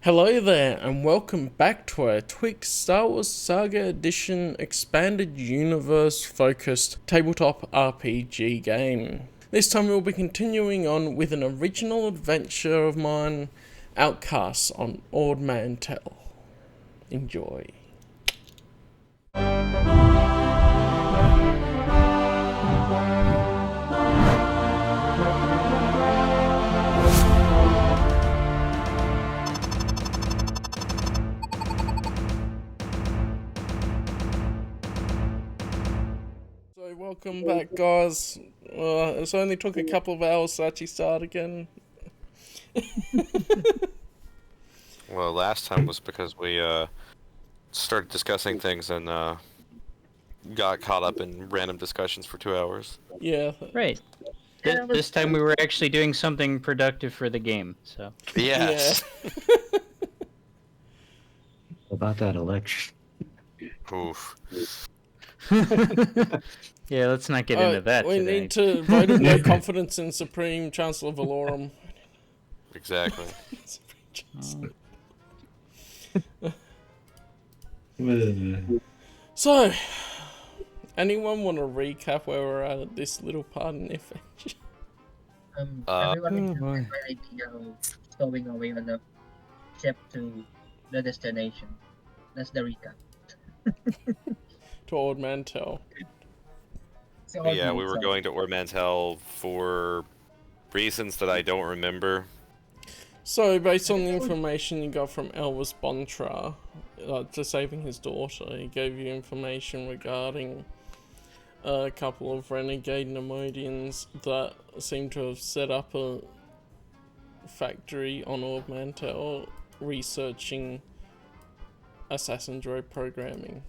Hello there, and welcome back to our tweaked Star Wars Saga Edition expanded universe focused tabletop RPG game. This time we'll be continuing on with an original adventure of mine, Outcasts on Mantell. Enjoy. Welcome back, guys. It's only took a couple of hours to actually start again. Well, last time was because we started discussing things and got caught up in random discussions for 2 hours. Yeah. Right. This time we were actually doing something productive for the game, so. Yes. Yeah. About that election. Oof. Yeah, let's not get into that We today. need to vote of no confidence in Supreme Chancellor Valorum. Exactly. So, anyone want to recap where we're at this little part in the adventure? Everyone has an idea of stowing away on the ship to the destination. That's the recap. To Old Mantell. So Yeah, we were going to Mantell for reasons that I don't remember. So, based on the information you got from Elvis Bontra, to saving his daughter, he gave you information regarding a couple of renegade Nemodians that seem to have set up a factory on Orb Mantell researching assassin droid programming.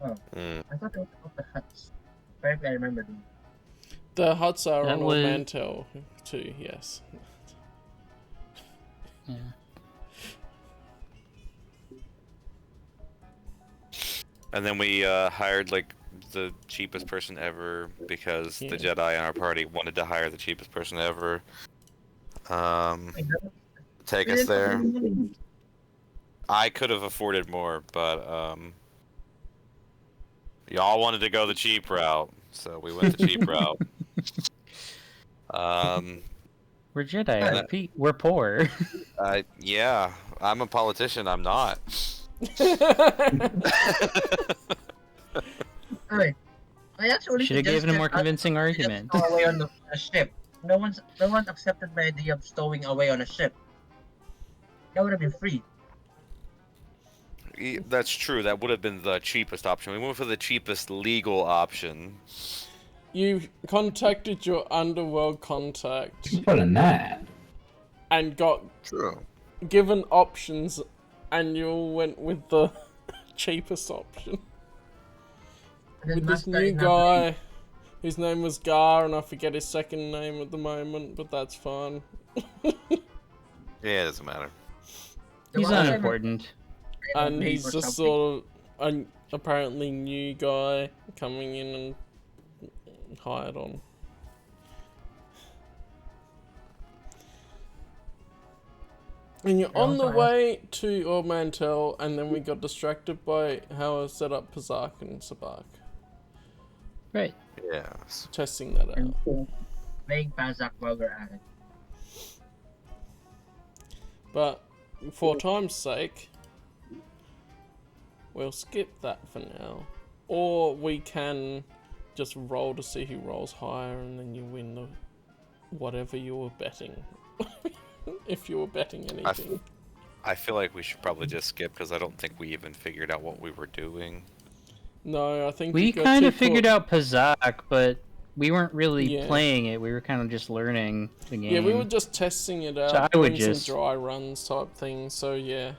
I thought it was about the huts. Apparently I remember them. The huts are That on was- Orb Mantell too, yes. Yeah. And then we hired like the cheapest person ever because the Jedi in our party wanted to hire the cheapest person ever. Take us there. I could have afforded more, but y'all wanted to go the cheap route, so we went the cheap route. We're Jedi, we're poor. Yeah, I'm a politician. I'm not. Alright. I actually Should have given a more convincing Stow argument. away on a ship. No one accepted my idea of stowing away on a ship. That would have been free. That's true. That would have been the cheapest option. We went for the cheapest legal option. You contacted your underworld contact What a night. and got True. given options, and you all went with the cheapest option. And then With this Master new in guy, whose name was Gar, and I forget his second name at the moment, but that's fine. Yeah, it doesn't matter. The He's one time unimportant. I And paid he's for just something. sort of an apparently new guy coming in and hired on. And you're on the also way to Old Mantell, and then we got distracted by how I set up Pazak and Sabak. Right. Yes. Testing that out. And playing Pazak while we're at it. But for time's sake, we'll skip that for now. Or we can just roll to see who rolls higher, and then you win the whatever you were betting. If you were betting anything. I feel like we should probably just skip because I don't think we even figured out what we were doing. No, I think We you got kind too of figured caught- out Pazak, but we weren't really Yeah. playing it. We were kind of just learning the game. Yeah, we were just testing it out, So I would doing just- some dry runs type thing. So yeah,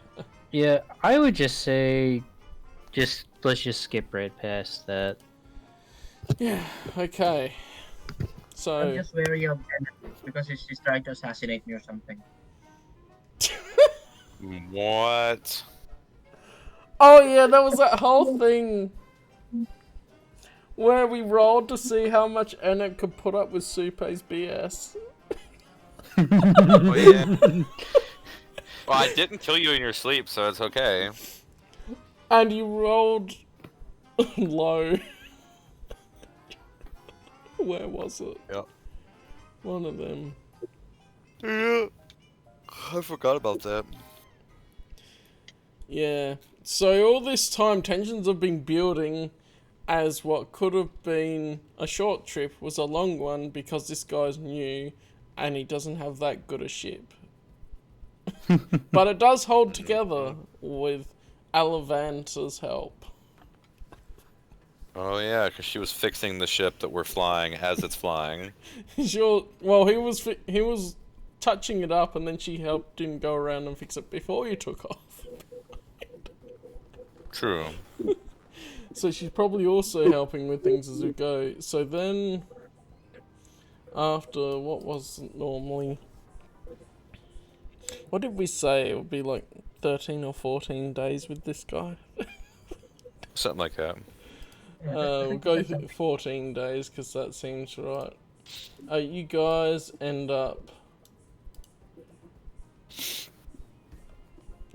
Yeah, I would just say, let's just skip right past that. yeah, okay. I'm So just wary of Bennett because he's trying to assassinate me or something. What? oh yeah, that was that whole thing where we rolled to see how much Ennett could put up with Supe's BS. Oh, yeah. Well, I didn't kill you in your sleep, so it's okay. And you rolled low. Where was it? Yep. One of them. Yeah. I forgot about that. Yeah. So all this time, tensions have been building as what could have been a short trip was a long one because this guy's new and he doesn't have that good a ship. But it does hold together with Alavanta's help. Oh yeah, because she was fixing the ship that we're flying as it's flying. Sure. Well, he was touching it up, and then she helped him go around and fix it before you took off. True. So she's probably also helping with things as we go. So then, after what was normally, what did we say? It would be like 13 or 14 days with this guy. Something like that. We'll go 14 days because that seems right. You guys end up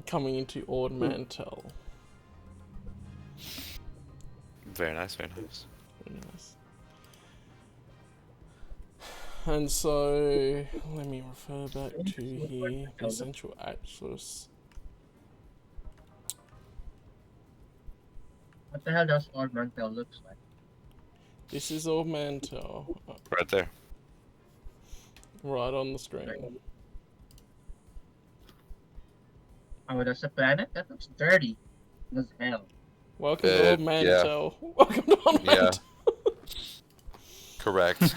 coming into Ord Mantell. Very nice, very nice. Very nice. And so, let me refer back to here, the essential access. What the hell does Ord Mantell looks like? This is Ord Mantell, Right there. right on the screen. Oh, there's a planet? That looks dirty as hell. Welcome to Ord Mantell. Yeah. Welcome to Ord Yeah. Mantell. Correct.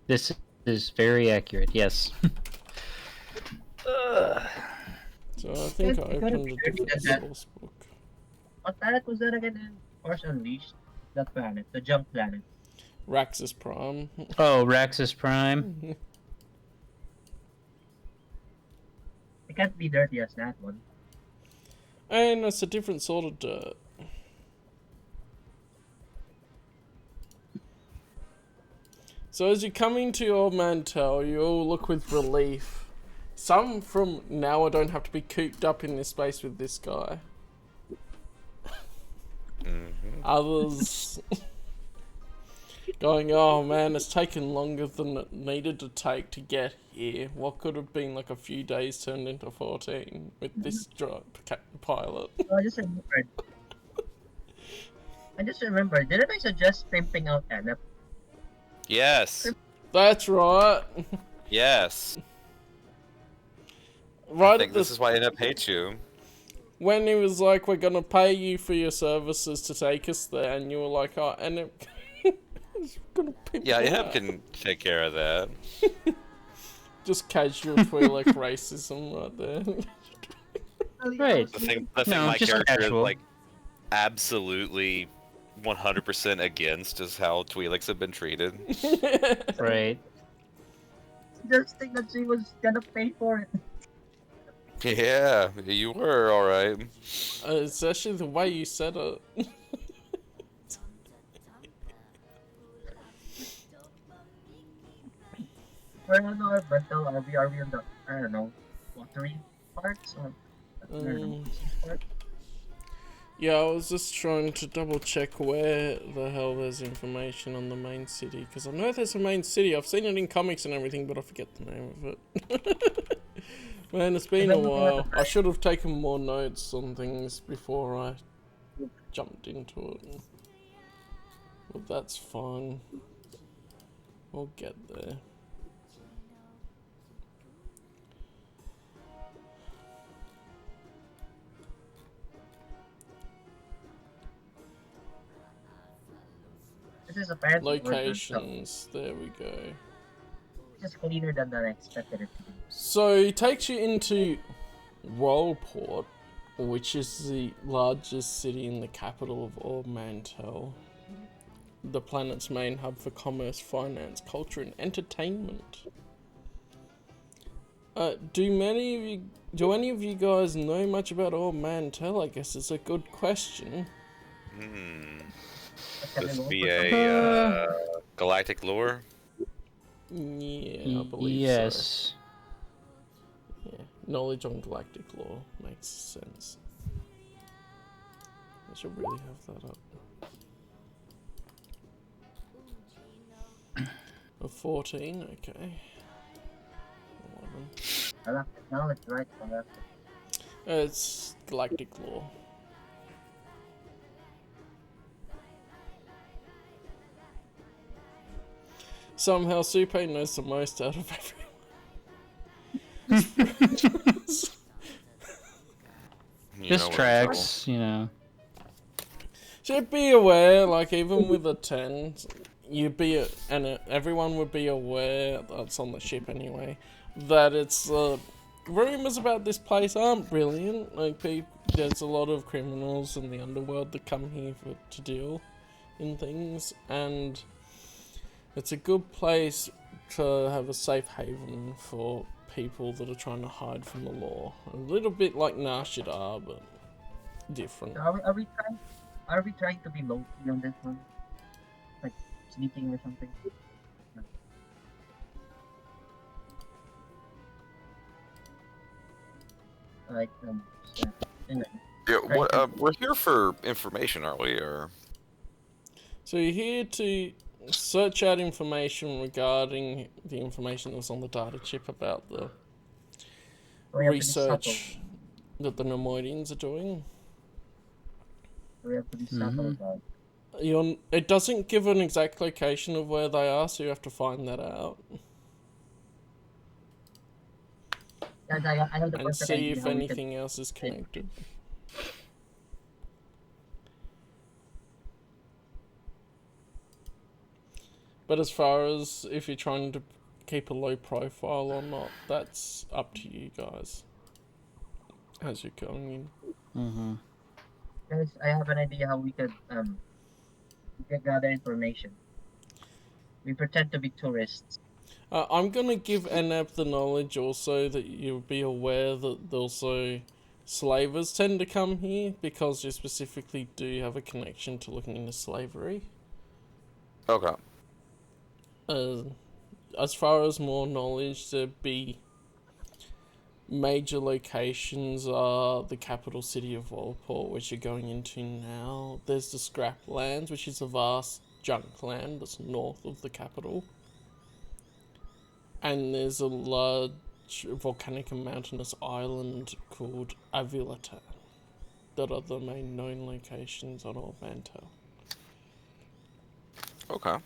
This is very accurate, yes. So I think I opened a different source book. What planet was that again in Force Unleashed? That planet, the junk planet. Raxus Prime. Oh, Raxus Prime. It can't be dirty as that one. And it's a different sort of dirt. So as you come into Ord Mantell, you all look with relief. Some from now I don't have to be cooped up in this space with this guy. Others going, oh man, it's taken longer than it needed to take to get here. What could have been like a few days turned into 14 with this pilot. Oh, I just remembered. Didn't I suggest pimping out Anna? Yes. That's right. Yes. Right. I think this is why Inep hates you. When he was like, we're gonna pay you for your services to take us there, and you were like, oh, and it gonna pimp Yeah, you Inep out. can take care of that. Just casual Twi'lek racism right there. Right. The thing No, my just character casual. is like absolutely 100% against is how Twi'leks have been treated. Right. Just think that she was gonna pay for it. Yeah, you were alright. It's actually the way you said it. Where on our rental are we on the, I don't know, watery parts or I don't know, part? Yeah, I was just trying to double check where the hell there's information on the main city, because I know there's a main city. I've seen it in comics and everything, but I forget the name of it. Man, it's been a while. I should have taken more notes on things before I jumped into it. But that's fine. We'll get there. This is apparently Locations, there we go. just cleaner than I expected it to be. So he takes you into Roleport, which is the largest city in the capital of Ord Mantell, the planet's main hub for commerce, finance, culture, and entertainment. Do any of you guys know much about Ord Mantell? I guess it's a good question. This would be a galactic lore. Yeah, I believe yes. so. Yeah. Knowledge on galactic lore makes sense. I should really have that up. A 14, okay. 11. Galactic knowledge, right? Galactic. It's galactic lore. Somehow Supe knows the most out of everyone. Just tracks, you know. Should be aware, like even with a 10, you'd be, everyone would be aware, that's on the ship anyway, that it's, rumors about this place aren't brilliant. Like, there's a lot of criminals in the underworld that come here to deal in things, and it's a good place to have a safe haven for people that are trying to hide from the law. A little bit like Nashidar, but different. So are we trying to be low key on this one? Like sneaking or something? No. Like yeah. Anyway. Yeah, what, we're here for information, aren't we? Or So you're here to search out information regarding the information that was on the data chip about the We have to be subtle. research that the Nemoidians are doing. We have to be subtle about it. It doesn't give an exact location of where they are, so you have to find that out. Guys, I have the And perfect see idea if how we can- anything else is connected. But as far as if you're trying to keep a low profile or not, that's up to you guys. As you're going in. Mm-hmm. Guys, I have an idea how we could gather information. We pretend to be tourists. I'm gonna give Anab the knowledge also that you'll be aware that also slavers tend to come here because you specifically do have a connection to looking into slavery. okay. As far as more knowledge, there'd be major locations are the capital city of Walport, which you're going into now. There's the Scraplands, which is a vast junk land that's north of the capital. And there's a large volcanic and mountainous island called Avilatan that are the main known locations on Old Mantell. Okay.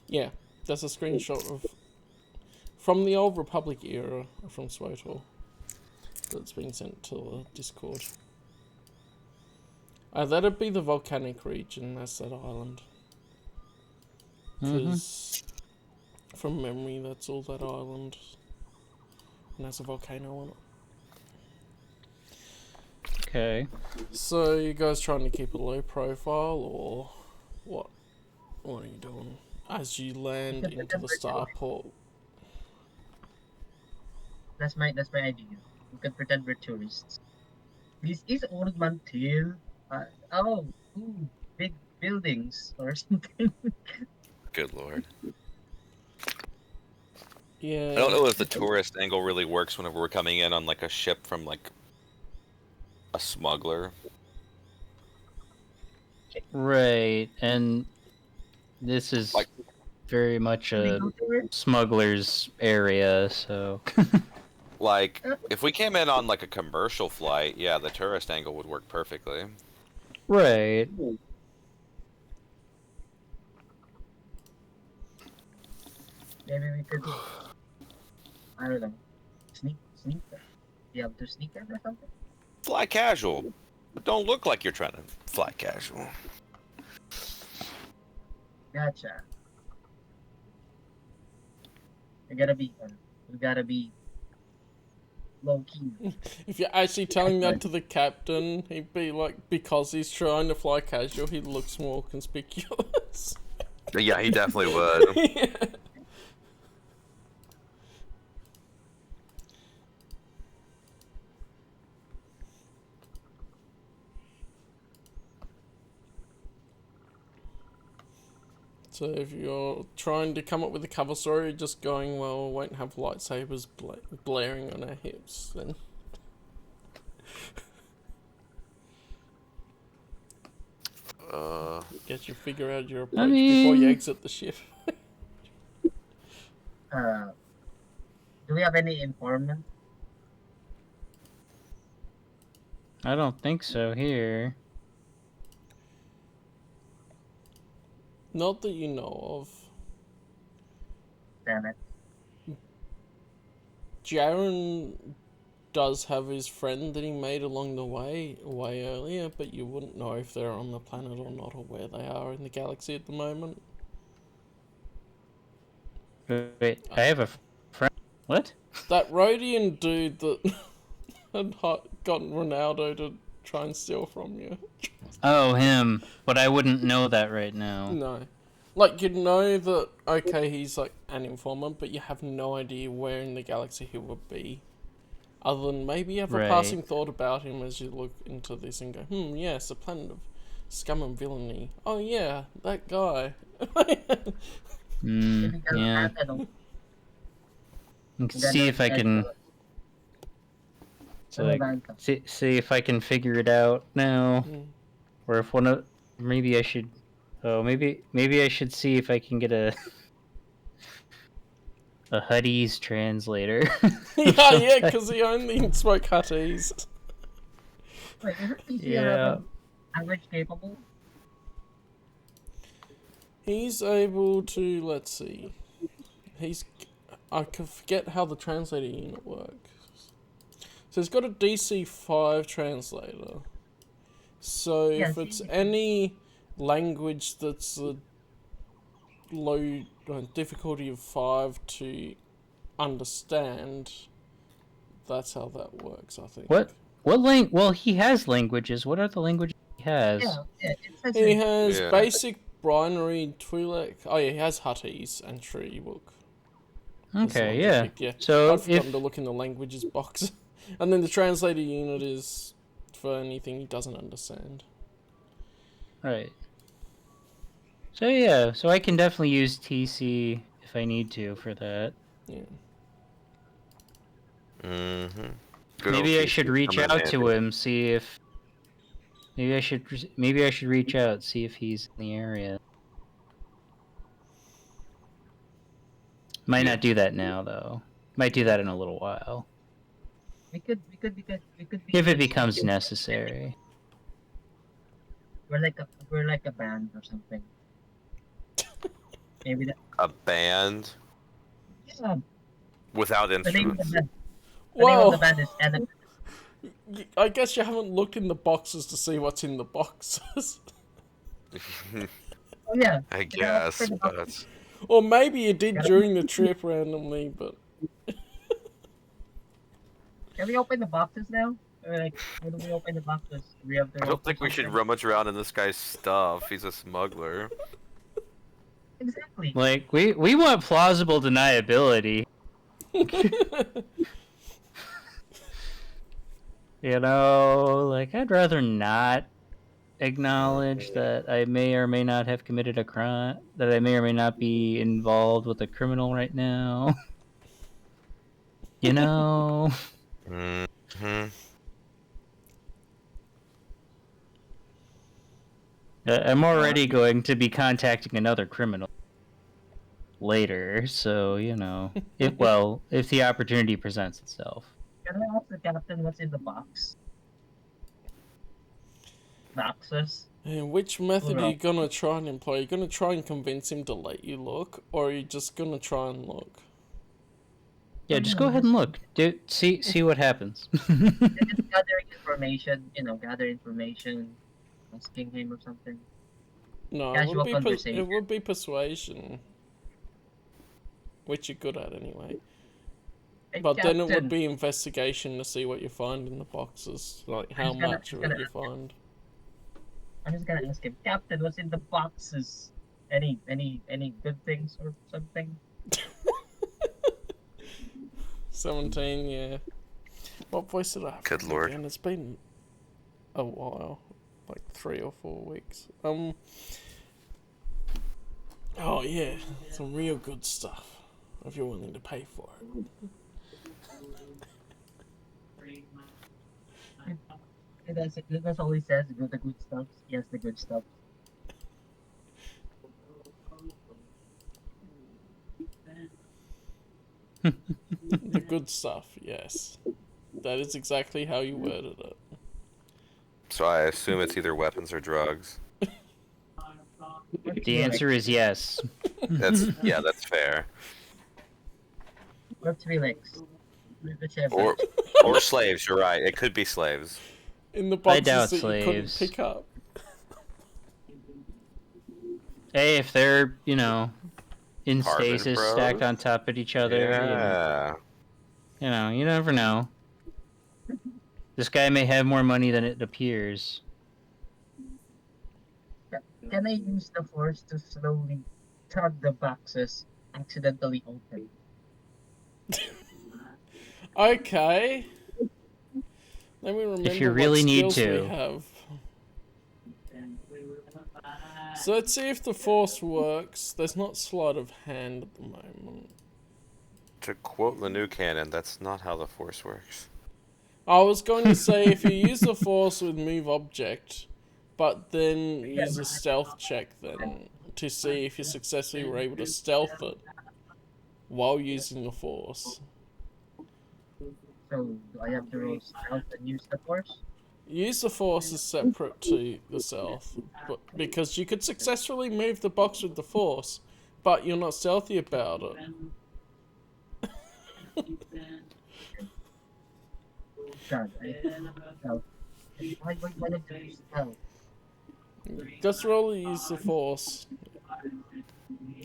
Yeah, that's a screenshot of from the old Republic era from SWOTOR that's been sent to the Discord. That'd be the volcanic region, that's that island. Because from memory, that's all that island. And has a volcano on it. Okay. So, you guys trying to keep a low profile, or what? What are you doing? As you land into the starport. That's my idea. We can pretend we're tourists. This is old Mantell. Big buildings or something. Good lord. Yeah. I don't know if the tourist angle really works whenever we're coming in on like a ship from like a smuggler. Right, and this is Like- very much a Illegal tourists? smuggler's area, so. Like, if we came in on like a commercial flight, yeah, the tourist angle would work perfectly. Right. Maybe we could. I don't know. Sneak. You have to sneak in or something. Fly casual, but don't look like you're trying to fly casual. Gotcha. We gotta be low key. If you're actually telling that to the captain, he'd be like, because he's trying to fly casual, he looks more conspicuous. Yeah, he definitely would. Yeah. So if you're trying to come up with a cover story, just going, well, we won't have lightsabers blaring on our hips, then... Guess you figure out your approach before you exit the ship. Do we have any informant? I don't think so here. Not that you know of. Damn it. Jaren does have his friend that he made along the way earlier, but you wouldn't know if they're on the planet or not, or where they are in the galaxy at the moment. Wait, I have a friend. What? That Rhodian dude that had gotten Ronaldo to try and steal from you. Oh, him. But I wouldn't know that right now. No. Like, you'd know that, okay, he's like an informant, but you have no idea where in the galaxy he would be. Other than maybe you have a passing thought about him as you look into this and go, yes, a planet of scum and villainy. Oh yeah, that guy. Yeah. See if I can... see if I can figure it out now. Or if one of... Maybe I should... Oh, maybe I should see if I can get a Huttese translator. yeah, because he only spoke Huttese. Wait, isn't PC language capable? He's able to, let's see. I can forget how the translator unit works. So he's got a DC 5 translator. So if it's any language that's a low difficulty of 5 to understand, that's how that works, I think. What well, he has languages. What are the languages he has? He has basic binary Twi'lek. Oh yeah, he has Huttese and Treebook. Okay, yeah. So I've forgotten to look in the languages box. And then the translator unit is for anything he doesn't understand. Right. So yeah, so I can definitely use TC if I need to for that. Yeah. Maybe I should reach out to him, see if... Maybe I should reach out, see if he's in the area. Might not do that now, though. Might do that in a little while. We could If it becomes necessary. We're like a band or something. Maybe that. A band? Yeah. Without instruments. The name of the band is Enemy. I guess you haven't looked in the boxes to see what's in the boxes. Oh yeah. I guess, but... Or maybe you did during the trip randomly, but... Can we open the boxes now? Or like, how do we open the boxes? I don't think we should rummage around in this guy's stuff. He's a smuggler. Exactly. Like, we want plausible deniability. You know, like, I'd rather not acknowledge that I may or may not have committed a crime, that I may or may not be involved with a criminal right now. You know? I'm already going to be contacting another criminal later, so, you know, if the opportunity presents itself. Can I ask the captain what's in the box? Boxes? And which method are you gonna try and employ? Are you gonna try and convince him to let you look, or are you just gonna try and look? Yeah, just go ahead and look. See what happens. Just gathering information, asking him or something. No, Casual it conversation. would be persuasion. Which you're good at anyway. Hey, But Captain, then it would be investigation to see what you find in the boxes. Like, how much of it you find. I'm just gonna ask him, Captain, what's in the boxes? Any good things or something? 17, yeah. What voice did I have? Good lord. Again? It's been a while. Like 3 or 4 weeks. Oh yeah, some real good stuff. If you're willing to pay for it. That's all he says. The good stuff. Yes, the good stuff. The good stuff, yes. That is exactly how you worded it. So I assume it's either weapons or drugs. The answer is yes. That's that's fair. Or 3 legs. Whichever. Or slaves. You're right. It could be slaves. In the I boxes doubt that you couldn't slaves. pick up. Hey, if they're, you know, in Carbon stasis, bros? stacked on top of each other, Yeah. you never know. This guy may have more money than it appears. Can I use the force to slowly tug the boxes accidentally open? Okay. Let me remember you really what need skills to. we have. So let's see if the force works. There's not sleight of hand at the moment. To quote the new canon, that's not how the Force works. I was going to say if you use the force with move object, but then use a stealth check then to see if you successfully were able to stealth it while using the force. So, do I have to roll stealth and use the force? Use the force as separate to the stealth, but because you could successfully move the box with the force, but you're not stealthy about it. God, stealth. Why don't you use stealth? Just roll to use the force.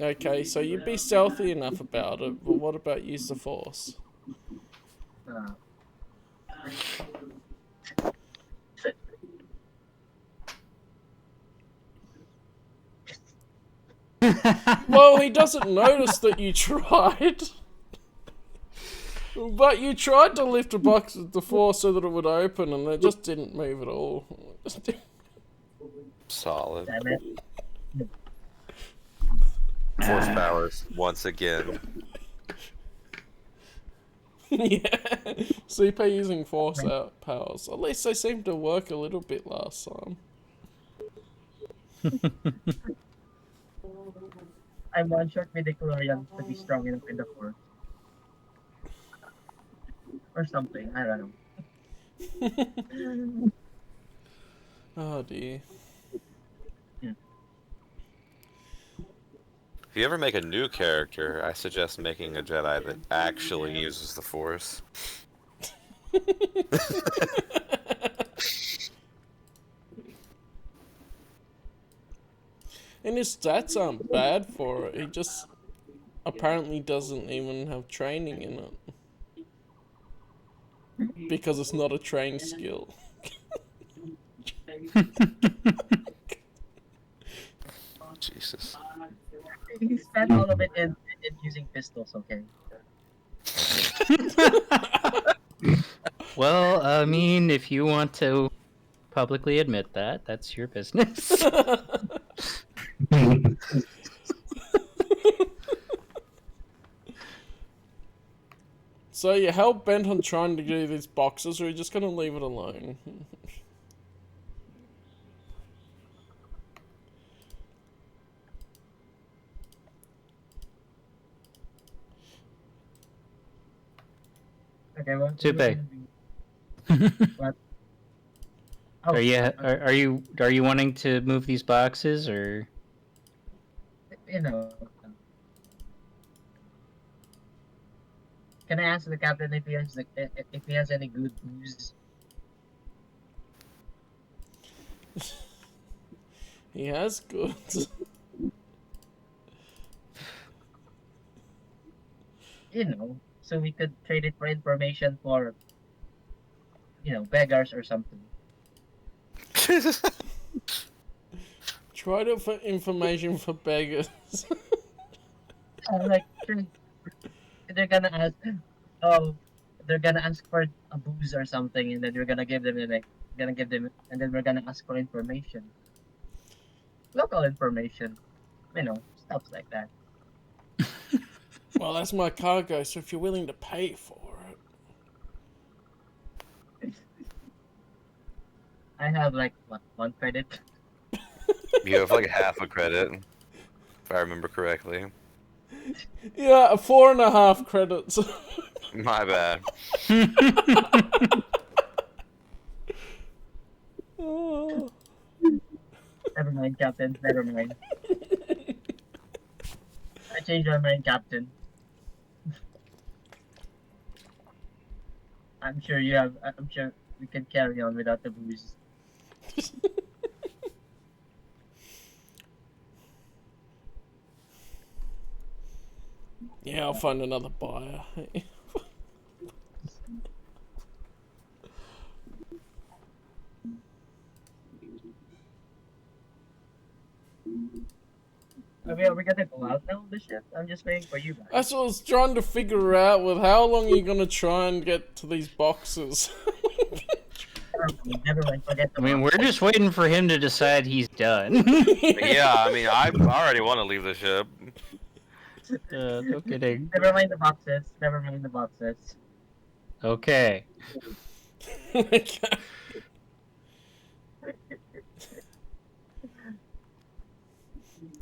Okay, so you'd be stealthy enough about it, but what about use the force? Well, he doesn't notice that you tried. But you tried to lift a box with the force so that it would open, and it just didn't move at all. Solid. Damn it. Force powers once again. Yeah, CP using force out powers. At least they seemed to work a little bit last time. I'm one short midichlorian to be strong enough in the force. Or something, I don't know. Oh dear. If you ever make a new character, I suggest making a Jedi that actually uses the Force. And his stats aren't bad for it. He just apparently doesn't even have training in it. Because it's not a trained skill. Jesus. He spent all of it in using pistols, okay? Well, I mean, if you want to publicly admit that, that's your business. So you're hell bent on trying to do these boxes, or are you just gonna leave it alone? Okay, well. Too big. What? Oh, Are you wanting to move these boxes, or? you know. Can I ask the captain if he has any good news? He has goods. You know, so we could trade it for information for, beggars or something. Try to for information for beggars. Like, they're gonna ask, they're gonna ask for a booze or something, and then we're gonna give them, and then we're gonna ask for information. Local information, Stuff like that. Well, that's my cargo, so if you're willing to pay for it. I have like what, 1 credit. You have like half a credit, if I remember correctly. Yeah, 4.5 credits. My bad. Oh. Never mind, Captain. Never mind. I changed my mind, Captain. I'm sure you have. I'm sure we can carry on without the booze. Yeah, I'll find another buyer. Are we gonna go out now on the ship? I'm just waiting for you guys. That's what I was trying to figure out, with how long are you gonna try and get to these boxes? Never mind. Forget the I mean, we're box. just waiting for him to decide he's done. Yeah, I mean, I already want to leave the ship. No kidding. Never mind the boxes. Never mind the boxes. Okay.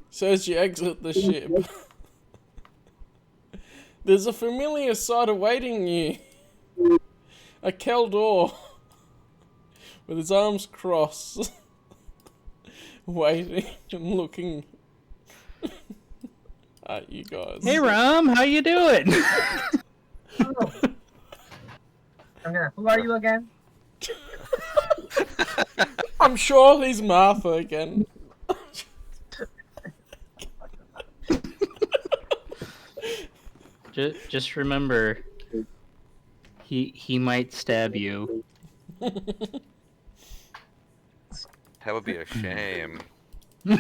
So as you exit the ship, there's a familiar sight awaiting you. A Keldor with his arms crossed, waiting and looking at you guys. Hey, Rom, how you doing? Oh. Who are you again? I'm sure he's Martha again. Just remember, he might stab you. That would be a shame. I'm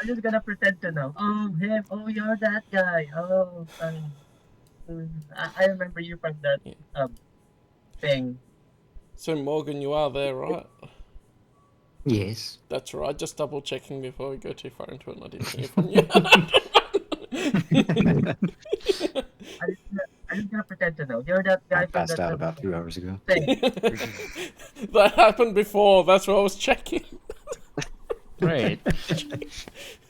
just gonna pretend to know. Oh, him. Oh, you're that guy. Oh, I remember you from that thing. So Morgan, you are there, right? Yes. That's right. Just double checking before we go too far into it. And I didn't hear from you. I'm just gonna pretend to know. You're that guy I from passed that out about 2 hours ago. thing. That happened before. That's what I was checking. Right.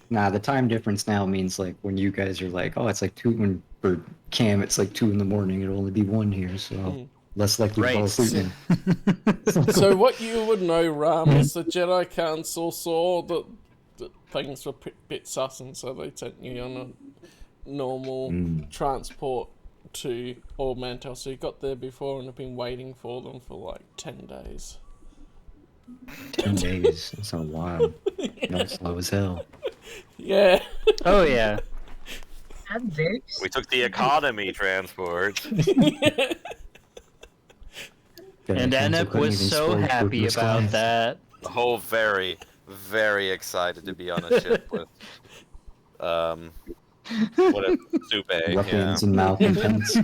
Nah, the time difference now means like when you guys are like, oh, it's like 2, when for Cam it's like 2 in the morning, it'll only be 1 here, so less likely to fall asleep now. So what you would know, Ram, is the Jedi Council saw that things were a bit sus, and so they sent you on a normal transport to Mantell. So you got there before and have been waiting for them for like 10 days. 10 days. That's a while. That's slow as hell. Yeah. Oh yeah. And Dix. We took the economy transport. And Anup was so happy about that. The whole very, very excited to be on a ship with, what a soupe, yeah. Ruffians and malcontents.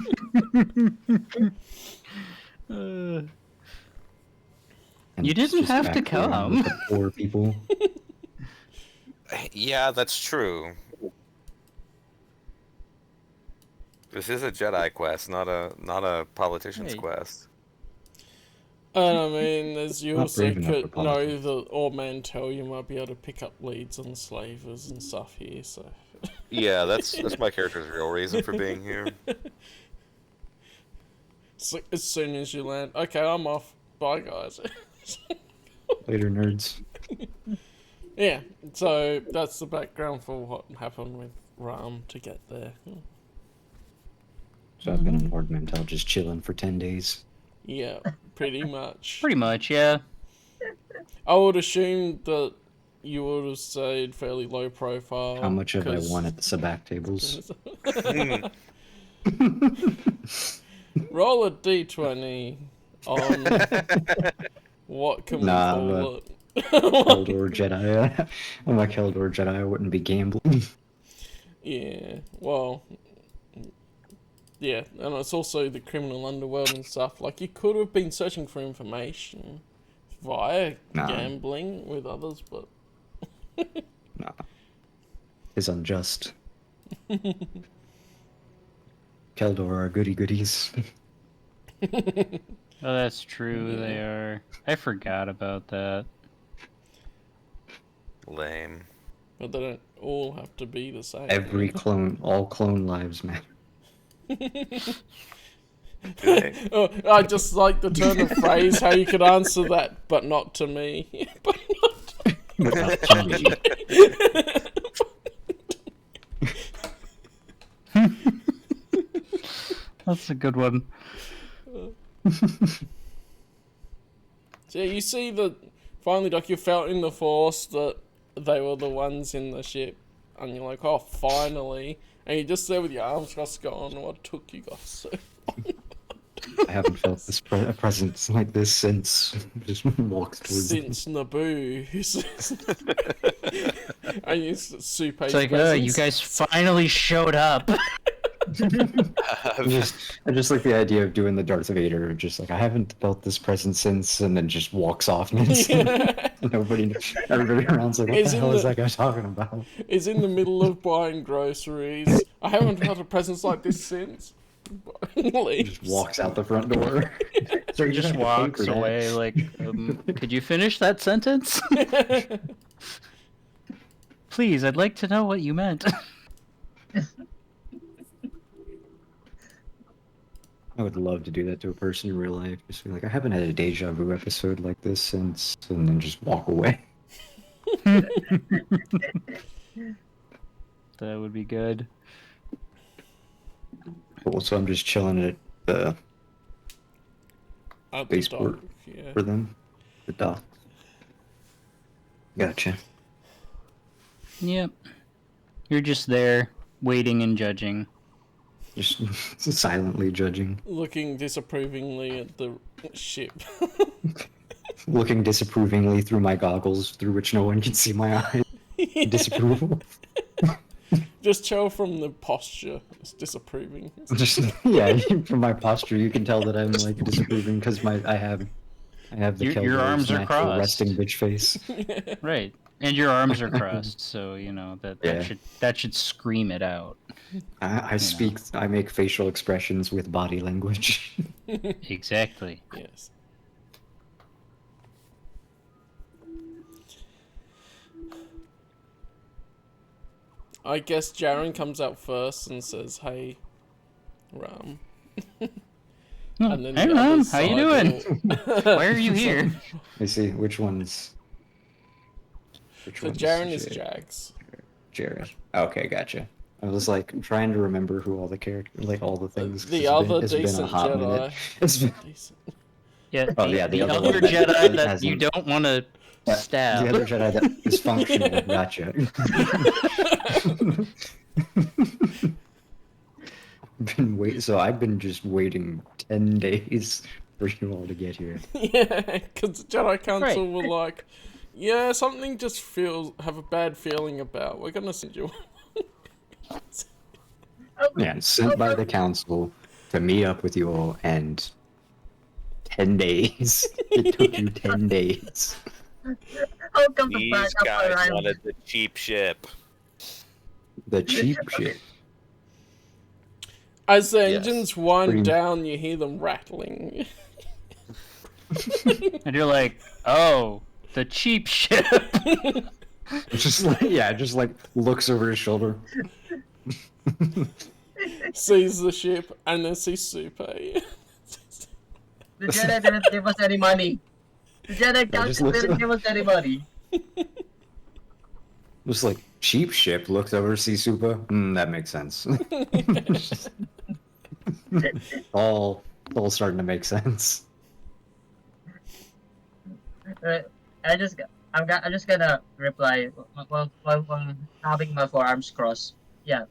You didn't have to come. The poor people. Yeah, that's true. This is a Jedi quest, not a politician's Hey. quest. I mean, as you Not also brave enough could for know politics. that or Mantell, you might be able to pick up leads on slavers and stuff here, so... Yeah, that's my character's real reason for being here. So as soon as you land, okay, I'm off. Bye, guys. Later, nerds. Yeah, so that's the background for what happened with Ram to get there. So I've been on Lord Mantell just chilling for 10 days. Yeah, pretty much. Pretty much, yeah. I would assume that you would have stayed fairly low profile. How much have I 'cause- won at the Sabak tables? Roll a d20 on what can we Nah, call it? Keldor Jedi. I'm a Keldor Jedi, I wouldn't be gambling. Yeah, well, yeah, and it's also the criminal underworld and stuff. Like, you could have been searching for information via Nah. gambling with others, but Nah. It's unjust. Keldor are goody goodies. Oh, that's true. Yeah. They are. I forgot about that. Lame. but they don't all have to be the same. All clone lives matter. Oh, I just like the turn of phrase how you could answer that, but not to me. But not to me. That's a good one. So you see that finally, Doc, you felt in the Force that they were the ones in the ship, and you're like, oh, finally. And you're just there with your arms crossed going, what took you guys so long? I haven't felt this a presence like this since just walked towards Since Naboo. And you super. It's like, you guys finally showed up. I just like the idea of doing the Darth Vader, just like I haven't felt this presence since, and then just walks off. Yeah. Everybody around's like, what the hell is that guy talking about? Is in the middle of buying groceries. I haven't felt a presence like this since. Just walks out the front door. So He just walks away like, could you finish that sentence? Please, I'd like to know what you meant. I would love to do that to a person in real life. Just be like, I haven't had a deja vu episode like this since, and then just walk away. That would be good. Cool, so I'm just chilling at the At the spaceport dock, yeah. for them. The dock. Gotcha. Yep. You're just there, waiting and judging. Just silently judging. Looking disapprovingly at the ship. Looking disapprovingly through my goggles, through which no one can see my eyes. Disapproval. Just tell from the posture. It's disapproving. Just yeah, from my posture, you can tell that I'm like disapproving because I have the Your arms are natural crossed. resting bitch face. Right. And your arms are crossed, so you know that Yeah. that should scream it out. I make facial expressions with body language. Exactly. Yes. I guess Jaren comes out first and says, "Hey, Ram." Oh, And then hey the Ram, others how you side doing? will- Why are you here? Let me see which one's. So Jaren is Jax. Jared. Okay, gotcha. I was like trying to remember who all the characters, like all the things. 'cause The other it's been a decent hot minute. Jedi. It's been, Decent. Yeah, Oh, yeah, the the other other one that Jedi that you hasn't- don't want to stab. the other Jedi that is functional. Gotcha. I've been just waiting 10 days for you all to get here. Yeah, because the Jedi Council Right. were like, yeah, something just have a bad feeling about. We're gonna send you. Yeah, sent by the council to meet up with you all, and 10 days. It took you 10 days. How come the These backup guys arrived? wanted the cheap ship. The cheap shit. As the Yes. engines wind Pretty- down, you hear them rattling. And you're like, oh, the cheap ship. Just like looks over his shoulder. Sees the ship and then sees Super. The Jedi didn't give us any money. The Jedi just Council looks- didn't give us any money. Just like cheap ship looks over, sees Supa. That makes sense. all starting to make sense. I'm just gonna reply while having my forearms crossed. Yeah,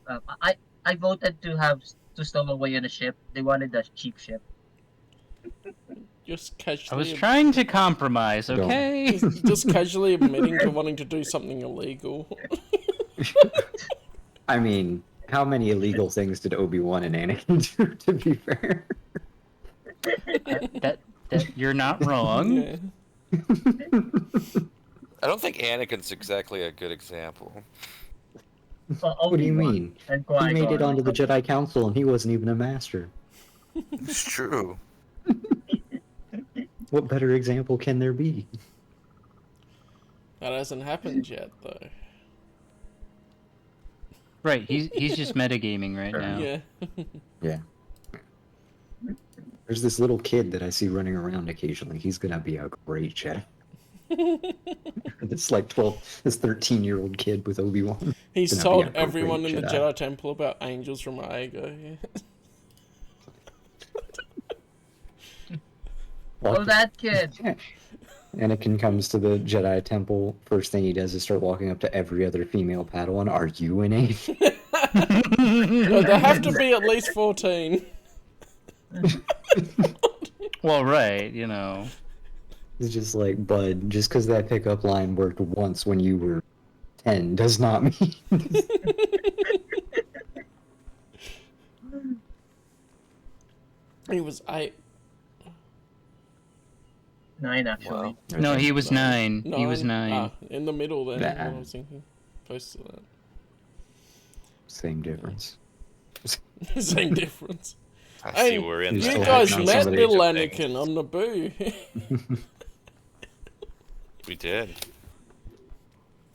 I voted to stow away on the ship. They wanted the cheap ship. Just I casually. was trying to compromise, Don't. okay? Just casually admitting to wanting to do something illegal. I mean, how many illegal things did Obi-Wan and Anakin do, to be fair? that you're not wrong. Yeah. I don't think Anakin's exactly a good example. Well, What do you Obi-Wan mean? And He made it Qui-Gon. onto the Jedi Council, and he wasn't even a master. It's true. What better example can there be? That hasn't happened yet, though. Right, he's just metagaming right now. Yeah. Yeah. There's this little kid that I see running around occasionally. He's gonna be a great Jedi. This 13-year-old kid with Obi-Wan. He's Gonna told be a great everyone in the Jedi. Jedi Temple about angels from Aego. Oh, that kid. Anakin comes to the Jedi Temple. First thing he does is start walking up to every other female Padawan. Are you an ape? But there have to be at least 14. Well, right, you know. It's just like, bud, just because that pickup line worked once when you were 10 does not mean... He was 8. 9, actually. Wow. No, he was 9. He was 9. Ah, in the middle then, Nah. what I was thinking. Close to Same difference. that. Same difference. I Hey, see we're in you still that guys haven't met somebody little age of things. Anakin on Naboo. We did.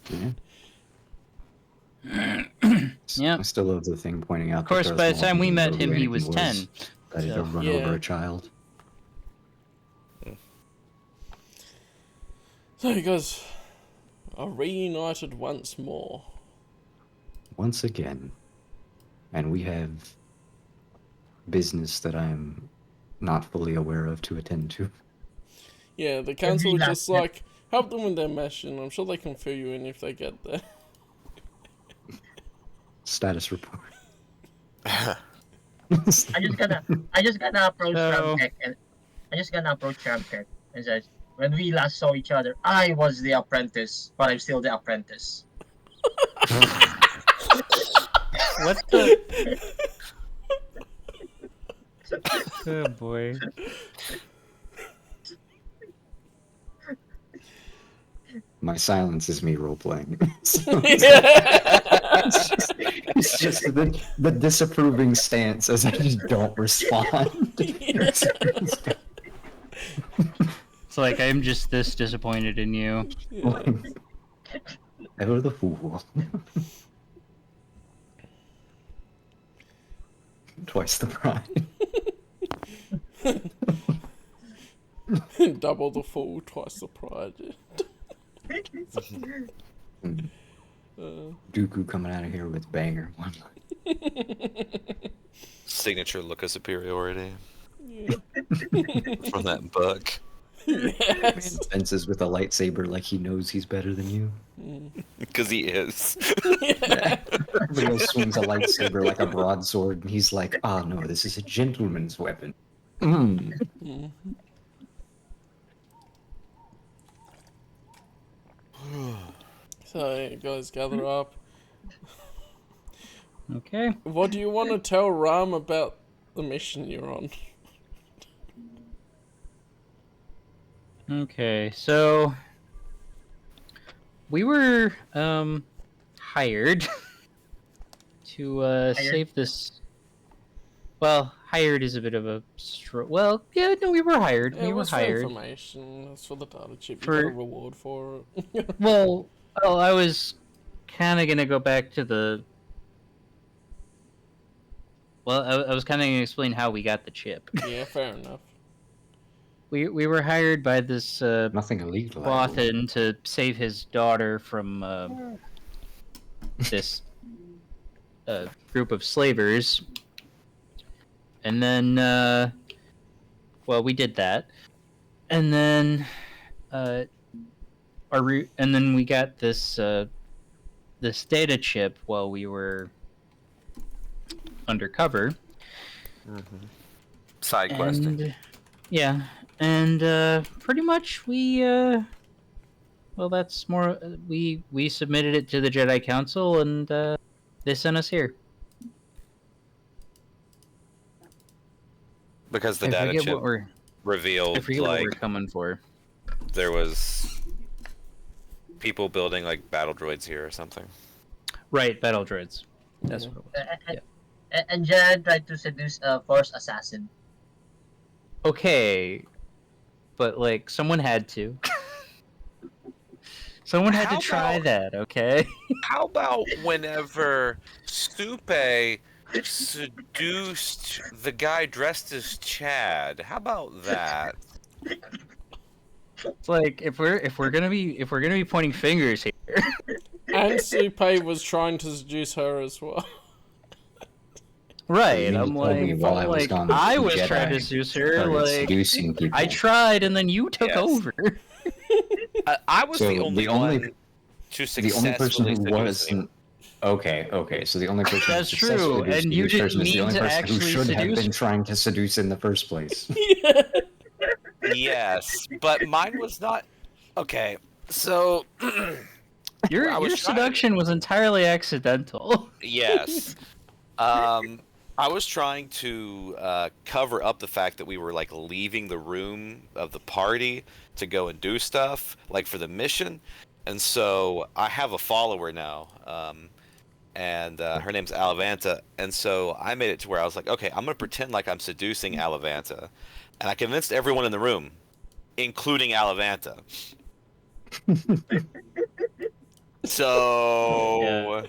Yeah. Yep. I still love the thing pointing out. Of course, by the time we met him, he was 10. Ready to So- run Yeah. over a child. So you guys are reunited once more. Once again. And we have business that I'm not fully aware of to attend to. Yeah, the council would last just like help them with their mission. I'm sure they can fill you in if they get there. Status report. I just gonna approach So- Ramtek and says, when we last saw each other, I was the apprentice, but I'm still the apprentice. What the? Oh boy. My silence is me role-playing. It's just the disapproving stance as I just don't respond. It's like I'm just this disappointed in you. Ever the fool. Twice the pride. Double the fool, twice the pride. Dooku coming out of here with banger one. Signature look of superiority Yeah. from that book. Yes. Fences with a lightsaber like he knows he's better than you. Because he is. Everybody else swings a lightsaber like a broadsword, and he's like, "Ah, no, this is a gentleman's weapon." So you guys gather up. Okay. What do you want to tell Ram about the mission you're on? Okay, so we were hired to save this. Well, hired is a bit of a well, yeah, no, we were hired. Yeah, We it were was for hired. information. It's for the data chip. You For- got a reward for it. Well, I was kind of gonna go back to the. Well, I was kind of gonna explain how we got the chip. Yeah, fair enough. We were hired by this Nothing illegal. I believe. Bothan to save his daughter from this group of slavers, and then well, we did that, and then and then we got this this data chip while we were undercover. Side questing. And, yeah, and pretty much we well, that's more we submitted it to the Jedi Council, and they sent us here. Because the I data forget chip what we're revealed, I forget what like, we're coming for. there was people building like battle droids here or something. Right, battle droids. That's what it was. And Jan tried to seduce a Force assassin. Okay, but like someone had to. Someone had to try that, okay? How about whenever Supe seduced the guy dressed as Chad? How about that? It's like if we're gonna be pointing fingers here. And Supe was trying to seduce her as well. Right, You I'm told me like, while I was gone, I was Jedi trying to seduce her, started like seducing people. I tried and then you took Yes. over. I was So the only one to the only person successfully who seduce him. wasn't. Okay. So the only person That's who true, successfully and you seduced didn't is the mean only to person who actually should have seduce been trying to seduce in the first place. Yes, but mine was not. Okay, so Your I was trying- seduction was entirely accidental. yes, I was trying to cover up the fact that we were like leaving the room of the party to go and do stuff, like for the mission, and so I have a follower now, and her name's Alavanta, and so I made it to where I was like, okay, I'm gonna pretend like I'm seducing Alavanta, and I convinced everyone in the room, including Alavanta. So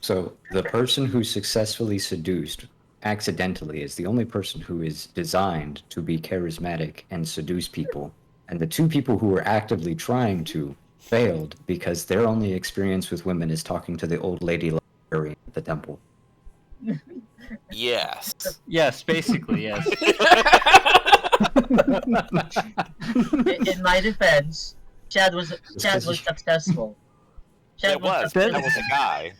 So the person who successfully seduced accidentally is the only person who is designed to be charismatic and seduce people. And the two people who were actively trying to failed because their only experience with women is talking to the old lady librarian at the temple. yes, Yes, basically, yes. In my defense, Chad was successful. Chad it was. That was a guy.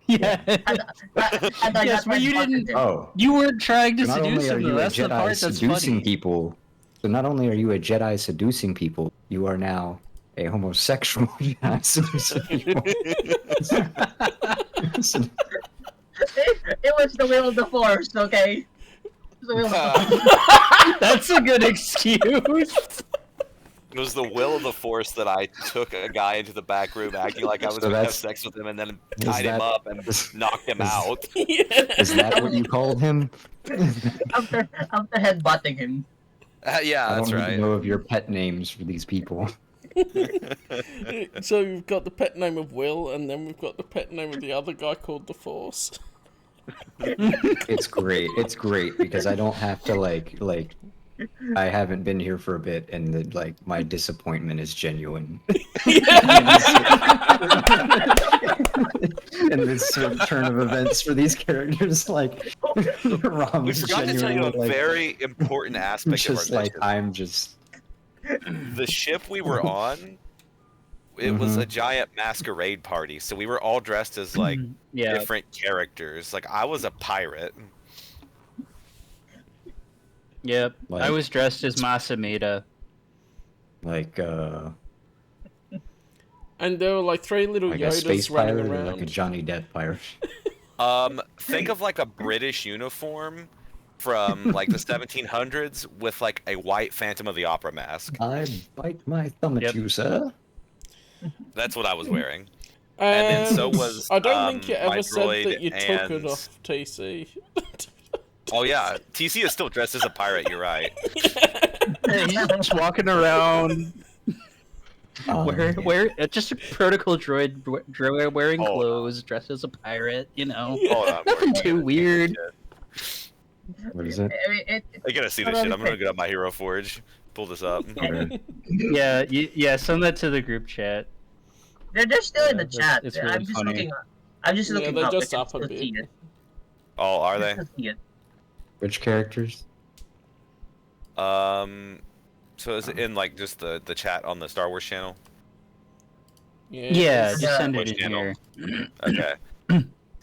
Yeah. And I Yes, got but you my didn't. button. Oh, You weren't trying to not seduce only are him. you Though. a That's the Jedi part that's seducing funny. people, so not only are you a Jedi seducing people, you are now a homosexual Jedi seducing people. It was the will of the Force, okay? It was the will of the Force. That's a good excuse. It was the will of the Force that I took a guy into the back room acting like I was So going to have that's- sex with him and then is tied him that- up and knocked him out. Is that what you called him? after headbutting him. Yeah, I that's don't right. even know of your pet names for these people. So we've got the pet name of Will, and then we've got the pet name of the other guy called the Force. It's great. It's great because I don't have to like I haven't been here for a bit, and my disappointment is genuine. And this sort of turn of events for these characters, like Rom We is forgot to tell you genuinely a like, very important aspect of our just like mission. I'm just The ship we were on, it was a giant masquerade party, so we were all dressed as like Yeah. different characters. Like I was a pirate. Yep. Like- I was dressed as Masameda. like And there were like three little a space Yodas running pirate or around. like a Johnny Depp pirate. Think of like a British uniform from like the 1700s with like a white Phantom of the Opera mask. I bite my thumb at Yep. you, sir. That's what I was wearing. And then so was, I don't think you my ever said that droid you took it and- off TC. Oh yeah, TC is still dressed as a pirate. You're right. Hey, he's just walking around Yeah. just a protocol droid wearing Hold on. clothes, dressed as a pirate. You know, Hold on. nothing too weird. What is it? I gotta see this shit. I'm gonna get up my Hero Forge. Pull this up. Okay. Yeah. Send that to the group chat. They're still in the Yeah, chat. it's really I'm just funny. looking. I'm just Yeah, looking they're up. just I can up a still bit. see it. Oh, are I they? can still see it. Which characters? So is it in like just the chat on the Star Wars channel? Yeah, it's- just send it Voice in channel. here. Okay.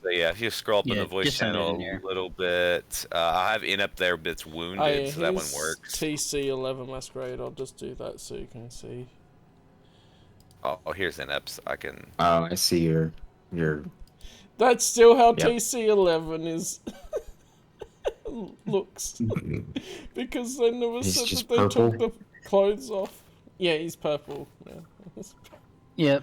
So yeah, if you scroll up in Yeah, the voice just send it channel in here. a little bit, I have in up there, but it's wounded, so that one works. TC11 Masquerade. I'll just do that so you can see. Oh, here's Ineps. I can. Oh, I see your That's still how Yep. TC11 is looks. Because they never He's said just that they purple. took clothes off. Yeah, he's purple. Yeah. Yep.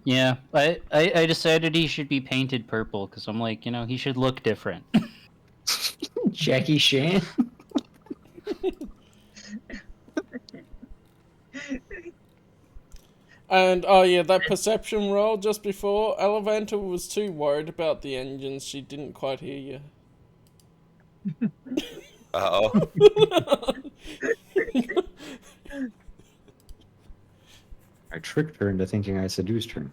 Yeah, I decided he should be painted purple because I'm like, he should look different. Jackie Chan. And oh yeah, that perception roll just before, Elevanta was too worried about the engines, she didn't quite hear you. Uh-oh. I tricked her into thinking I seduced her.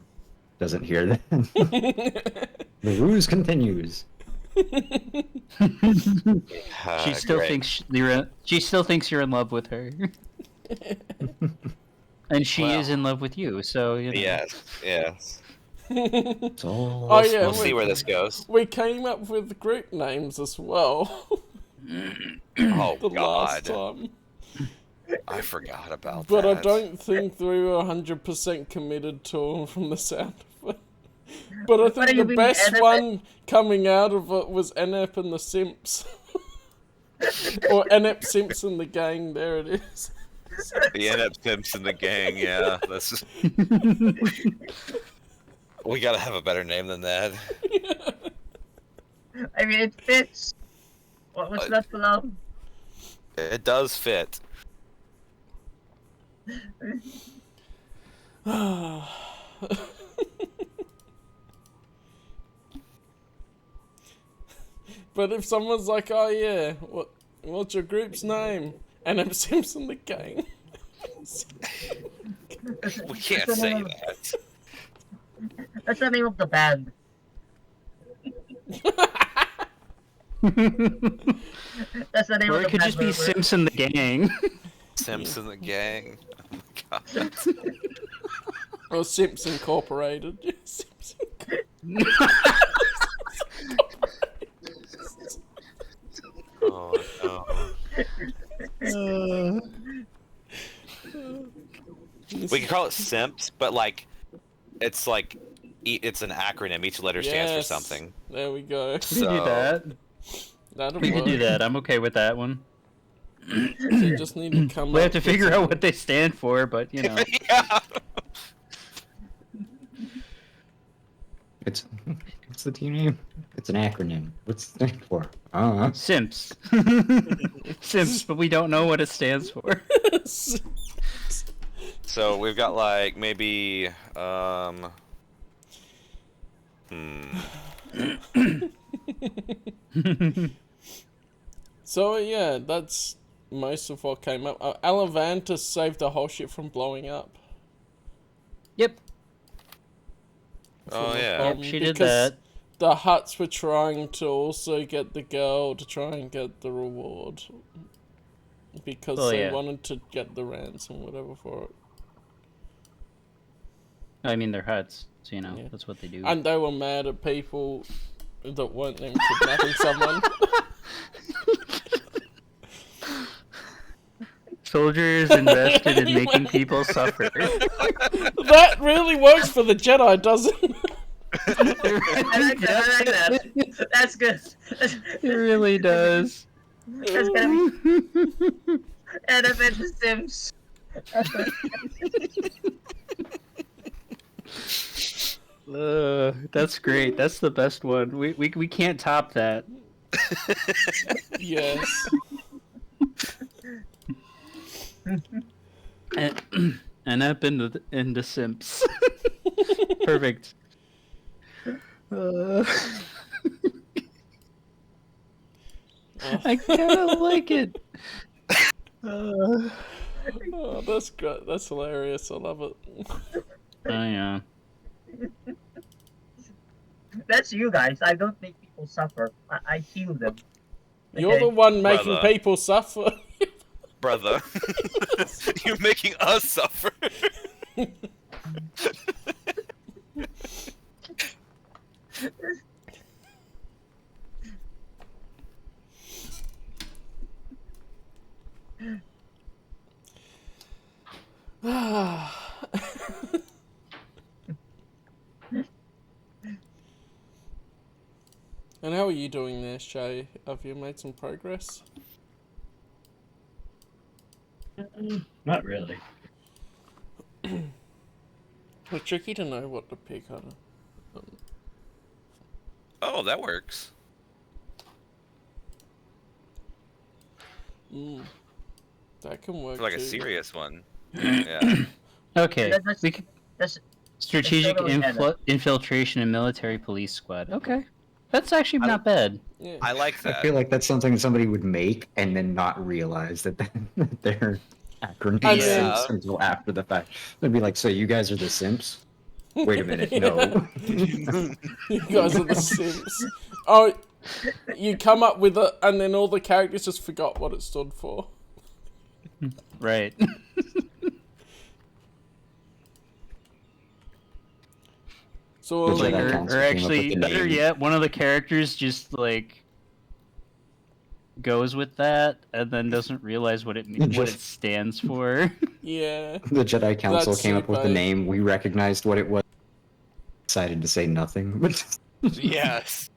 Doesn't hear that. The ruse continues. She still Great. thinks you're in love with her. And she is in love with you, so Yes. It's all Oh yeah, We'll see where this goes. we came up with group names as well. Oh, the last God. time. I forgot about But that. I don't think we were 100% committed to them from the sound of it. But I think the best one coming out of it was Enep and the Simps. Or Enep Simpson the gang, there it is. The Enep Simpson, the gang, yeah. That's we gotta have a better name than that. I mean, it fits. What's not to love? It does fit. But if someone's like, oh yeah, what's your group's name? Enep Simpson the gang. We can't say that. That's the name of the band. That's the name or of it the could band. just be Simpson the Gang. Simpson the gang. Oh my God. Or Simps Incorporated. Simps Oh no. We could call it Simps, but like, it's like, it's an acronym. Each letter stands for something. There we go. We can do that. That'll We can work. do that. I'm okay with that one. So you just need to come We have up to with figure out something. what they stand for, but Yeah. What's the team name? It's an acronym. What's it stand for? Simps. Simps, but we don't know what it stands for. So we've got like maybe So yeah, that's most of what came up. Alevanta saved the whole ship from blowing up. Yep. Oh yeah. Yep, she did because that. The Huts were trying to also get the girl to try and get the reward. Because they wanted to get the ransom, whatever, for it. I mean, they're Huts, so that's what they do. And they were mad at people that weren't them kidnapping someone. Soldiers invested in making people suffer. That really works for the Jedi, doesn't it? I like that. That's good. It really does. That's gonna be Enep the Sims. That's great. That's the best one. We can't top that. Yes. And up into Simps. Perfect. I kind of like it. Oh, that's great. That's hilarious. I love it. Oh yeah. That's you guys. I don't make people suffer. I heal them. You're the one making Brother. people suffer. Brother. You're making us suffer. And how are you doing there, Shay? Have you made some progress? Not really. It's tricky to know what to pick on. Oh, that works. That can work For like too. a serious one. Yeah. Okay. That's- We could... That's Strategic totally better. infiltration and military police squad. Okay. That's actually not bad. Yeah. I like that. I feel like that's something somebody would make and then not realize that they're acronyms Yeah. simps until after the fact. They'd be like, so you guys are the simps? Wait a minute, no. You guys are the Sims. Oh, you come up with it, and then all the characters just forgot what it stood for. Right. So, Which Like, that or council came up with actually, the better name. yet, one of the characters just like goes with that and then doesn't realize what what it stands for. yeah. The Jedi Council That's came up with the super. name. We recognized what it was. Decided to say nothing. Yes.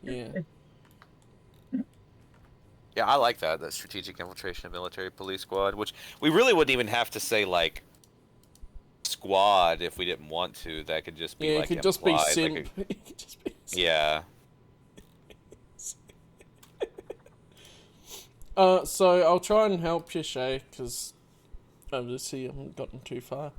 Yeah. Yeah, I like that. That strategic infiltration of military police squad, which we really wouldn't even have to say like squad if we didn't want to. That could just be Yeah, like it could just be implied, Simp. like It could just be Simp. yeah. So I'll try and help you, Shay, because obviously I haven't gotten too far.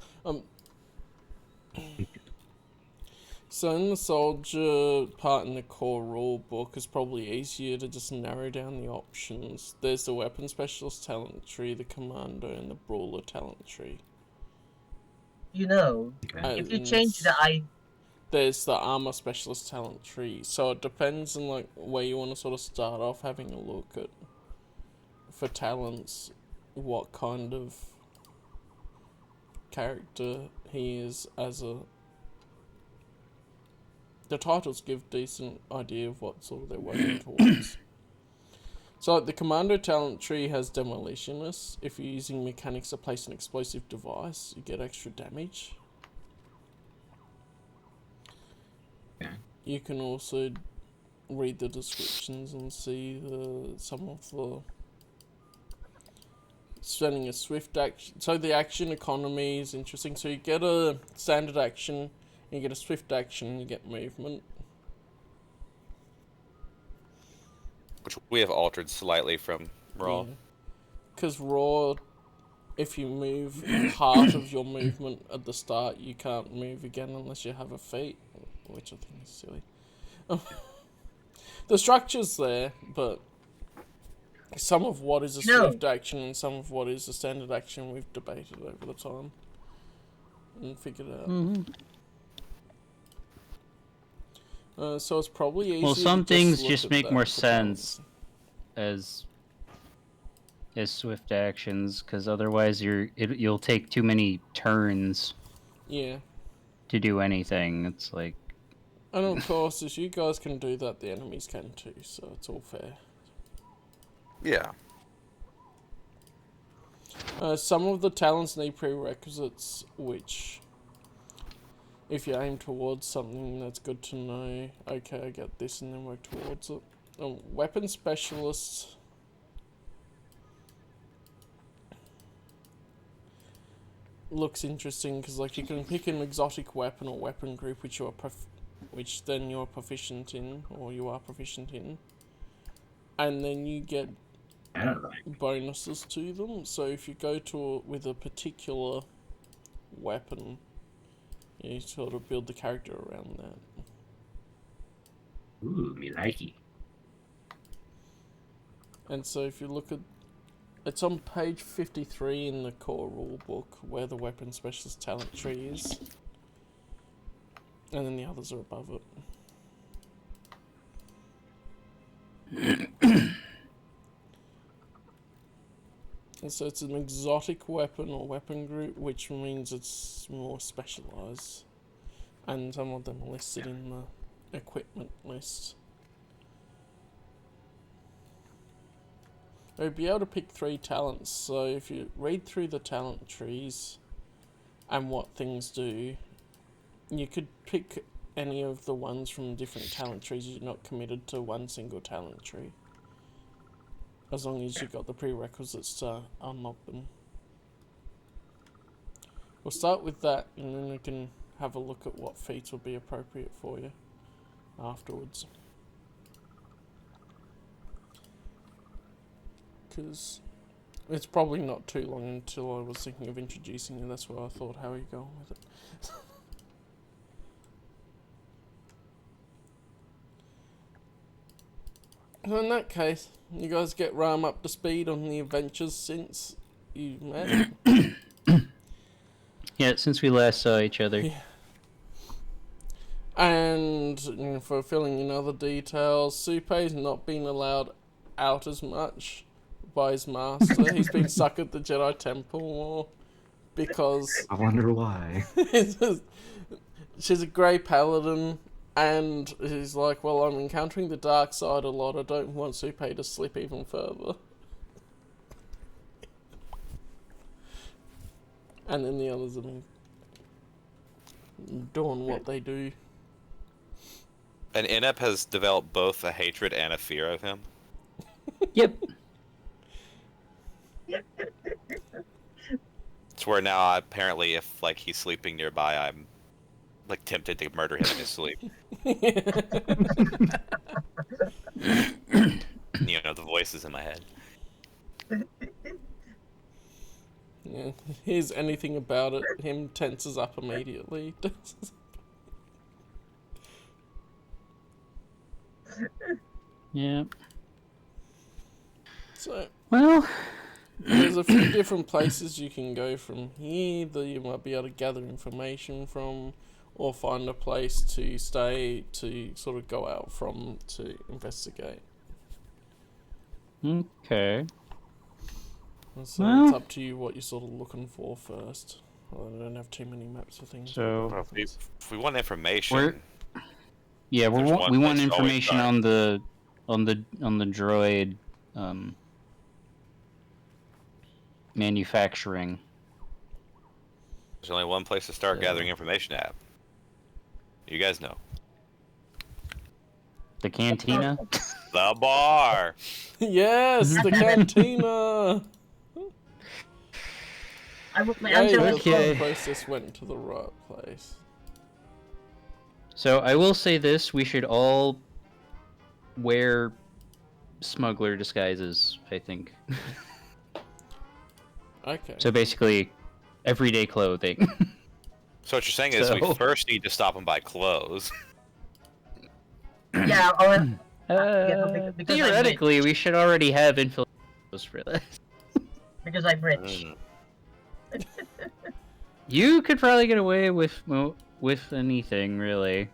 So in the soldier part in the core rule book, it's probably easier to just narrow down the options. There's the weapon specialist talent tree, the commando, and the brawler talent tree. You know, if you change the There's the armor specialist talent tree. So it depends on like where you want to sort of start off having a look at for talents, what kind of character he is as a. The titles give decent idea of what sort of they're working towards. So the commando talent tree has demolitionist. If you're using mechanics to place an explosive device, you get extra damage. Yeah. You can also read the descriptions and see some of the spending a swift action. So the action economy is interesting. So you get a standard action, you get a swift action, and you get movement. Which we have altered slightly from Raw. Because Raw, if you move part of your movement at the start, you can't move again unless you have a feat, which I think is silly. The structure's there, but some of what is a swift action and some of what is a standard action we've debated over the time and figured out. So it's probably easier. Well, some to things look just at make that more for sense balance. as swift actions, because otherwise you'll take too many turns Yeah. to do anything. It's like, And of course, if you guys can do that, the enemies can too, so it's all fair. Yeah. Some of the talents need prerequisites, which, if you aim towards something, that's good to know. Okay, I get this and then work towards it. Weapon specialists. Looks interesting because, like, you can pick an exotic weapon or weapon group which then you're proficient in, or you are proficient in, and then you get bonuses to them. So if you go with a particular weapon, you sort of build the character around that. Ooh, me likey. And so if you look at, it's on page 53 in the core rule book where the weapon specialist talent tree is, and then the others are above it. And so it's an exotic weapon or weapon group, which means it's more specialised. And some of them are listed in the equipment list. You'll be able to pick 3 talents, so if you read through the talent trees and what things do, you could pick any of the ones from different talent trees, you're not committed to one single talent tree. As long as you got the prerequisites to unlock them. We'll start with that, and then we can have a look at what feats would be appropriate for you afterwards. Because it's probably not too long until I was thinking of introducing you. That's why I thought, how are you going with it? So in that case, you guys get Ram up to speed on the adventures since you met. Yeah, since we last saw each other. Yeah. And for filling in other details, Supei's not been allowed out as much by his master. He's been stuck at the Jedi Temple more because I wonder why. she's a grey paladin, and he's like, well, I'm encountering the dark side a lot. I don't want Supei to slip even further. And then the others have been doing what they do. And Inep has developed both a hatred and a fear of him. Yep. It's where now apparently if like he's sleeping nearby, I'm like tempted to murder him in his sleep. You know, the voices in my head. Yeah, hears anything about it, him tenses up immediately. Yeah. So, Well, there's a few different places you can go from here that you might be able to gather information from, or find a place to stay to sort of go out from to investigate. okay. So Well, it's up to you what you're sort of looking for first. Well, I don't have too many maps or things. So Well, if we want information, yeah, There's one we want place to always information start. on the droid manufacturing. there's only one place to start Yeah. gathering information at. You guys know. The cantina. The bar! Yes, the cantina. My Hey, answer the was Okay. process went to the right place. So I will say this: we should all wear smuggler disguises. I think. Okay. So basically, everyday clothing. So what you're saying is we So- first need to stop and buy clothes. yeah. Because I'm Theoretically, we should already have infiltrators for this. Because I'm rich. You could probably get away with anything, really.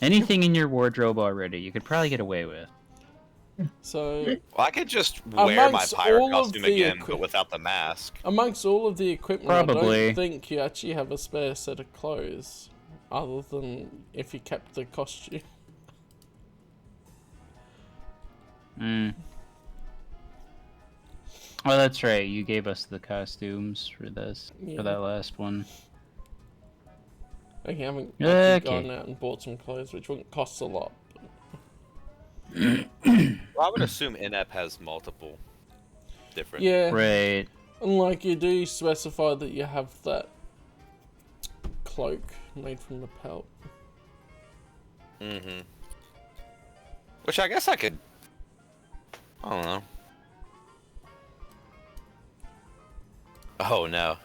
Anything in your wardrobe already, you could probably get away with. So, Well, I could just wear my Amongst pirate all of costume the again, but without the mask. amongst all of the equipment, I Probably. don't think you actually have a spare set of clothes, other than if you kept the costume. Hmm. Oh, that's right. You gave us the costumes for this, Yeah. for that last one. Okay, I haven't Okay. actually gone out and bought some clothes, which wouldn't cost a lot. Well, I would assume Inep has multiple different. Yeah, Right. and like you do specify that you have that cloak made from the pelt. Mm-hmm. Which I guess I could. I don't know. Oh no.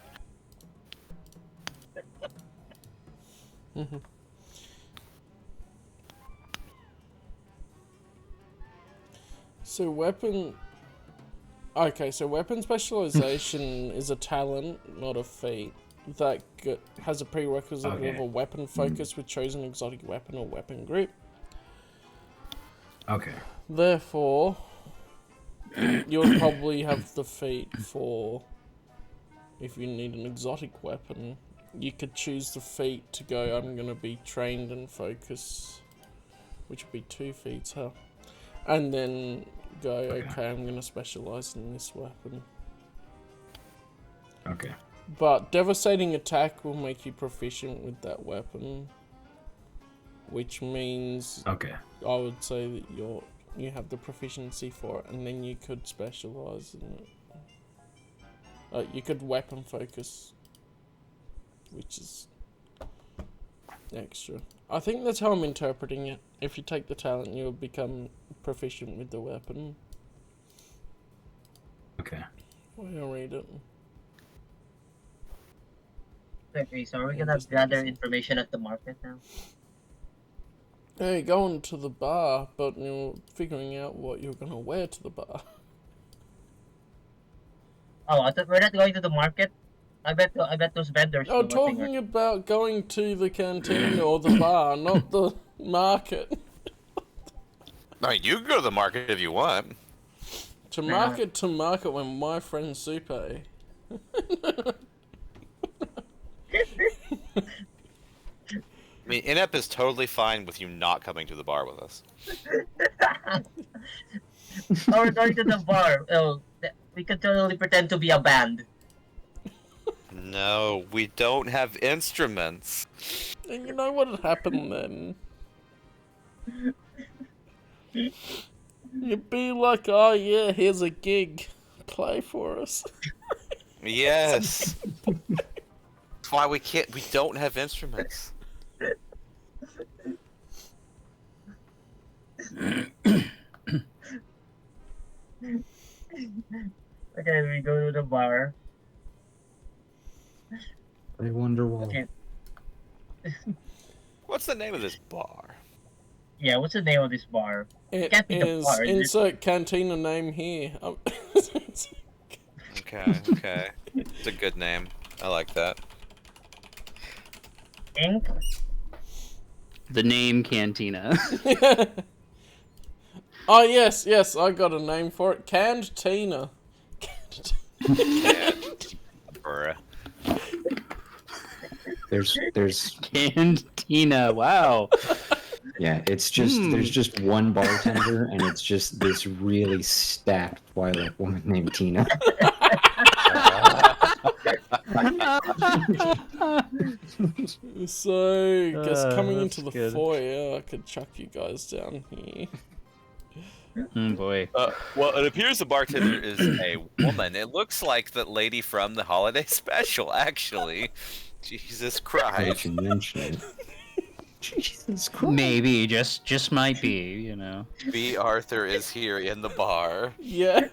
So weapon... Okay, so weapon specialization is a talent, not a feat, that has a prerequisite of Okay. a weapon focus with chosen exotic weapon or weapon group. Okay. Therefore, you'll probably have the feat for... If you need an exotic weapon, you could choose the feat to go, I'm going to be trained and focus, which would be 2 feats, huh? And then go, okay, I'm going to specialize in this weapon. Okay. But devastating attack will make you proficient with that weapon. which means Okay. I would say that you have the proficiency for it, and then you could specialize in it. You could weapon focus, which is extra. I think that's how I'm interpreting it. If you take the talent, you'll become proficient with the weapon. Okay. I'll read it. Okay, so are we gonna gather information at the market now? Hey, going to the bar, but you're figuring out what you're gonna wear to the bar. Oh, I thought we're not going to the market. I bet those vendors. I'm know what they are. talking about going to the canteen or the bar, not the market. I mean, you can go to the market if you want. To market when my friend Super. I mean, Inep is totally fine with you not coming to the bar with us. Oh, we're going to the bar. Oh, we could totally pretend to be a band. No, we don't have instruments. And you know what had happened then? You'd be like, oh yeah, here's a gig. Play for us. Yes. That's why we don't have instruments. Okay, we go to the bar. I wonder why. Okay. What's the name of this bar? Yeah, what's the name of this bar? It Can't be the is bar, is it? insert Cantina name here. Okay. It's a good name. I like that. Ink? The name Cantina. Oh yes, I got a name for it. Canned Tina. Bruh. There's Cantina. Wow. yeah, it's just there's just one bartender and it's just this really stacked Twilight woman named Tina. So, guess coming that's into the good. foyer, I could chuck you guys down here. Boy. Well, it appears the bartender is a woman. It looks like that lady from the holiday special, actually. Jesus Now Christ. that you mention it. Jesus Christ. Maybe, just might be, you know. B. Arthur is here in the bar. Yeah.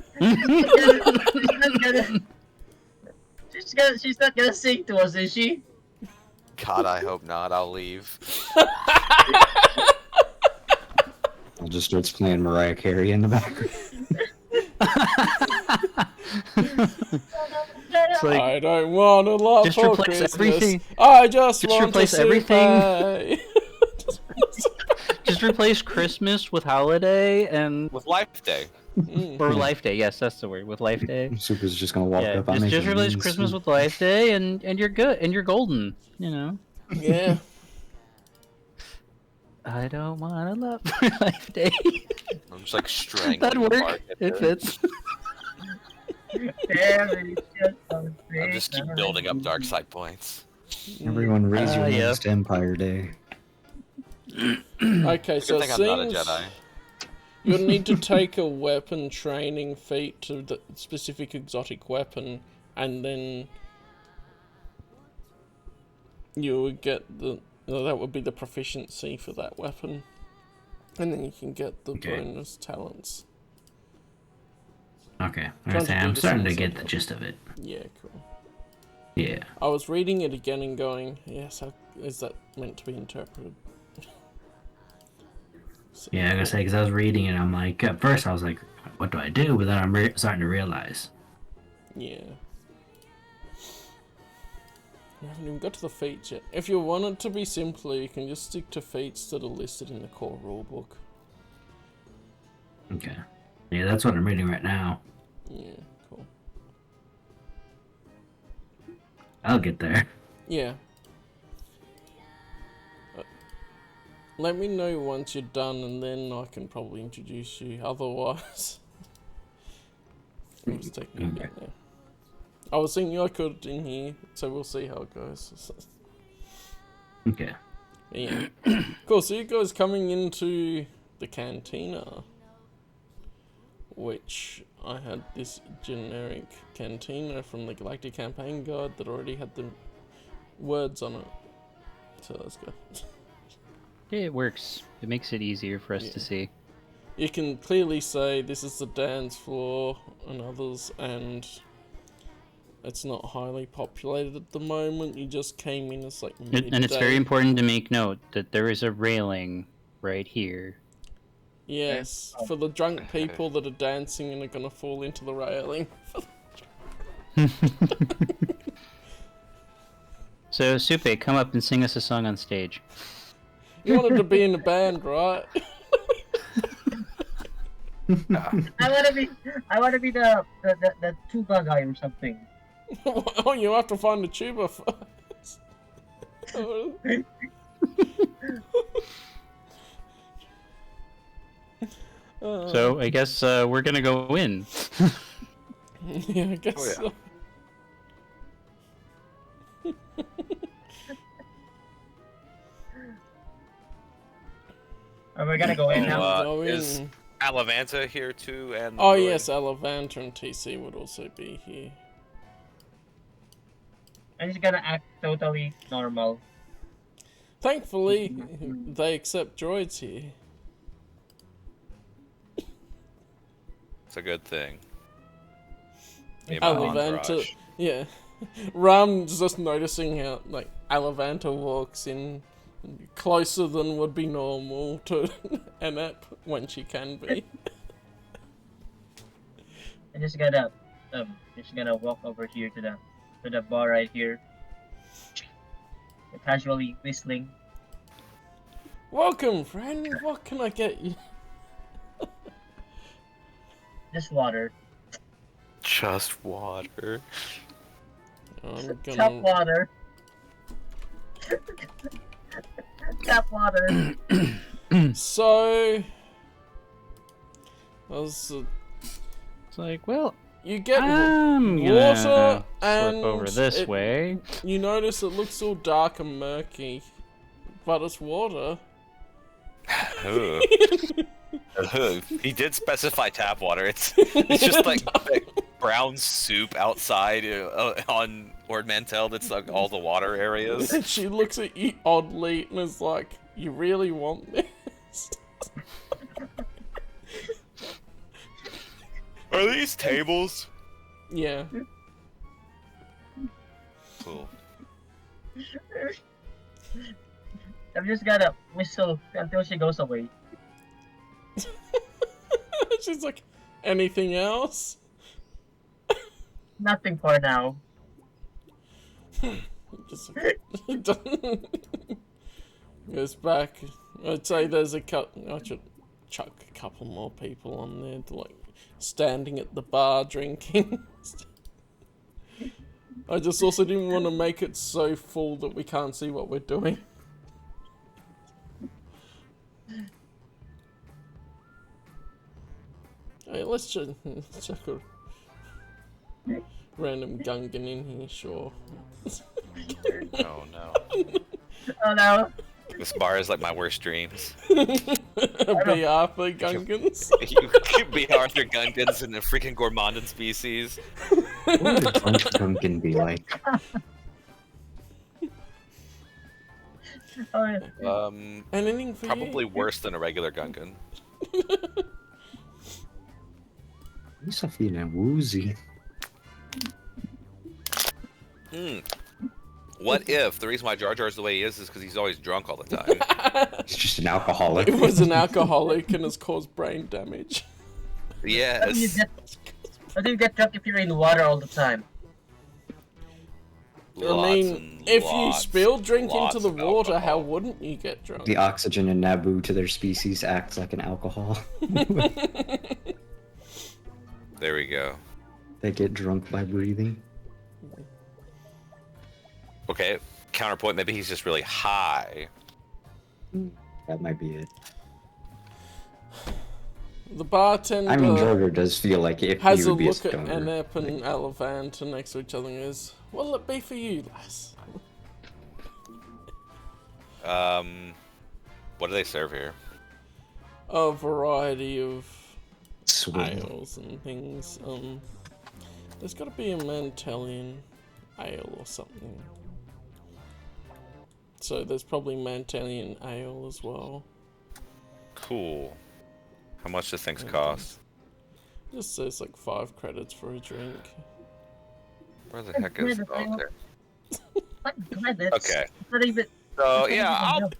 She's not gonna sing to us, is she? God, I hope not. I'll leave. I'll just starts playing Mariah Carey in the background. It's like, I don't want a lot just for replace Christmas. everything- I just want replace to everything. Just just replace Christmas with holiday and With Life Day. or Life Day. Yes, that's the word. With Life Day. Super's just gonna walk Yeah, up on just replace Christmas with Life Day, and you're good, and you're golden. You know. Yeah. I don't want to love for Life Day. I'm just like strangling That'd the work. bartender. It fits. I'm just keep building up dark side points. Everyone raise your yeah. hands to Empire Day. Okay, so Good thing I'm not a seems Jedi. you'll need to take a weapon training feat to the specific exotic weapon, and then you would get that would be the proficiency for that weapon, and then you can get the Okay. bonus talents. Okay. Trying to do I'm the starting to same get sort the of- gist of it. Yeah, cool. Yeah. I was reading it again and going, yes, how is that meant to be interpreted? So, Yeah, I gotta say, because I was reading it, I'm like, at first I was like, what do I do? But then I'm starting to realize. yeah. We haven't even got to the feats yet. If you want it to be simpler, you can just stick to feats that are listed in the core rulebook. Okay. Yeah, that's what I'm reading right now. Yeah, cool. I'll get there. Yeah. Let me know once you're done, and then I can probably introduce you. Otherwise, it's taking a bit now. I was thinking I could in here, so we'll see how it goes. Okay. Yeah. Cool, so you guys coming into the Cantina, which I had this generic Cantina from the Galactic Campaign Guide that already had the words on it. So that's good. It works. It makes it easier for us to see. You can clearly say this is the dance floor and others, and it's not highly populated at the moment. You just came in as like midday. And it's very important to make note that there is a railing right here. Yes, for the drunk people that are dancing and are gonna fall into the railing. So, Supe, come up and sing us a song on stage. You wanted to be in a band, right? I wanna be the tuba guy or something. Oh, you have to find the tuba first. So, I guess we're gonna go in. Yeah, I guess so. Are we gonna go in now? Go Is in. Alavanta here too? And Oh Roy? yes, Alavanta and TC would also be here. I'm just gonna act totally normal. Thankfully, they accept droids here. It's a good thing. Me and my Alavanta, entourage. yeah. Ram's just noticing how, like, Alavanta walks in closer than would be normal to Anep when she can be. I'm just gonna walk over here to the bar right here. Casually whistling. Welcome, friend. What can I get you? Just water. Just water. I'm Tap gonna. water. Tap water. So, was It's like, well, you get I'm water gonna and slip over this it- way. you notice it looks all dark and murky, but it's water. Ugh. Ugh. He did specify tap water. It's just like brown soup outside on Lord Mantell. That's like all the water areas. And she looks at you oddly and is like, "You really want this?" Are these tables? Yeah. Cool. I'm just gonna whistle until she goes away. She's like, "Anything else?" Nothing for now. Just goes back. I'd say there's a I should chuck a couple more people on there, to, like, standing at the bar drinking. I just also didn't want to make it so full that we can't see what we're doing. Hey, let's check a random Gungan in here, sure. Oh no. Oh no. This bar is like my worst dreams. Be Arthur Gungans. You could be Arthur Gungans in a freaking Gourmandin species. What would a drunk Gungan be like? Oh, yeah. Anything for Probably you? worse than a regular Gungan. He's feeling woozy. What if the reason why Jar Jar's the way he is because he's always drunk all the time? He's just an alcoholic. It was an alcoholic and has caused brain damage. How do you Yes. get drunk if you're in water all the time? I mean, if you spill drink into the of water, how alcohol. wouldn't you get drunk? The oxygen in Naboo to their species acts like an alcohol. There we go. They get drunk by breathing. Okay, counterpoint, maybe he's just really high. That might be it. The bartender I mean, Jar Jar does feel like if has he a would be a look at stoner. Anep and Alavanta next to each other and goes, "What'll it be for you, lass?" What do they serve here? A variety of Swill. ales and things. There's got to be a Mantellian ale or something. So there's probably Mantellian ale as well. Cool. How much do things Okay. cost? Just says like 5 credits for a drink. Where the heck is? Oh, there. What credits? Okay. Not even. So not yeah, even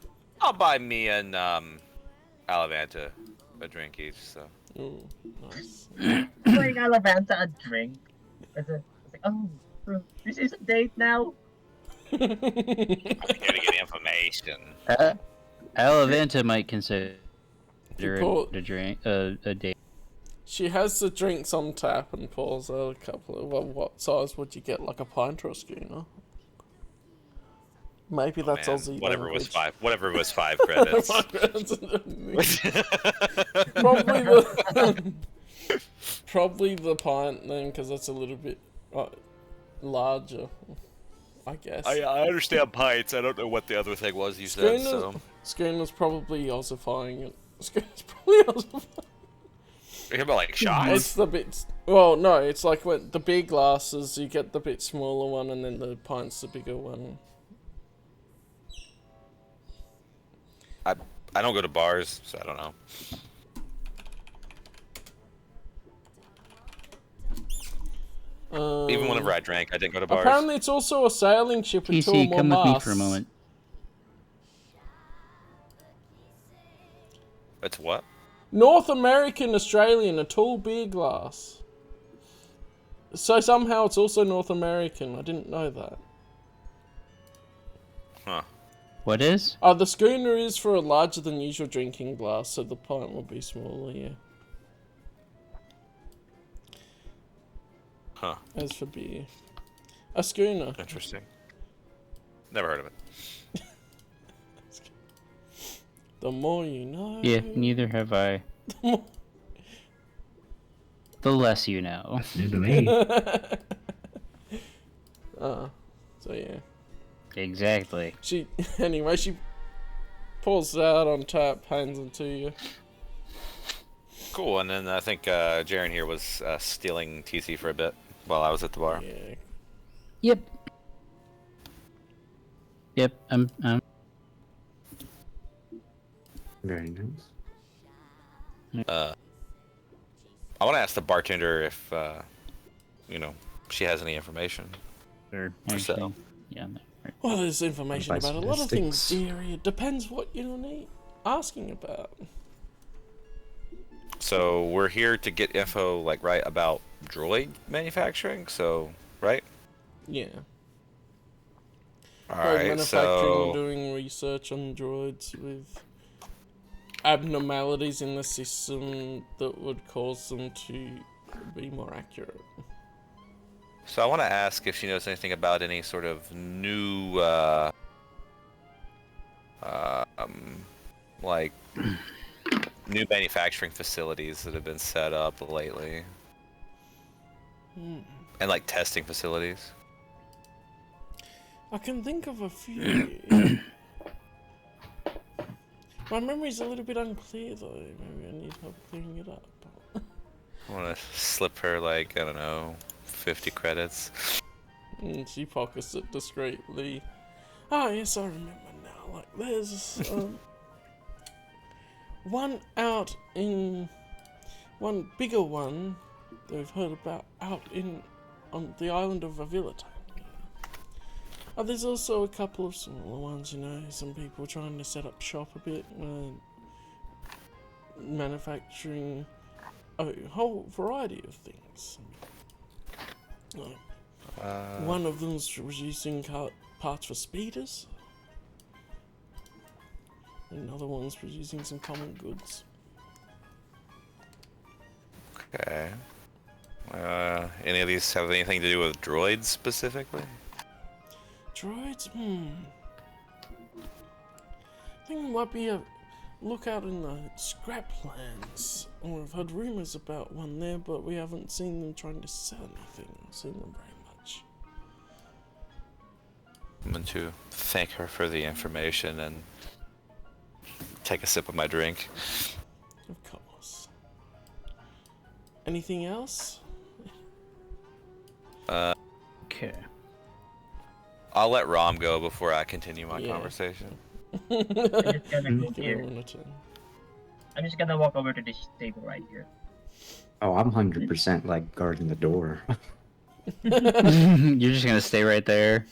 I'll buy me and Alavanta a drink each. So. Ooh, nice. Buying Alavanta a drink. It's like, oh, this is a date now. I'm here to get information. Alavanta might consider People- it a drink, a date. She has the drinks on tap and pours out a couple of. Well, what size would you get? Like a pint or a schooner? Maybe that's Man, Aussie. whatever was language. Whatever was 5 credits. Probably the probably the pint then, because that's a little bit larger, I guess. I understand pints. I don't know what the other thing was you said. So Schooner's probably ossifying it. Schooner's probably ossifying. you're talking about like shots. It's the bits. Well, no, it's like when the big glasses, you get the bit smaller one, and then the pint's the bigger one. I don't go to bars, so I don't know. Even whenever I drank, I didn't go to bars. Apparently, it's also a sailing ship with 2 or PC, more come with me masts. for a moment. It's what? North American Australian, a tall beer glass. So somehow it's also North American. I didn't know that. Huh. What is? The schooner is for a larger than usual drinking glass, so the pint will be smaller, yeah. Huh. As for beer. A schooner. Interesting. Never heard of it. The more you know. Yeah, neither have I. The less you know. New to me. So yeah. Exactly. She pours it out on tap, hands it to you. Cool. And then I think Jaren here was stealing TC for a bit while I was at the bar. Yeah. Yep. Yep. I'm. Very nice. I want to ask the bartender if she has any information. Sure. So. Actually, yeah. Well, there's information Buy about a lot of things, statistics. dearie. It depends what you're asking about. So we're here to get info, like, right, about droid manufacturing. So, right? Yeah. All Droid right. manufacturing and So doing research on droids with abnormalities in the system that would cause them to be more accurate. I want to ask if she knows anything about any sort of new, like, new manufacturing facilities that have been set up lately, and like testing facilities. I can think of a few. My memory's a little bit unclear though. Maybe I need help clearing it up. I want to slip her, like, I don't know, 50 credits. And she pockets it discreetly. Oh yes, I remember now. Like there's one bigger one that we've heard about out on the island of Avilatan. There's also a couple of smaller ones, some people trying to set up shop a bit, manufacturing a whole variety of things. One of them's producing parts for speeders. Another one's producing some common goods. Okay. Any of these have anything to do with droids specifically? Droids? I think it might be a lookout in the scraplands. Or I've heard rumours about one there, but we haven't seen them trying to sell anything or seen them very much. I'm going to thank her for the information and take a sip of my drink. Of course. Anything else? Okay. I'll let Rom go before I continue my Yeah. conversation. I'm just gonna go Give here. everyone a turn. I'm just gonna walk over to this table right here. Oh, I'm 100% like guarding the door. You're just gonna stay right there.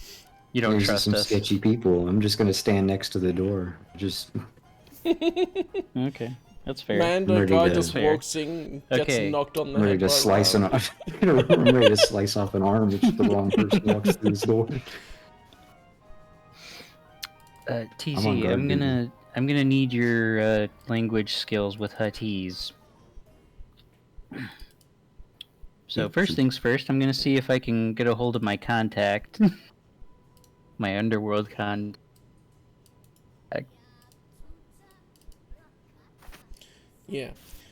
You don't There's trust some us. sketchy people. I'm just gonna stand next to the door. Just Okay, that's fair. Mando ready guy to- just Fair. walks in, gets Okay. knocked on the I'm ready head to by slice Ram. an arm. I'm ready to slice off an arm if the wrong person walks through this door. TZ, I'm on guard duty. I'm gonna need your language skills with Huttese. So first things first, I'm gonna see if I can get a hold of my contact, my underworld contact. Yeah,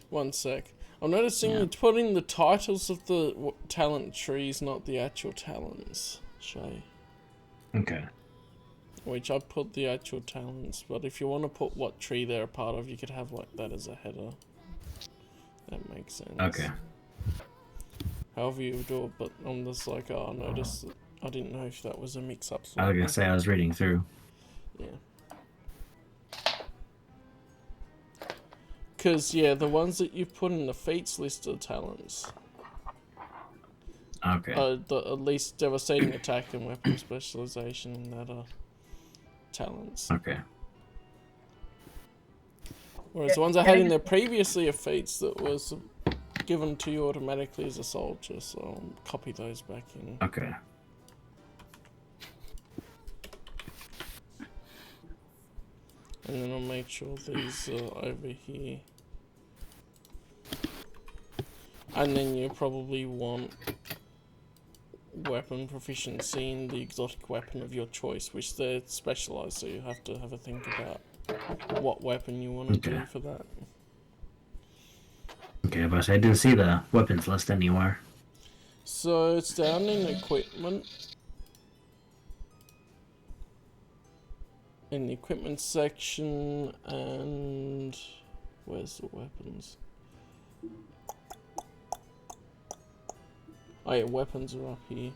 one sec. I'm noticing Yeah. it's putting the titles of the talent trees, not the actual talents, Shay. Okay. Which I put the actual talents, but if you want to put what tree they're a part of, you could have like that as a header. That makes sense. Okay. However you do it, but I'm just like, oh, I noticed that I didn't know if that was a mix-up. I was gonna say I was reading through. Yeah. Because, yeah, the ones that you put in the feats list are talents. Okay. The at least devastating attack and weapon specialization that are talents. Okay. Whereas the ones I had in there previously are feats that was given to you automatically as a soldier, so I'll copy those back in. Okay. And then I'll make sure these are over here. And then you probably want weapon proficiency in the exotic weapon of your choice, which they're specialized, so you have to have a think about what weapon you want to do Okay. for that. Okay, but I didn't see the weapons list anywhere. So it's down in equipment. In the equipment section, and where's the weapons? Oh yeah, weapons are up here.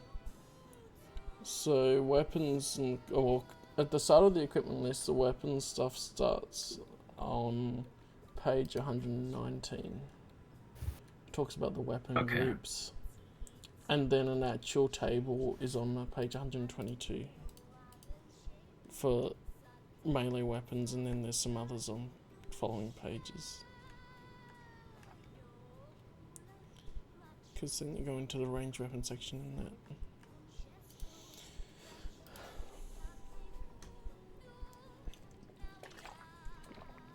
So weapons and at the start of the equipment list, the weapons stuff starts on page 119. It talks about the weapon Okay. groups, and then an actual table is on page 122 for melee weapons, and then there's some others on following pages. Because then you go into the range weapon section in that.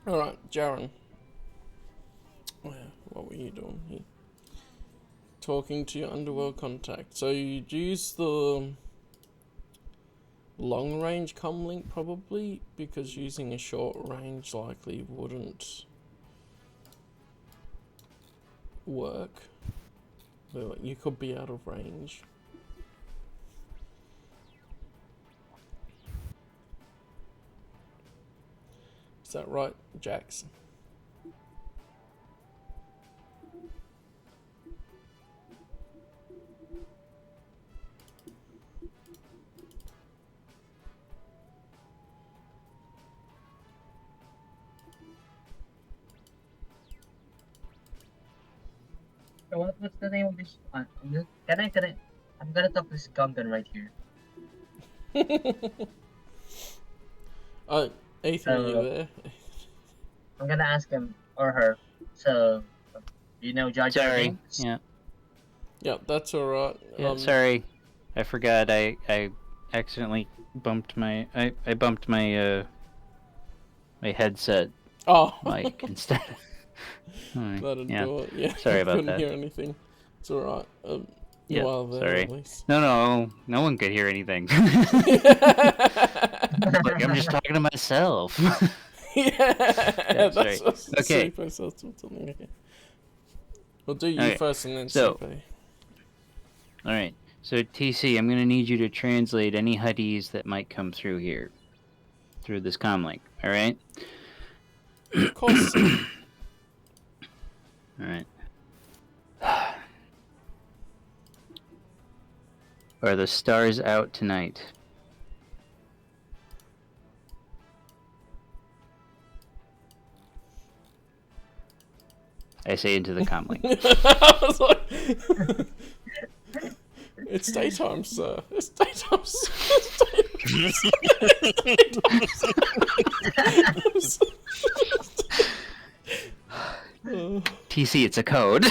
Alright, Jaren. What were you doing here? Talking to your underworld contact. So you'd use the long range comlink probably, because using a short range likely wouldn't work. But you could be out of range. Is that right, Jax? So what's the name of this one? Can I? I'm gonna talk to this Gungan right here. Oh, Ethan, are you there? I'm gonna ask him or her. So, you know Jar Jar Sorry. Binks? Yeah. Yeah, that's alright. Yeah. Sorry. I forgot. I accidentally bumped my I bumped my my headset Oh, mic instead. Alright, that'd yeah. do it. Yeah, Sorry about couldn't that. hear anything. It's alright. You Yeah, are there sorry. at least. No, no one could hear anything. Like, I'm just talking to myself. Yeah, that's sorry. what's Okay. super, so something. Okay. We'll do you Okay, first and then so- CP. All right. So TC, I'm gonna need you to translate any Huttese that might come through here, through this comlink. All right. Of course. All right. Are the stars out tonight? I say into the comlink. I was like, it's daytime, sir. It's daytime, sir. It's daytime, sir. TC, it's a code.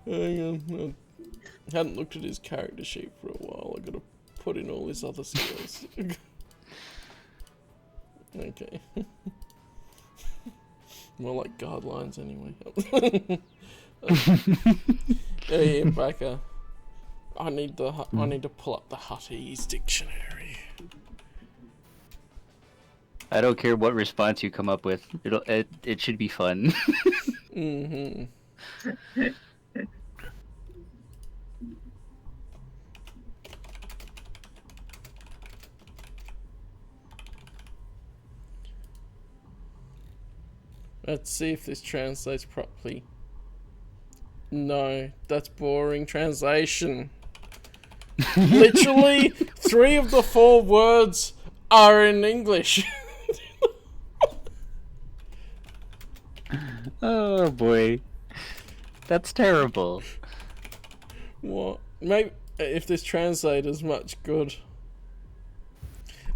Hang on. I hadn't looked at his character sheet for a while. I gotta put in all his other skills. Okay. More like guidelines anyway. Hey, Backer. I need to pull up the Huttese dictionary. I don't care what response you come up with. It should be fun. Mm-hmm. Let's see if this translates properly. No, that's boring translation. Literally, 3 of the 4 words are in English. Oh boy. That's terrible. What? Maybe if this translator's much good.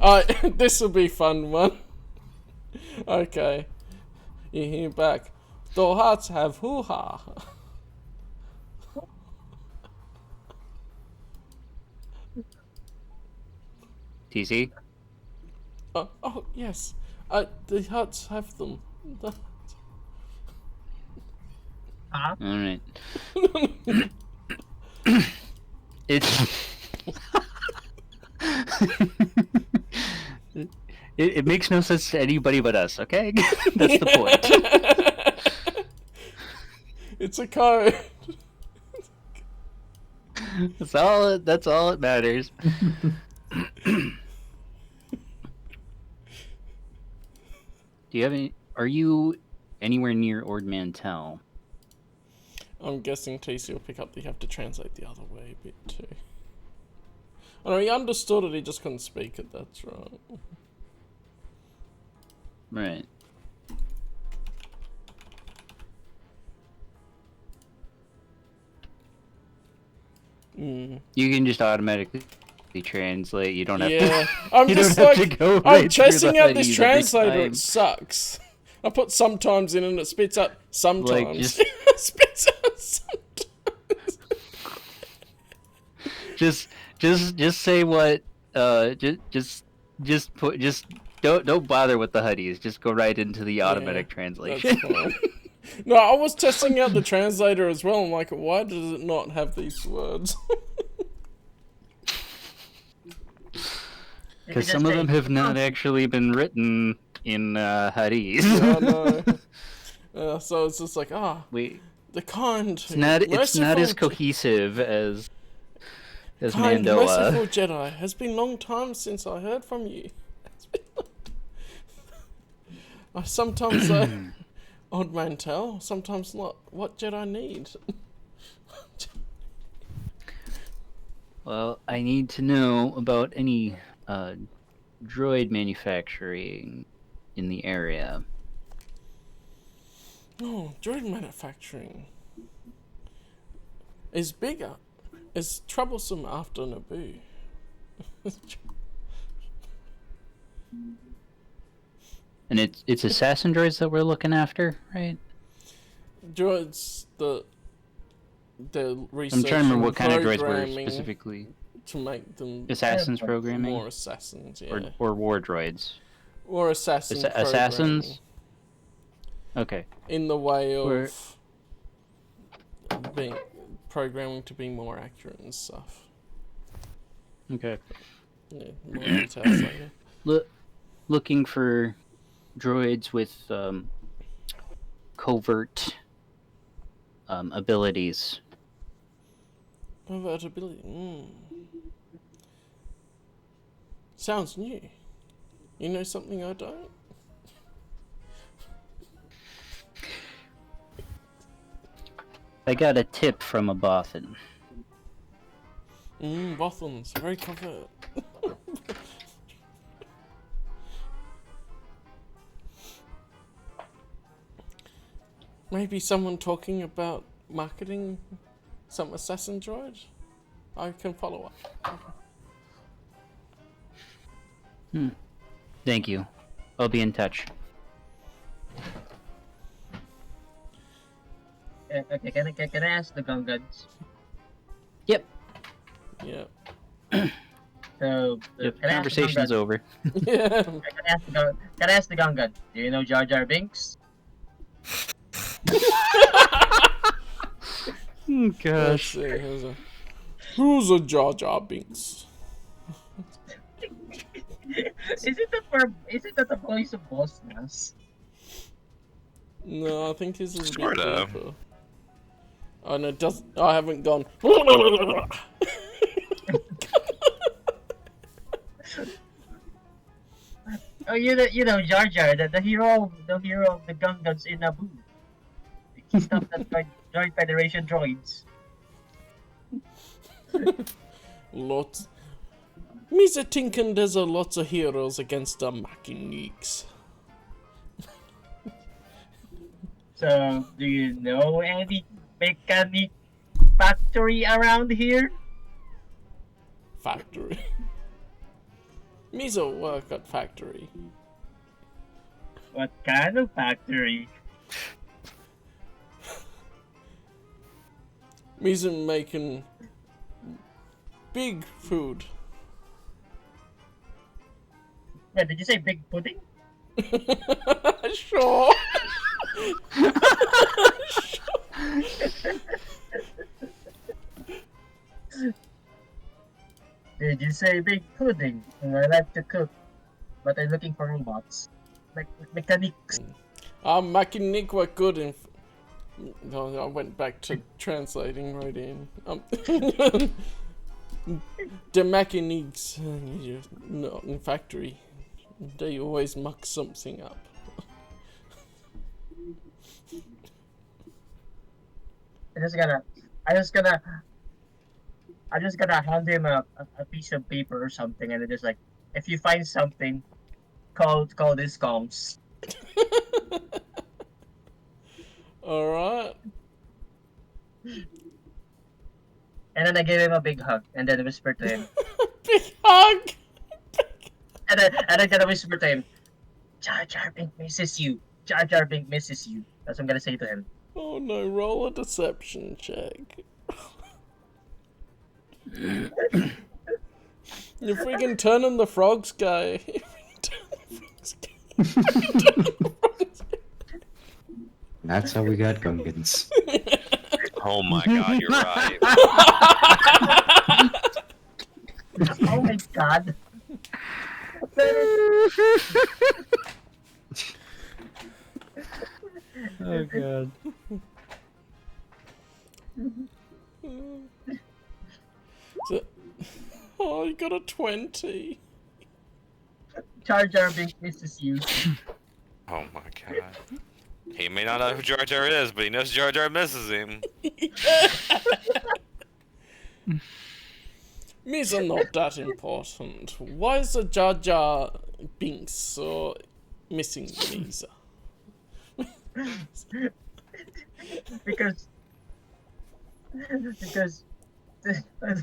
Alright, this will be fun one. Okay. You hear back. The hearts have hoo-ha. TC? Oh, yes. The huts have them. Alright. It's... It makes no sense to anybody but us, okay? That's the point. It's a code. That's all it matters. Do you have any... Are you anywhere near Ord Mantell? I'm guessing TC will pick up that you have to translate the other way a bit too. I know he understood it, he just couldn't speak it, that's right. Right. Mm. You can just automatically translate. You don't have Yeah, to. I'm you just don't have like, to go I'm right through testing the out this menus every translator, time. it sucks. I put sometimes in and it spits out sometimes. just- It spits out sometimes. Just say what. Just put. Just don't bother with the Huttese. Just go right into the automatic translation. That's fine. No, I was testing out the translator as well. I'm like, why does it not have these words? Because some of them have not actually been written in Huttese. Yeah, I know. So it's just like, We. the kind. It's not as merciful cohesive as kind, Mandoa. merciful Jedi. Has been long time since I heard from you. I sometimes odd Mantell, sometimes not. What Jedi need? Well, I need to know about any droid manufacturing in the area. Oh, droid manufacturing is bigger. It's troublesome after Naboo. And it's assassin droids that we're looking after, right? Droids, the research. I'm trying to remember what kind of droids we're programming specifically. to make them Assassins programming? more assassins, yeah, Or war droids? or assassin Assassins? programming Okay. in the way We're- of being programming to be more accurate and stuff. Okay. Yeah, more details later. Looking for droids with covert abilities. Covert ability. Sounds new. You know something I don't? I got a tip from a Bothan. Bothans. Very covert. Maybe someone talking about marketing some assassin droid? I can follow up. Thank you. I'll be in touch. Okay, can I ask the Gungans? Yep. Yeah. So, Yep. can I ask the Conversation's Gungan? over. Yeah. Can I ask the Gungan? Do you know Jar Jar Binks? Let's Gosh. see. Who's a Jar Jar Binks? Is it the voice of Boss Nass? No, I think this is a bit Sorta. deeper. Oh no, I haven't gone. Oh, you know Jar Jar, the hero of the Gungans in Naboo. He stopped that Droid Federation droids. Lots. Me's a tinkin' there's a lots of heroes against the mechanics. So, do you know any mechanic factory around here? Factory. Me's a work at factory. What kind of factory? Me's making big food. Yeah, did you say big pudding? Sure. Did you say big pudding? I like to cook, but I'm looking for robots. Like mechanics. Mechanic were good in. No, I went back to translating right in. The mechanics, not in factory. They always muck something up. I just gotta hand him a piece of paper or something, and it is like, if you find something, call this comms. All right. And then I gave him a big hug, and then whisper to him, Big hug. and then gonna whisper to him, Jar Jar Bink misses you. Jar Jar Bink misses you. That's what I'm gonna say to him. Oh no! Roll a deception check. You're freaking turning the frogs guy. That's how we got Gungans. Oh my god, you're right. Oh my god. Oh god. Oh, you got a 20. Jar Jar Bink misses you. Oh my god. He may not know who Jar Jar is, but he knows Jar Jar misses him. Me's are not that important. Why is the Jar Jar Binks so missing Misa? because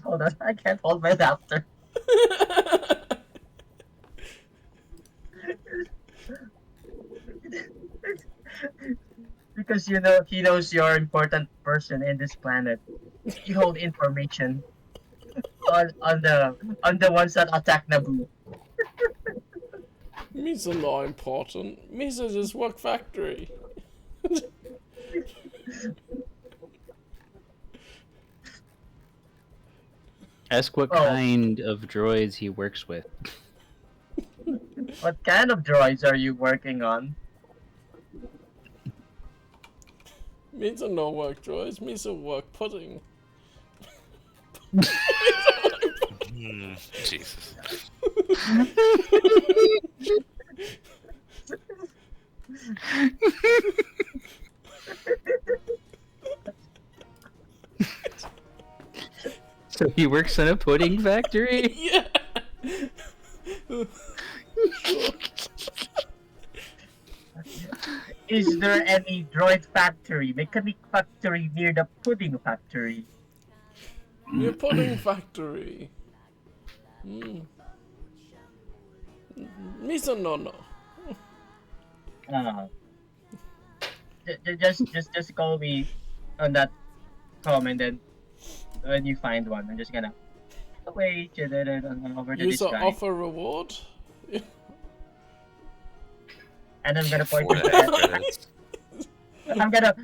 hold on, I can't hold my laughter. Because you know he knows you're an important person in this planet. You hold information on the ones that attack Naboo. Me's are not important. Misa just work factory. Ask what kind of droids he works with. What kind of droids are you working on? Means a no work drawers, means a work pudding. Jesus. So he works in a pudding factory? Yeah. Is there any droid factory, mechanic factory near the pudding factory? Your pudding factory. Miso no no. Just call me on that comment, then when you find one, I'm just gonna wait over to this User guy, offer reward. and I'm gonna point 4 him and a to half Ellen. credits. I'm gonna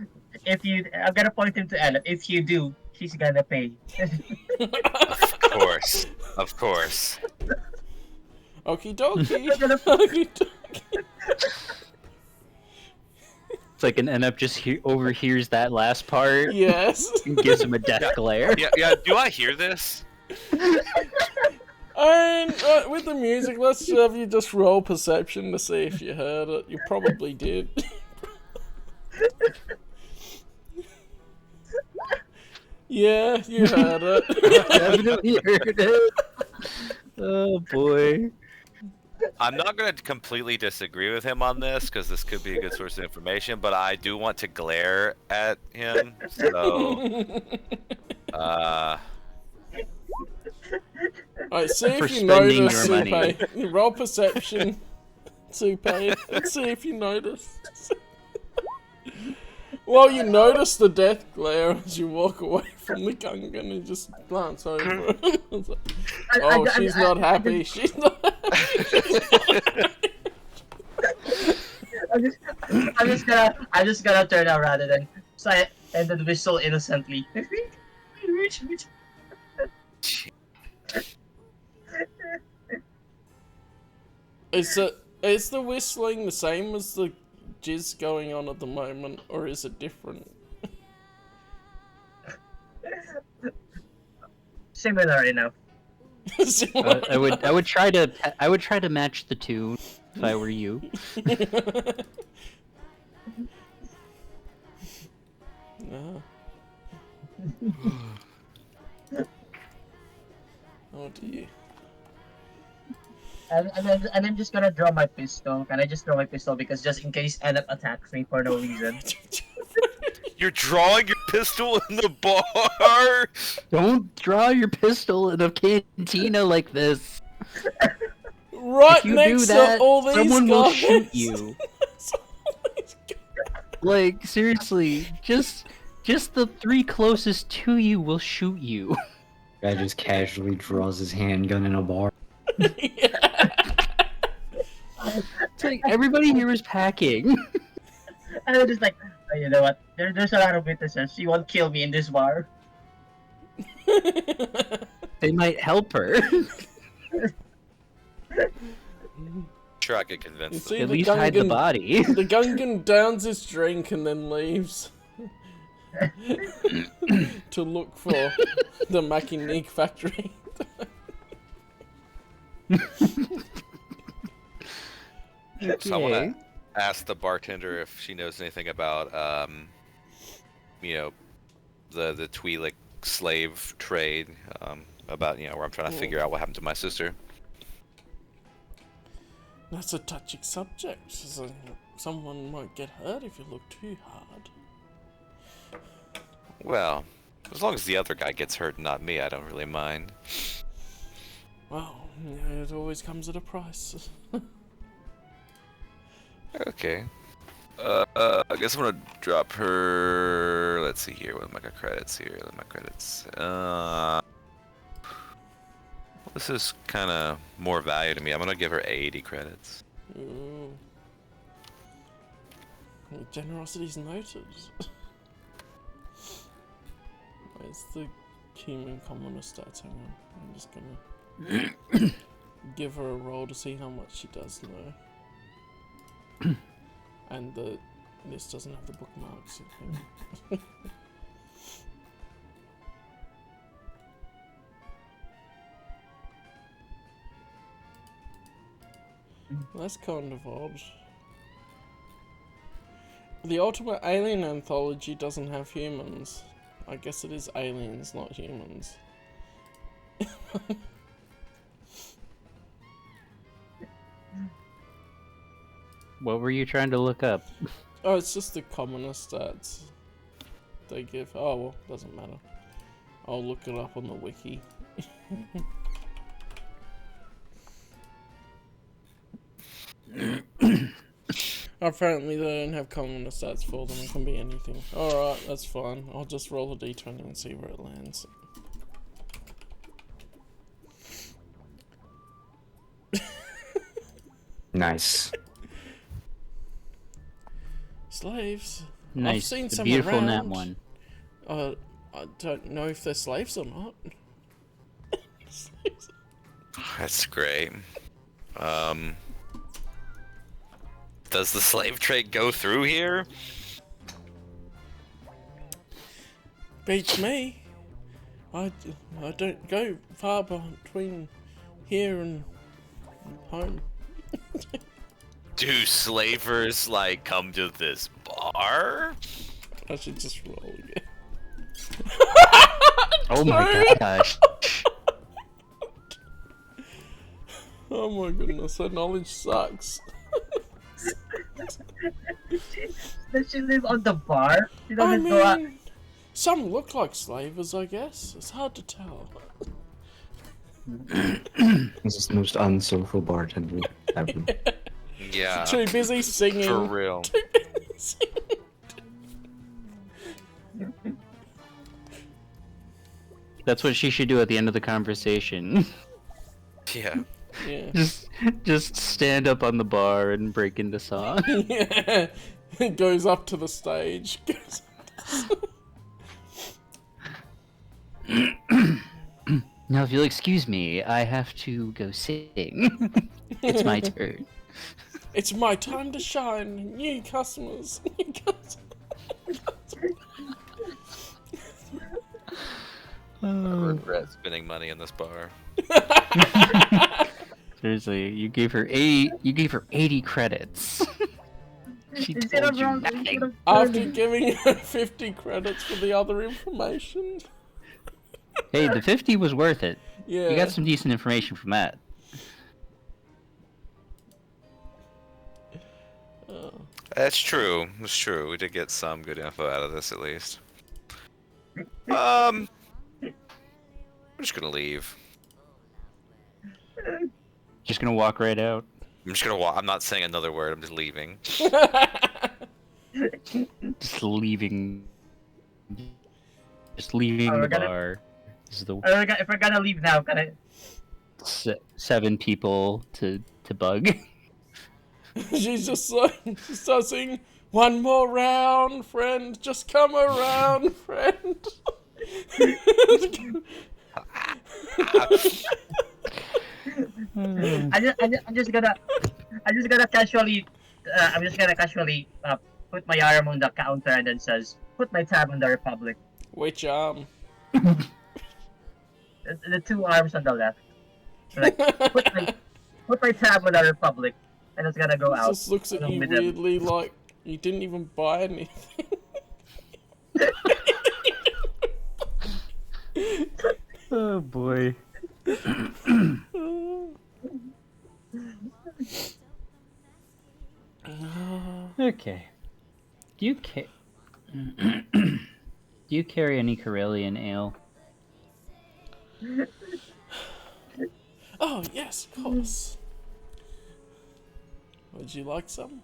point him to Ellen. If you do, she's gonna pay. Of course. Okie dokie. I'm gonna Okie dokie. It's like an NF just overhears that last part Yes. and gives him a death glare. Yeah. Do I hear this? And with the music, let's have you just roll perception to see if you heard it. You probably did. Yeah, you heard it. Definitely heard it. Oh boy. I'm not going to completely disagree with him on this because this could be a good source of information, but I do want to glare at him. So, Alright, see For if you spending notice, your money. Supe. Roll perception, Supe. Let's see if you notice. Well, you notice the death glare as you walk away from the Gungan and just glance over it. It's like, oh, she's not happy. She's not happy. I'm just gonna turn around and then say and then whistle innocently. Is the whistling the same as the jizz going on at the moment, or is it different? Similar enough. I would try to match the tune if I were you. No. Oh dear. And I'm just gonna draw my pistol. Can I just draw my pistol because just in case Ennep attacks me for no reason? you're drawing your pistol in the bar? Don't draw your pistol in a cantina like this. Right If you next do that, to all these someone guys. will shoot you. Like seriously, just the 3 closest to you will shoot you. Guy just casually draws his handgun in a bar. It's like everybody here is packing. And I'm just like, oh, you know what? There's a lot of witnesses. She won't kill me in this bar. They might help her. Sure, I could convince them. See, At the least hide the Gungan- body. The Gungan downs his drink and then leaves to look for the Makinik factory. So I want to ask the bartender if she knows anything about, the Twi'lek slave trade, about, where I'm trying to figure out what happened to my sister. That's a touchy subject. So someone might get hurt if you look too hard. Well, as long as the other guy gets hurt and not me, I don't really mind. Well, it always comes at a price. Okay. I guess I'm gonna drop her. Let's see here. What are my credits here? What are my credits? This is kind of more value to me. I'm gonna give her 80 credits. Ooh. Generosity's noted. Where's the human commoner stats? Hang on. I'm just gonna give her a roll to see how much she does know. And the This doesn't have the bookmarks. That's kind of odd. The Ultimate Alien Anthology doesn't have humans. I guess it is aliens, not humans. What were you trying to look up? Oh, it's just the commoner stats they give. Oh, well, doesn't matter. I'll look it up on the wiki. Apparently they don't have commoner stats for them. It can be anything. Alright, that's fine. I'll just roll a d20 and see where it lands. Nice. Slaves? Nice. I've seen the some beautiful around. nat one. I don't know if they're slaves or not. That's great. Does the slave trade go through here? Beats me. I don't go far between here and home. Do slavers, like, come to this bar? I should just roll again. Oh my gosh. Oh my goodness, that knowledge sucks. Does she live on the bar? She I doesn't go out. mean, some look like slavers, I guess. It's hard to tell. This is the most unsocial bartender ever. Yeah. Too busy singing. For real. Too busy singing. That's what she should do at the end of the conversation. Yeah. Yeah. Just stand up on the bar and break into song. Yeah. It goes up to the stage. Now, if you'll excuse me, I have to go sing. It's my turn. It's my time to shine. New customers. New customers. I regret spending money in this bar. Seriously, you gave her 80 credits. She Instead told of you wrong, nothing. instead of After turning. giving her 50 credits for the other information. Hey, the 50 was worth it. Yeah. You got some decent information from that. That's true. It's true. We did get some good info out of this, at least. I'm just gonna leave. Just gonna walk right out. I'm just gonna walk. I'm not saying another word. I'm just leaving. Just leaving. Just leaving Oh, the we're gonna- bar. This is the If we're gonna leave now, can I? 7 people to bug. She's just like, she starts singing, one more round, friend. Just come around, friend. I'm just gonna casually, put my arm on the counter and then says, "Put my tab on the Republic." Which arm? The two arms on the left. Like, put my tab on the Republic, and it's gonna go out. Just looks at along you with them. weirdly like you didn't even buy anything. Oh boy. Okay. Do you carry any Corellian ale? Oh yes, of course. Would you like some?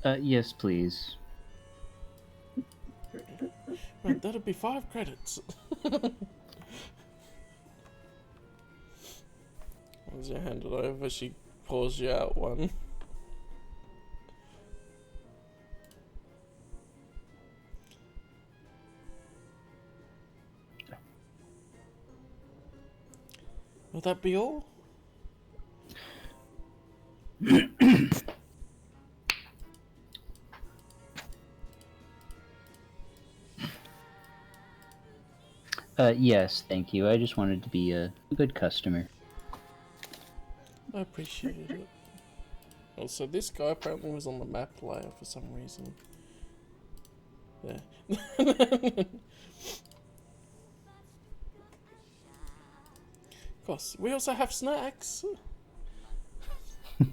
Yes, please. Right, that'd be 5 credits. As you hand it over, she pours you out one. Would that be all? Yes, thank you. I just wanted to be a good customer. I appreciate it. Also, this guy apparently was on the map layer for some reason. Yeah. Of course, we also have snacks. Do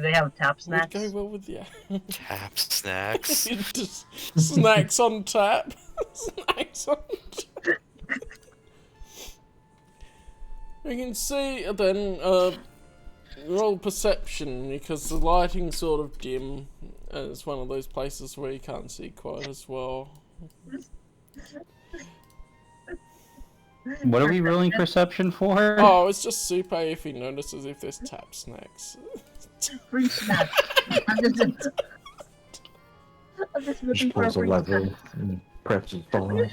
they have tap Would snacks? go well with you. Tap snacks. Just snacks on tap. Snacks on tap. You can see then roll perception because the lighting's sort of dim. And it's one of those places where you can't see quite as well. What are we rolling perception for? Oh, it's just super if he notices if there's tap snacks. Free snacks. I'm just looking Just for a pulls a free lever snack. and presses ball.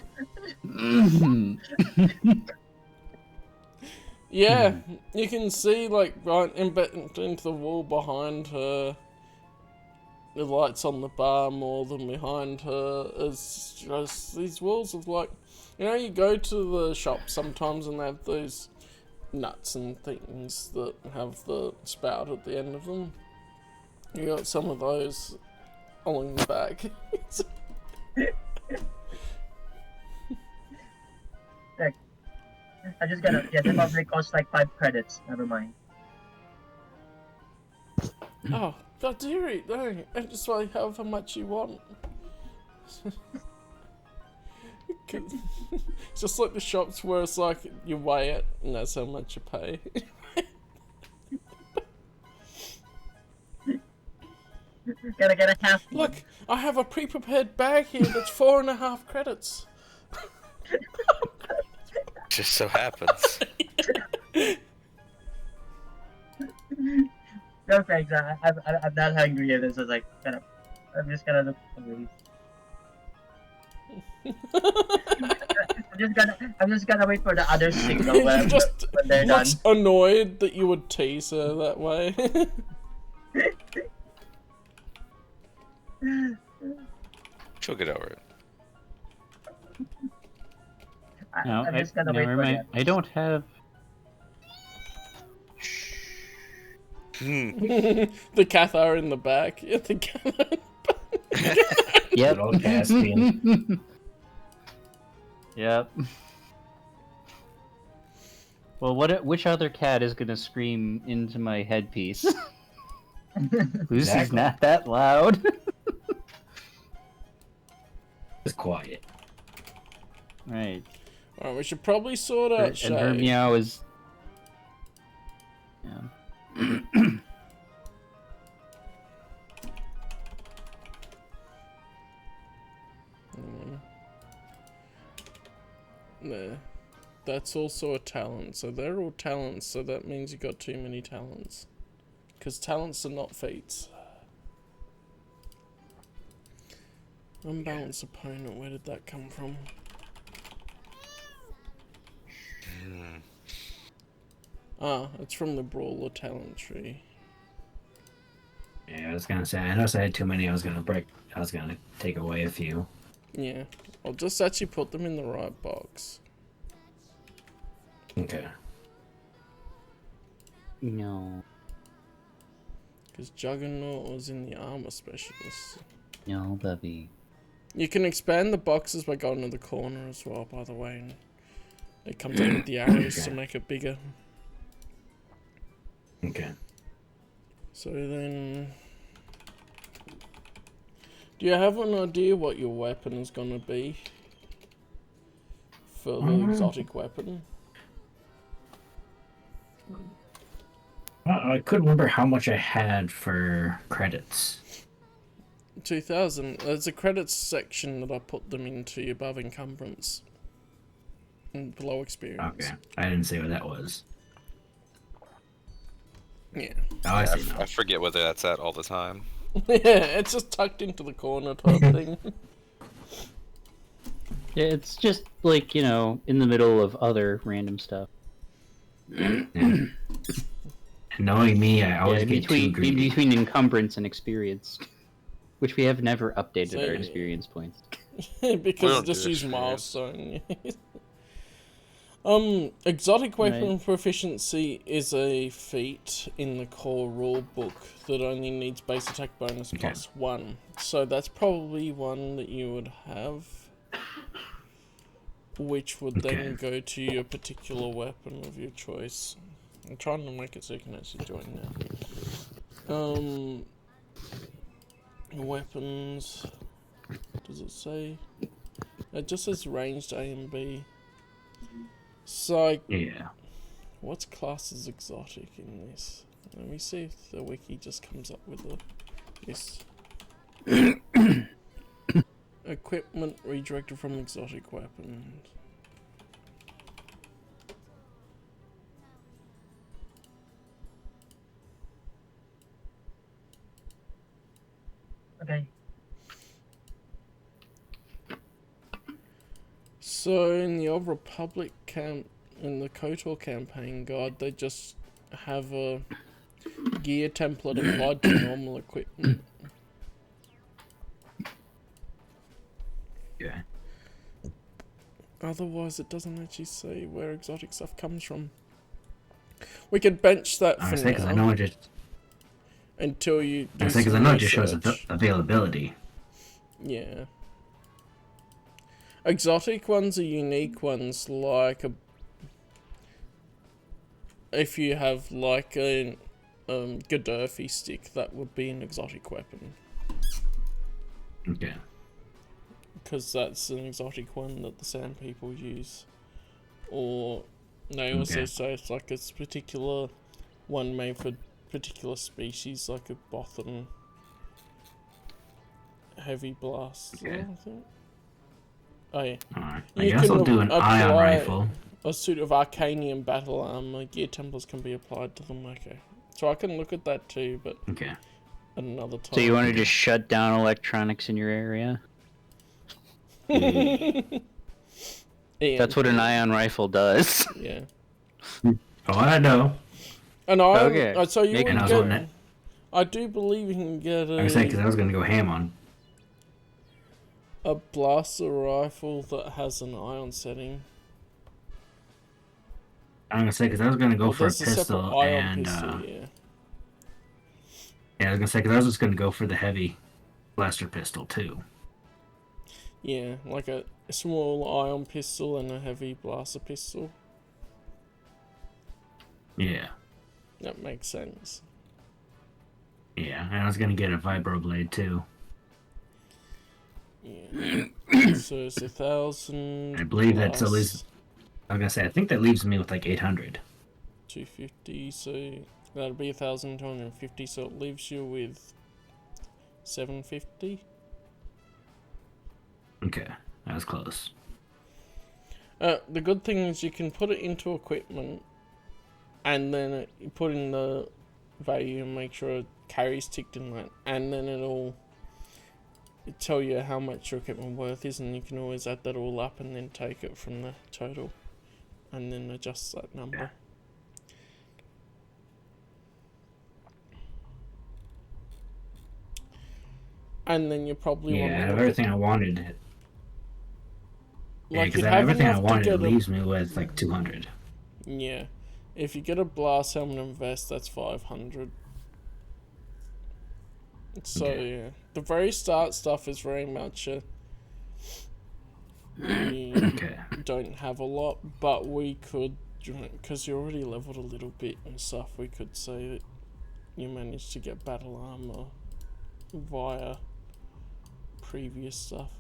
Yeah, you can see like right embedded into the wall behind her. The lights on the bar more than behind her. It's just these walls of like, you know, you go to the shop sometimes and they have those nuts and things that have the spout at the end of them. You got some of those along the back. I just gotta. Yeah, that probably costs like 5 credits. Never mind. Oh, God, dear it, no. Just like however much you want. It's just like the shops where it's like you weigh it and that's how much you pay. Gotta get a half. Look, I have a pre-prepared bag here that's 4.5 credits. Just so happens. No thanks. I'm not hungry yet. So it's like, I'm just gonna look hungry. I'm just gonna wait for the other signal when they're done. Looks annoyed that you would tease her that way. She'll get over it. No, I'm just gonna wait never for mind. that. I don't have. The Cathar in the back. Yeah, the Cathar. Yep. Good old Caspian. Yep. Well, which other cat is gonna scream into my headpiece? Lucy's Exactly. not that loud. It's quiet. Right. Alright, we should probably sort out And Shay. her meow is. Yeah. No. That's also a talent. So they're all talents, so that means you got too many talents. Because talents are not feats. Unbalanced opponent, where did that come from? Ah, it's from the Brawler talent tree. Yeah, I was gonna say, I noticed I had too many, I was gonna take away a few. Yeah, I'll just actually put them in the right box. Okay. No. Because Juggernaut was in the armor specialist. No, Bubby. You can expand the boxes by going to the corner as well, by the way. And it comes out with the arrows to Okay. make it bigger. Okay. So then... Do you have an idea what your weapon is going to be? For the exotic weapon? I couldn't remember how much I had for credits. 2,000. There's a credits section that I put them into above encumbrance. And below experience. Okay. I didn't say what that was. Yeah. Oh, I see now. I forget whether that's at all the time. Yeah, it's just tucked into the corner type thing. Yeah, it's just like, you know, in the middle of other random stuff. Yeah. Knowing me, I always in get too between, greedy. encumbrance and experience. Which we have never updated So- our experience points. because We'll just do use this for you. milestone. Exotic weapon proficiency is a feat in the core rule book that only needs base attack bonus +1. So that's probably one that you would have, which would then go to your particular weapon of your choice. I'm trying to make it so you can actually join now. Weapons. Does it say? It just says ranged A and B. So, what's classed as exotic in this? Let me see if the wiki just comes up with this. Equipment redirected from exotic weapons. Okay. So in the Old Republic in the KOTOR campaign guide, they just have a gear template applied to normal equipment. Yeah. Otherwise, it doesn't actually say where exotic stuff comes from. We could bench that for now. I know it just. Until you do because I know it just shows availability. Yeah. Exotic ones are unique ones, like if you have like a Gaddafi stick, that would be an exotic weapon. Okay. Because that's an exotic one that the Sand People use. Or they also say it's like a particular one made for particular species, like a Bothan heavy blast, I think. Oh yeah. Alright. I guess I'll do an ion rifle. A suit of Arcanium battle armor. Gear templates can be applied to them. Okay. So I can look at that too, but at another time. So you want to just shut down electronics in your area? That's what an ion rifle does. Yeah. Oh, I know. And so you and get, I do believe you can get I was saying, because I was going to go ham on a blaster rifle that has an ion setting. I'm going to say, because I was going to go for a pistol and... pistol, yeah, I was going to say, because I was just going to go for the heavy blaster pistol, too. Yeah, like a small ion pistol and a heavy blaster pistol. Yeah. That makes sense. Yeah, and I was going to get a vibroblade, too. Yeah. So it's 1,000. I believe that's at least... I was going to say, I think that leaves me with like 800. 250, so that'll be 1,250, so it leaves you with 750. Okay, that was close. The good thing is you can put it into equipment, and then you put in the value and make sure it carries ticked in that, and then it'll tell you how much your equipment worth is, and you can always add that all up and then take it from the total, and then adjust that number. Yeah. And then you probably want to everything I wanted. Like because everything I wanted leaves me with like 200. Yeah. If you get a blast helmet and vest, that's 500. So yeah, the very start stuff is very much you don't have a lot, but we could, because you're already leveled a little bit and stuff, we could say that you managed to get battle armor via previous stuff.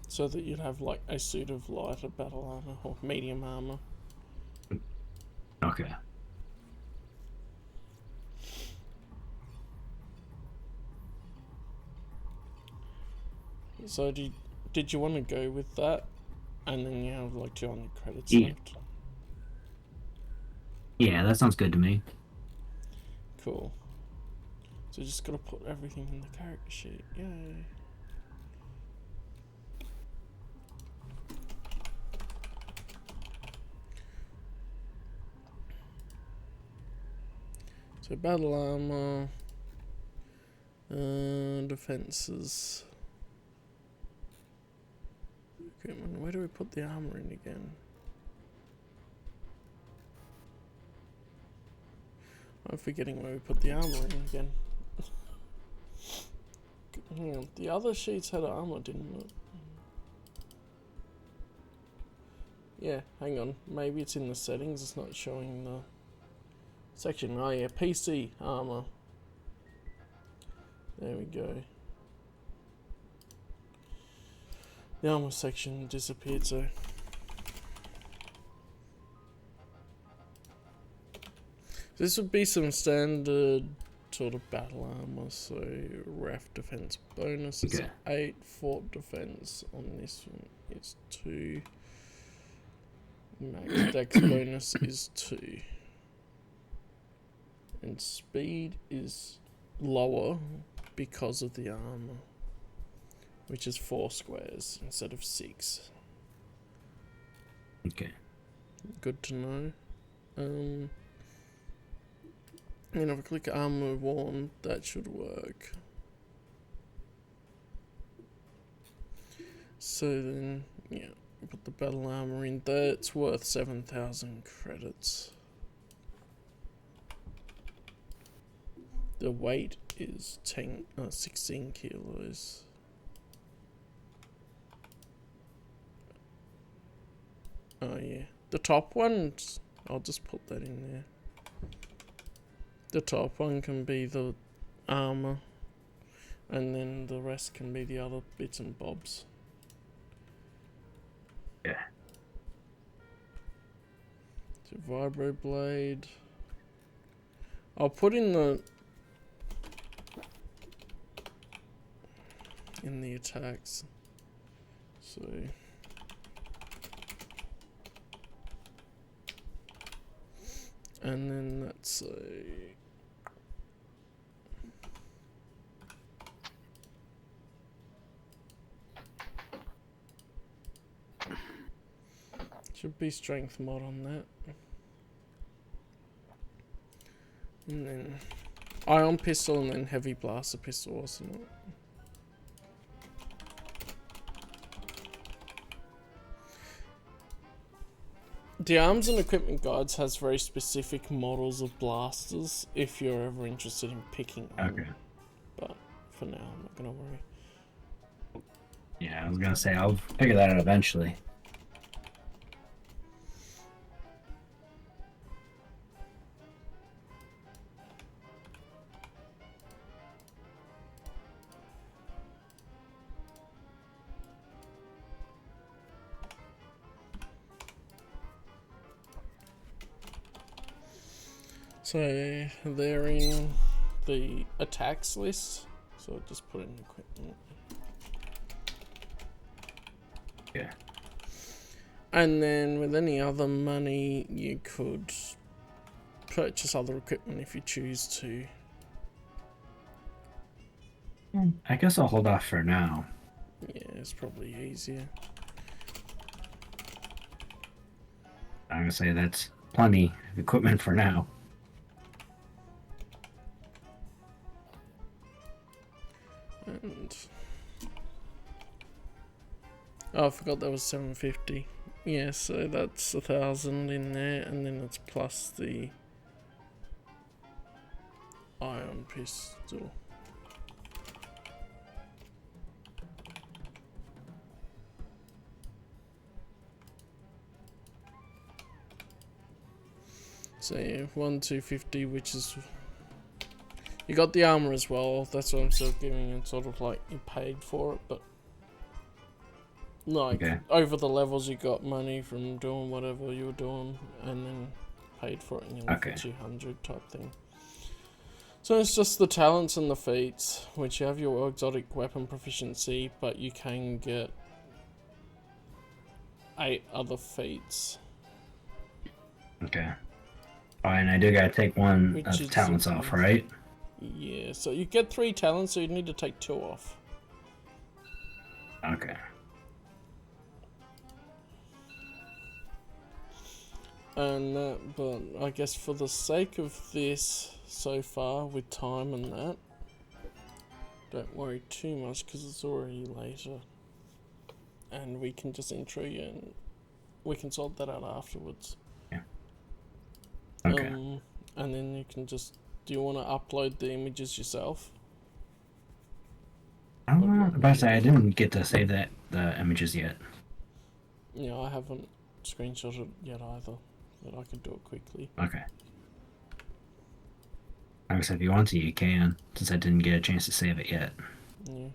So that you'd have like a suit of lighter battle armor or medium armor. Okay. So did you want to go with that? And then you have like 200 credits Yeah. left. Yeah, that sounds good to me. Cool. So just gotta put everything in the character sheet. Yay. So battle armor, defenses. Equipment. Where do we put the armor in again? I'm forgetting where we put the armor in again. Hang on, the other sheets had armor, didn't it? Yeah, hang on. Maybe it's in the settings, it's not showing the section. Oh yeah, PC armor. There we go. The armor section disappeared, so... This would be some standard sort of battle armor, so RAF defense bonus is 8, fort defense on this one is 2, max dex bonus is 2, and speed is lower because of the armor, which is 4 squares instead of 6. Okay. Good to know. And if I click armor worn, that should work. So then, yeah, put the battle armor in there. It's worth 7,000 credits. The weight is 16 kilos. Oh yeah, the top one, I'll just put that in there. The top one can be the armor, and then the rest can be the other bits and bobs. Yeah. So vibro blade. I'll put in the attacks. So and then that's a should be strength mod on that. And then ion pistol and then heavy blaster pistol, wasn't it? The arms and equipment guides has very specific models of blasters if you're ever interested in picking them. Okay. But for now, I'm not gonna worry. Yeah, I was gonna say I'll figure that out eventually. So they're in the attacks list. So I'll just put in equipment. Yeah. And then with any other money, you could purchase other equipment if you choose to. I guess I'll hold off for now. Yeah, it's probably easier. I'm gonna say that's plenty of equipment for now. And oh, I forgot that was 750. Yeah, so that's 1,000 in there, and then it's plus the ion pistol. So yeah, 1,250, which is you got the armor as well. That's what I'm still giving it, sort of like you paid for it, but like over the levels you got money from doing whatever you were doing, and then paid for it in your level 200 type thing. So it's just the talents and the feats, which you have your exotic weapon proficiency, but you can get 8 other feats. Okay. Oh, and I do gotta take one of the talents off, right? Yeah, so you get 3 talents, so you need to take 2 off. Okay. And but I guess for the sake of this, so far with time and that. Don't worry too much because it's already later. And we can just intro you and we can sort that out afterwards. Yeah. Okay. And then you can just... Do you want to upload the images yourself? I'm about to say I didn't get to save the images yet. Yeah, I haven't screenshotted yet either. But I can do it quickly. Okay. Like I said, if you want to, you can, since I didn't get a chance to save it yet. Yeah.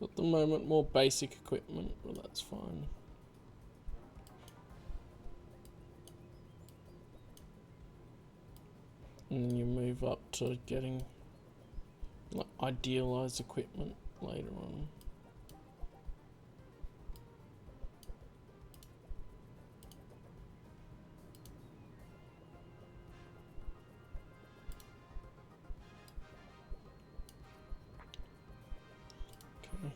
At the moment, more basic equipment, but that's fine. And then you move up to getting like idealized equipment later on. Okay.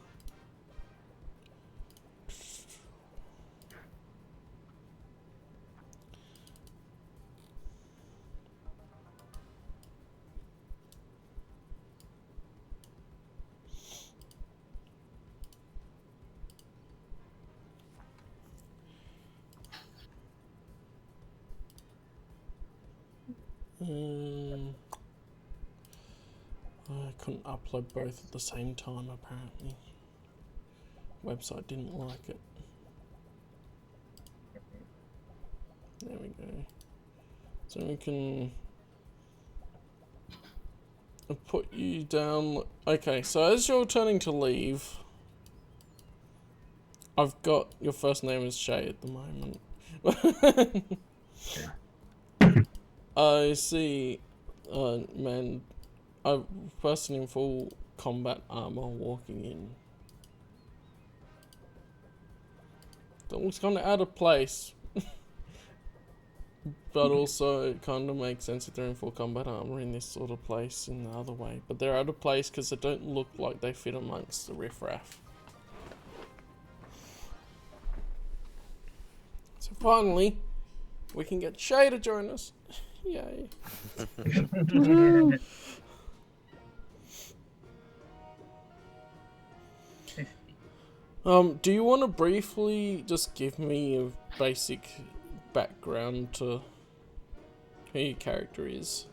I couldn't upload both at the same time apparently. Website didn't like it. There we go. So we can put you down. Okay, so as you're turning to leave, I've got your first name is Shay at the moment. I see man, a person in full combat armor walking in. That looks kind of out of place. But also it kind of makes sense if they're in full combat armor in this sort of place in the other way. But they're out of place because they don't look like they fit amongst the riffraff. So finally, we can get Shay to join us. Yay. Do you want to briefly just give me a basic background to who your character is?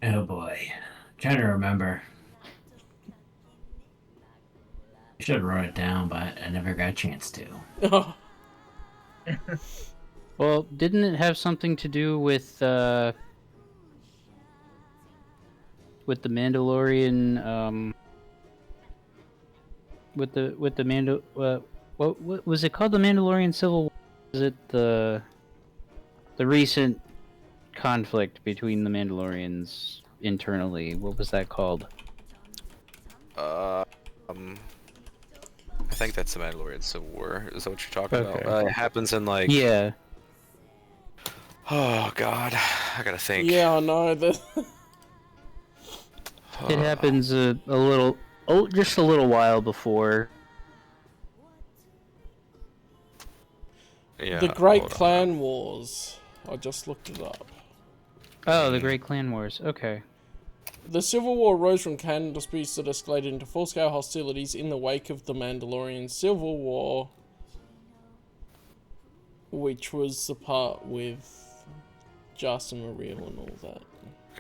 Oh boy. Trying to remember. I should have wrote it down, but I never got a chance to. Well, didn't it have something to do with the Mandalorian? With the what was it called? The Mandalorian Civil War? Is it the recent conflict between the Mandalorians internally? What was that called? I think that's the Mandalorian Civil War. Is that what you're talking about? It happens in like... Yeah. Oh god, I gotta think. Yeah, I know that. It happens a little, just a little while before. Yeah, the Great Clan Wars. I just looked it up. Oh, the Great Clan Wars. Okay. The Civil War rose from canon disputes that escalated into full-scale hostilities in the wake of the Mandalorian Civil War, which was the part with Justin Mariel and all that.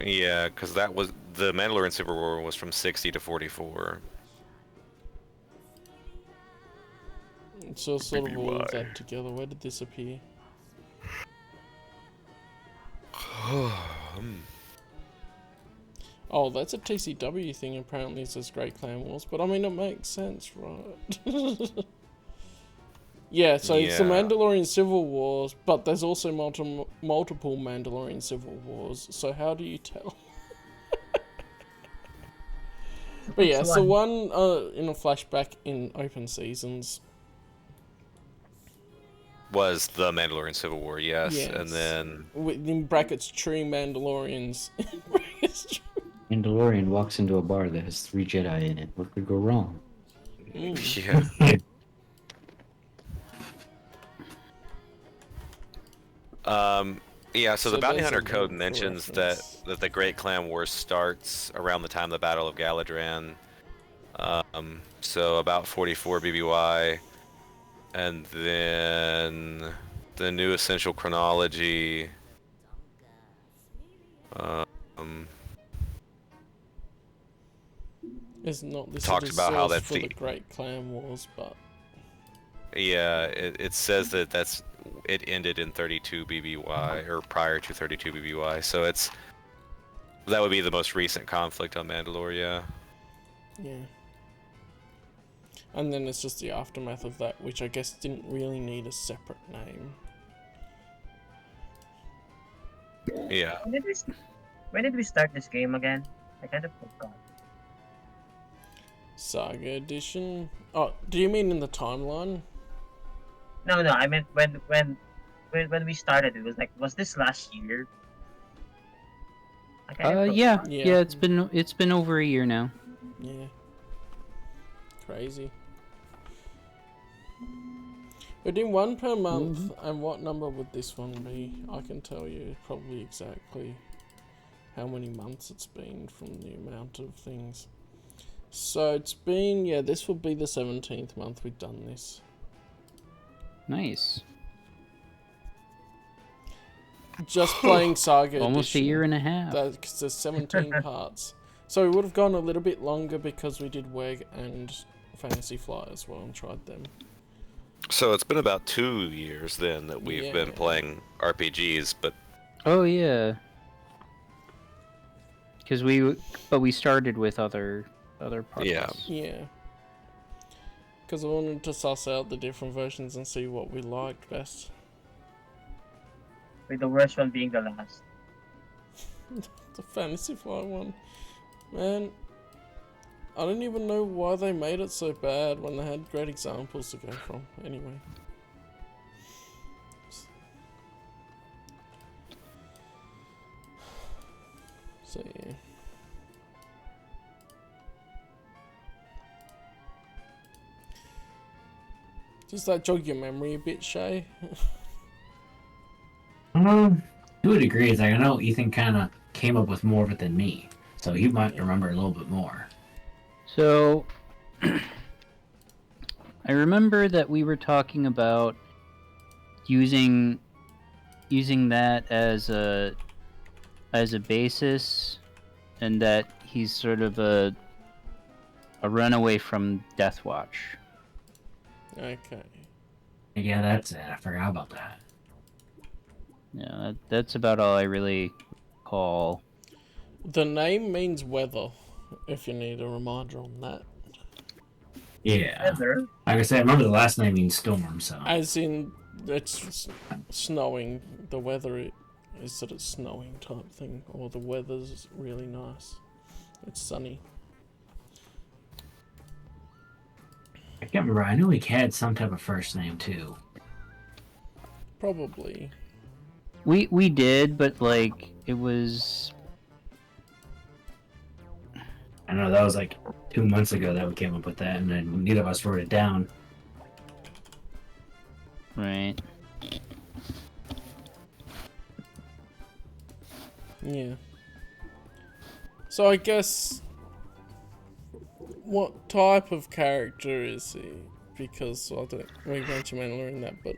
Yeah, because that was... The Mandalorian Civil War was from 60 to 44. So sort of all of that together. Where did this appear? Oh, that's a TCW thing. Apparently, it says Great Clan Wars, but I mean, it makes sense, right? Yeah, so it's the Mandalorian Civil Wars, but there's also multiple Mandalorian Civil Wars. So how do you tell? But yeah, so one in a flashback in Open Seasons Was the Mandalorian Civil War, yes. And then... in brackets, true Mandalorians. Mandalorian walks into a bar that has 3 Jedi in it. What could go wrong? Yeah. Yeah, so the So Bounty there's a Hunter Code link for mentions reference. that the Great Clan War starts around the time of the Battle of Galadran. So about 44 BBY, and then the new Essential Chronology. Is not listed Talks as about how source that's for the the Great Clan Wars, but yeah, it says that it ended in 32 BBY or prior to 32 BBY. So that would be the most recent conflict on Mandalore. Yeah. yeah. And then it's just the aftermath of that, which I guess didn't really need a separate name. Yeah. When did we start this game again? I kind of forgot. Saga Edition. Oh, do you mean in the timeline? No, I meant when we started. It was like, was this last year? I kind of Yeah, forgot. Yeah. it's been over a year now. Yeah. Crazy. We're doing one per month, and what number would this one be? I can tell you probably exactly how many months it's been from the amount of things. So it's been, yeah, this will be the 17th month we've done this. Nice. Just playing Saga Almost Edition. a year and a half. Because there's 17 parts. So we would have gone a little bit longer because we did WEG and Fantasy Fly as well and tried them. So it's been about 2 years then that we've been playing RPGs, but Oh yeah. Because we started with other parts. Yeah. Yeah. Because I wanted to suss out the different versions and see what we liked best. With the worst one being the last. The Fantasy Fly one. Man, I don't even know why they made it so bad when they had great examples to go from. Anyway. So yeah. Does that jog your memory a bit, Shay? To a degree, it's like I know Ethan kind of came up with more of it than me, so he might remember a little bit more. So I remember that we were talking about using that as a basis, and that he's sort of a runaway from Death Watch. Okay. Yeah, that's it. I forgot about that. Yeah, that's about all I really recall. The name means weather, if you need a reminder on that. Yeah. Heather. Like I said, I remember the last name means storm, so. As in, it's snowing. The weather is that it's snowing type thing, or the weather's really nice. It's sunny. I can't remember. I knew he had some type of first name too. Probably. We did, but like it was. I know that was like 2 months ago that we came up with that, and then neither of us wrote it down. Right. Yeah. So I guess, what type of character is he? Because I don't. We mentioned Mandalore in that, but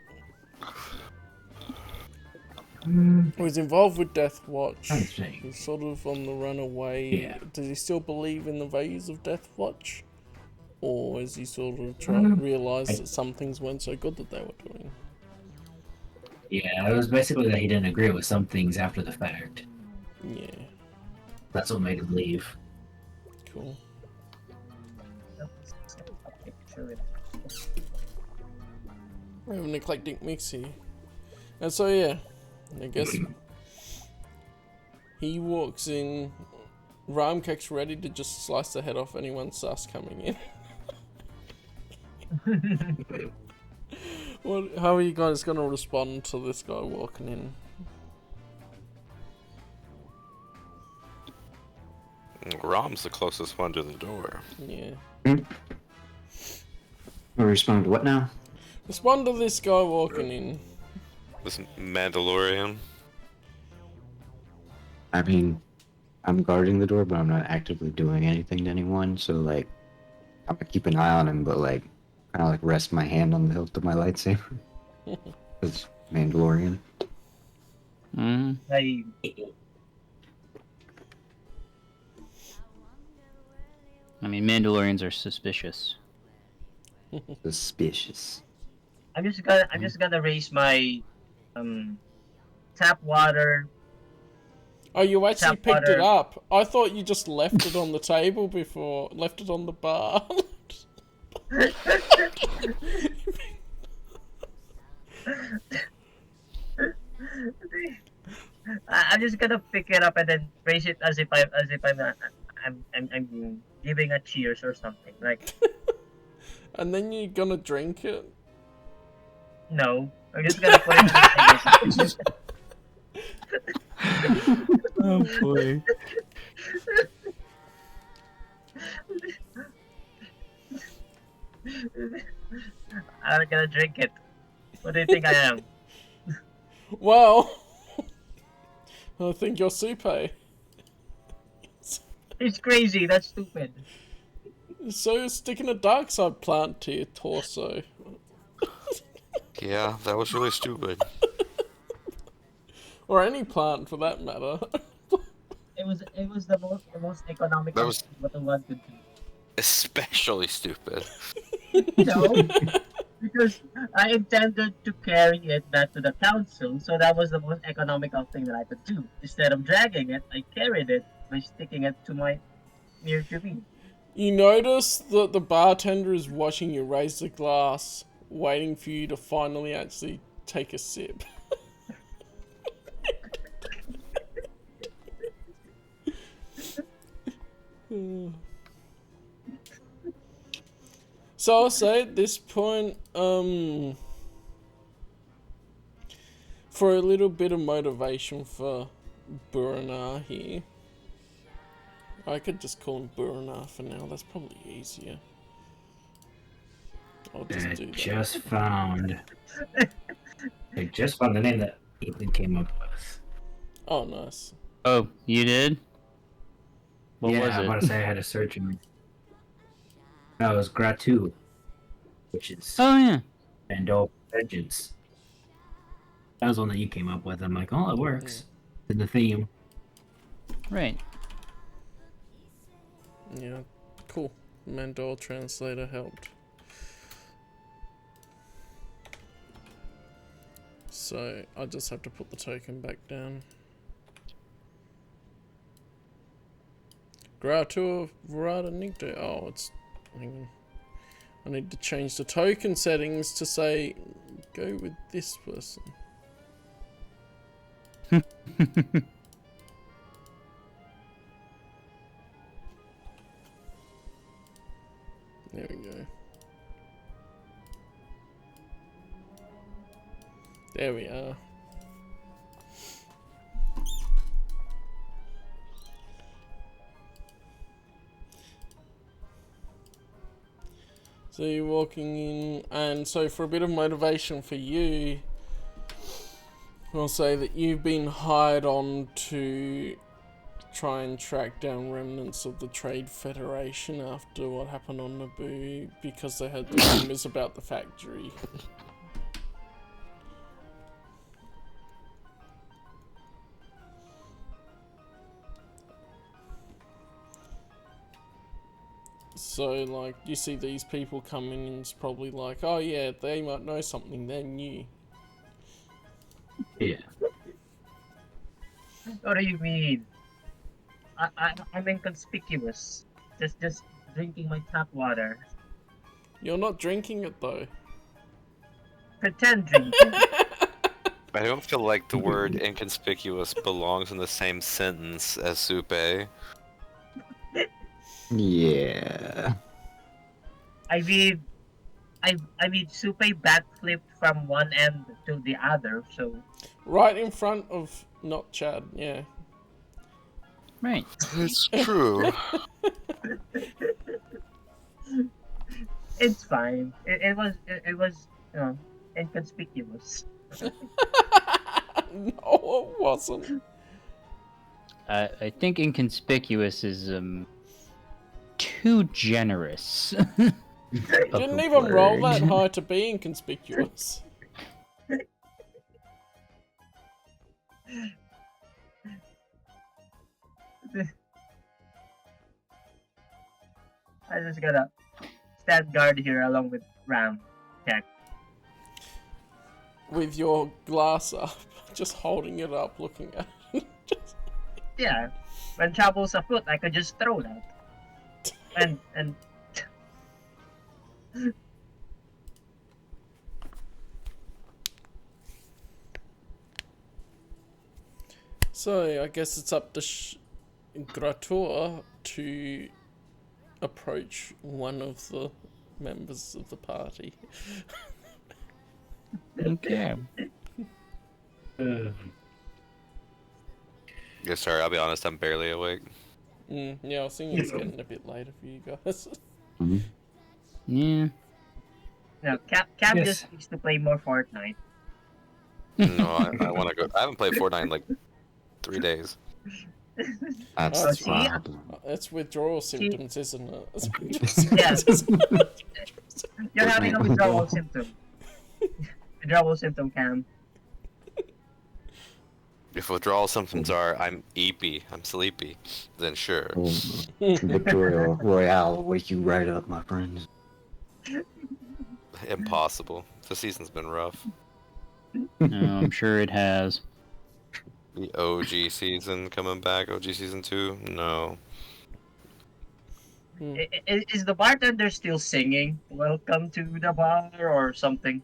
he was involved with Death Watch. He's sort of on the run away. Yeah. Does he still believe in the values of Death Watch? Or is he sort of realise that some things weren't so good that they were doing? Yeah, it was basically that he didn't agree with some things after the fact. Yeah. That's what made him leave. Cool. We have an eclectic mix here. And so yeah, I guess he walks in, Ramkek's ready to just slice the head off anyone sus coming in. How are you guys gonna respond to this guy walking in? Rom's the closest one to the door. Yeah. We respond to what now? Respond to this guy walking in. This Mandalorian. I mean, I'm guarding the door, but I'm not actively doing anything to anyone. So like, I'm gonna keep an eye on him, but like, kind of like rest my hand on the hilt of my lightsaber. It's Mandalorian. Mm. I I mean, Mandalorians are suspicious. Suspicious. I'm just gonna raise my tap water. Oh, you actually Tap picked it water. up. I thought you just left it on the table before. Left it on the bar. I'm just gonna pick it up and then raise it as if I'm giving a cheers or something. Like, And then you're gonna drink it? no, I'm just gonna put it in the Oh boy. I'm gonna drink it. What do you think I am? Well, I think you're Supe. It's crazy. That's stupid. So you're sticking a dark side plant to your torso. Yeah, that was really stupid. Or any plant for that matter. It was the most economical That was- thing what one could do. Especially stupid. No, because I intended to carry it back to the council, so that was the most economical thing that I could do. Instead of dragging it, I carried it by sticking it to my near to me. You notice that the bartender is watching you raise the glass, waiting for you to finally actually take a sip. So I'll say at this point, for a little bit of motivation for Buranar here, I could just call him Buranar for now, that's probably easier. I'll just do that. I just found the name that Ethan came up with. Oh, nice. Oh, you did? What yeah, was I'm it? about to say I had to search him. No, it was Gratu, which is Oh yeah. Vandal Vengeance. That was one that you came up with. I'm like, oh, it works. In the theme. Right. Yeah, cool. Mandal translator helped. So I just have to put the token back down. Gratu Verada Nigdo. Oh, it's. Hang on. I need to change the token settings to say go with this person. There we go. There we are. So you're walking in, and so for a bit of motivation for you, I'll say that you've been hired on to try and track down remnants of the Trade Federation after what happened on Naboo, because they had the rumors about the factory. So, like, you see these people coming and it's probably like, oh yeah, they might know something, they're new. Yeah. What do you mean? I'm inconspicuous. Just drinking my tap water. You're not drinking it though. Pretend drinking. I don't feel like the word inconspicuous belongs in the same sentence as soupe. Yeah. I mean, Supe backflipped from one end to the other, so Right in front of not Chad, yeah. Right. It's true. it's fine. It was inconspicuous. No, it wasn't. I think inconspicuous is too generous. Didn't even roll that high to be inconspicuous. I just gotta stand guard here along with Ram. Okay. With your glass up, just holding it up, looking at it. Yeah. When trouble's afoot, I could just throw that. And So, I guess it's up to Grator to approach one of the members of the party. Okay. Yeah, sorry, I'll be honest, I'm barely awake. Yeah, I was thinking it's getting a bit later for you guys. Yeah. no, Cam Yes. just needs to play more Fortnite. No, I want to go. I haven't played Fortnite in like 3 days. That's Oh, the see? problem. It's withdrawal symptoms, isn't it? Yes. You're having a withdrawal symptom. Withdrawal symptom, Cam. If withdrawal symptoms are I'm eepy, I'm sleepy, then sure. Oh, Victoria Royale will wake you right up, my friends. Impossible. The season's been rough. No, I'm sure it has. The OG season coming back, OG season 2? No. Is the bartender still singing "Welcome to the bar" or something?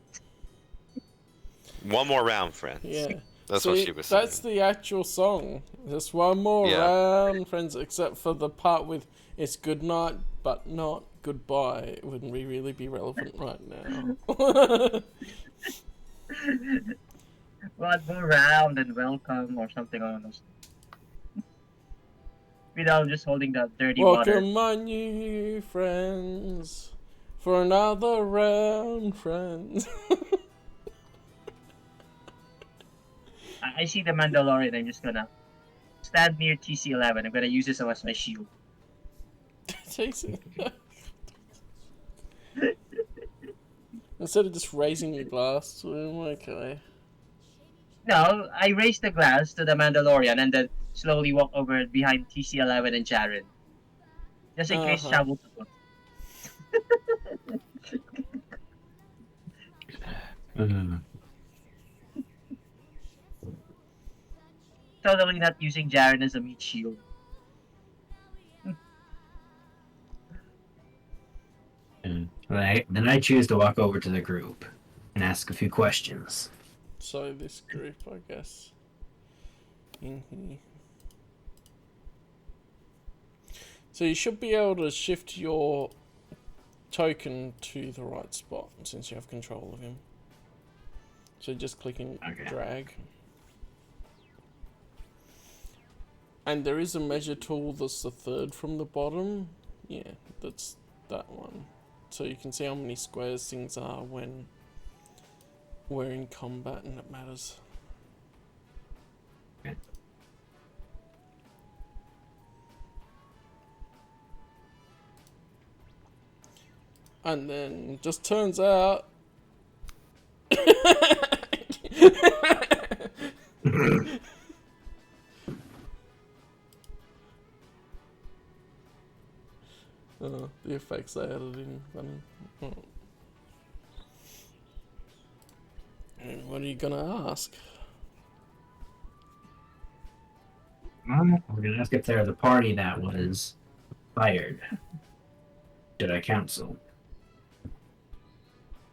One more round, friends. Yeah. That's See, what she was saying. that's the actual song. Just one more Yeah. round, friends, except for the part with it's good night, but not goodbye. It wouldn't really be relevant right now. One more round and welcome or something on those. Without just holding the dirty water. Welcome, my new friends, for another round, friends. I see the Mandalorian. I'm just gonna stand near TC-11. I'm gonna use this as my shield. Jason. Instead of just raising your glass to him, okay. No, I raise the glass to the Mandalorian and then slowly walk over behind TC-11 and Jaren. Just in case trouble to put. Totally not using Jaren as a meat shield. Then I choose to walk over to the group and ask a few questions. So this group, I guess, in here. So you should be able to shift your token to the right spot since you have control of him. So just click and drag. And there is a measure tool that's the third from the bottom. Yeah, that's that one. So you can see how many squares things are when we're in combat and it matters. Okay. And then just turns out the effects they added in funny. And what are you gonna ask? We're gonna ask if they're the party that was fired. Did I counsel?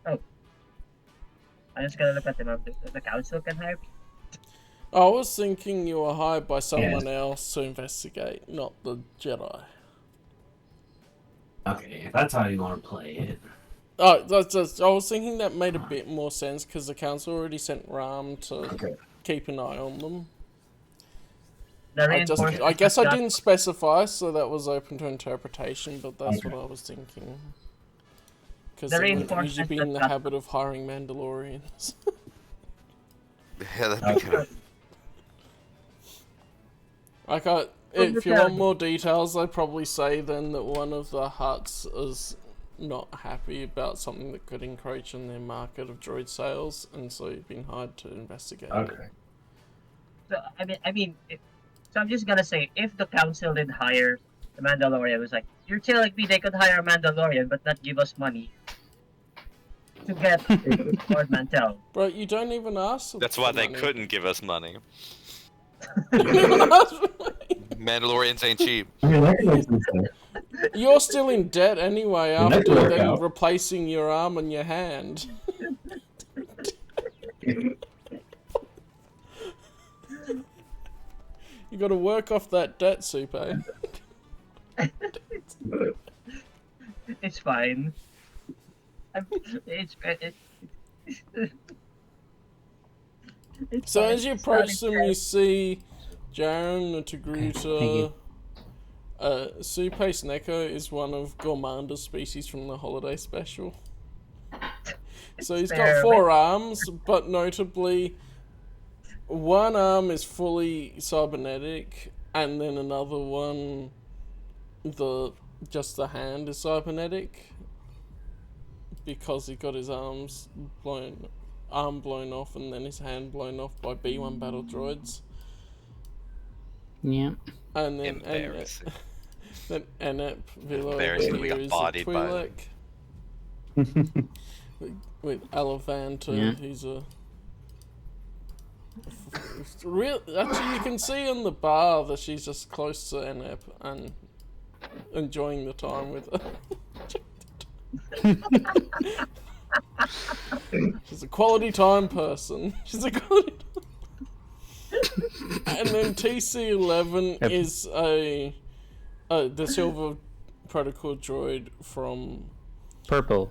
I'm just gonna look at the council can hire. I was thinking you were hired by someone else to investigate, not the Jedi. Okay, if that's how you want to play it. Oh, I was thinking that made a bit more sense because the council already sent Ram to keep an eye on them. I guess I didn't specify, so that was open to interpretation, but that's what I was thinking. Because they would usually be in the habit of hiring Mandalorians. Yeah, that'd be kind of... If you want more details, I'd probably say then that one of the huts is not happy about something that could encroach on their market of droid sales, and so you've been hired to investigate. Okay. So so I'm just gonna say, if the council did hire the Mandalorian, it was like, you're telling me they could hire a Mandalorian but not give us money to get Lord Mantell. Bro, you don't even ask. That's why they couldn't give us money. Mandalorians ain't cheap. I mean, that makes sense. You're still in debt anyway Well, that after could work then out. replacing your arm and your hand. You gotta work off that debt, Super. It's fine. It's So fine. as you approach them, you see Jaren, Tagruta. Supace Neko is one of Gormanda's species from the holiday special. So he's got 4 arms, but notably, one arm is fully cybernetic, and then another one, just the hand is cybernetic, because he got his arm blown off and then his hand blown off by B1 battle droids. Yeah. And then Embarrassing. then Enep Villa Embarrassing, we got is a bodied by Twi'lek. With Alavanta, Yeah. who's a real. Actually, you can see in the bar that she's just close to Enep and enjoying the time with her. She's a quality time person. She's a quality. And then TC11 is the silver protocol droid from. Purple.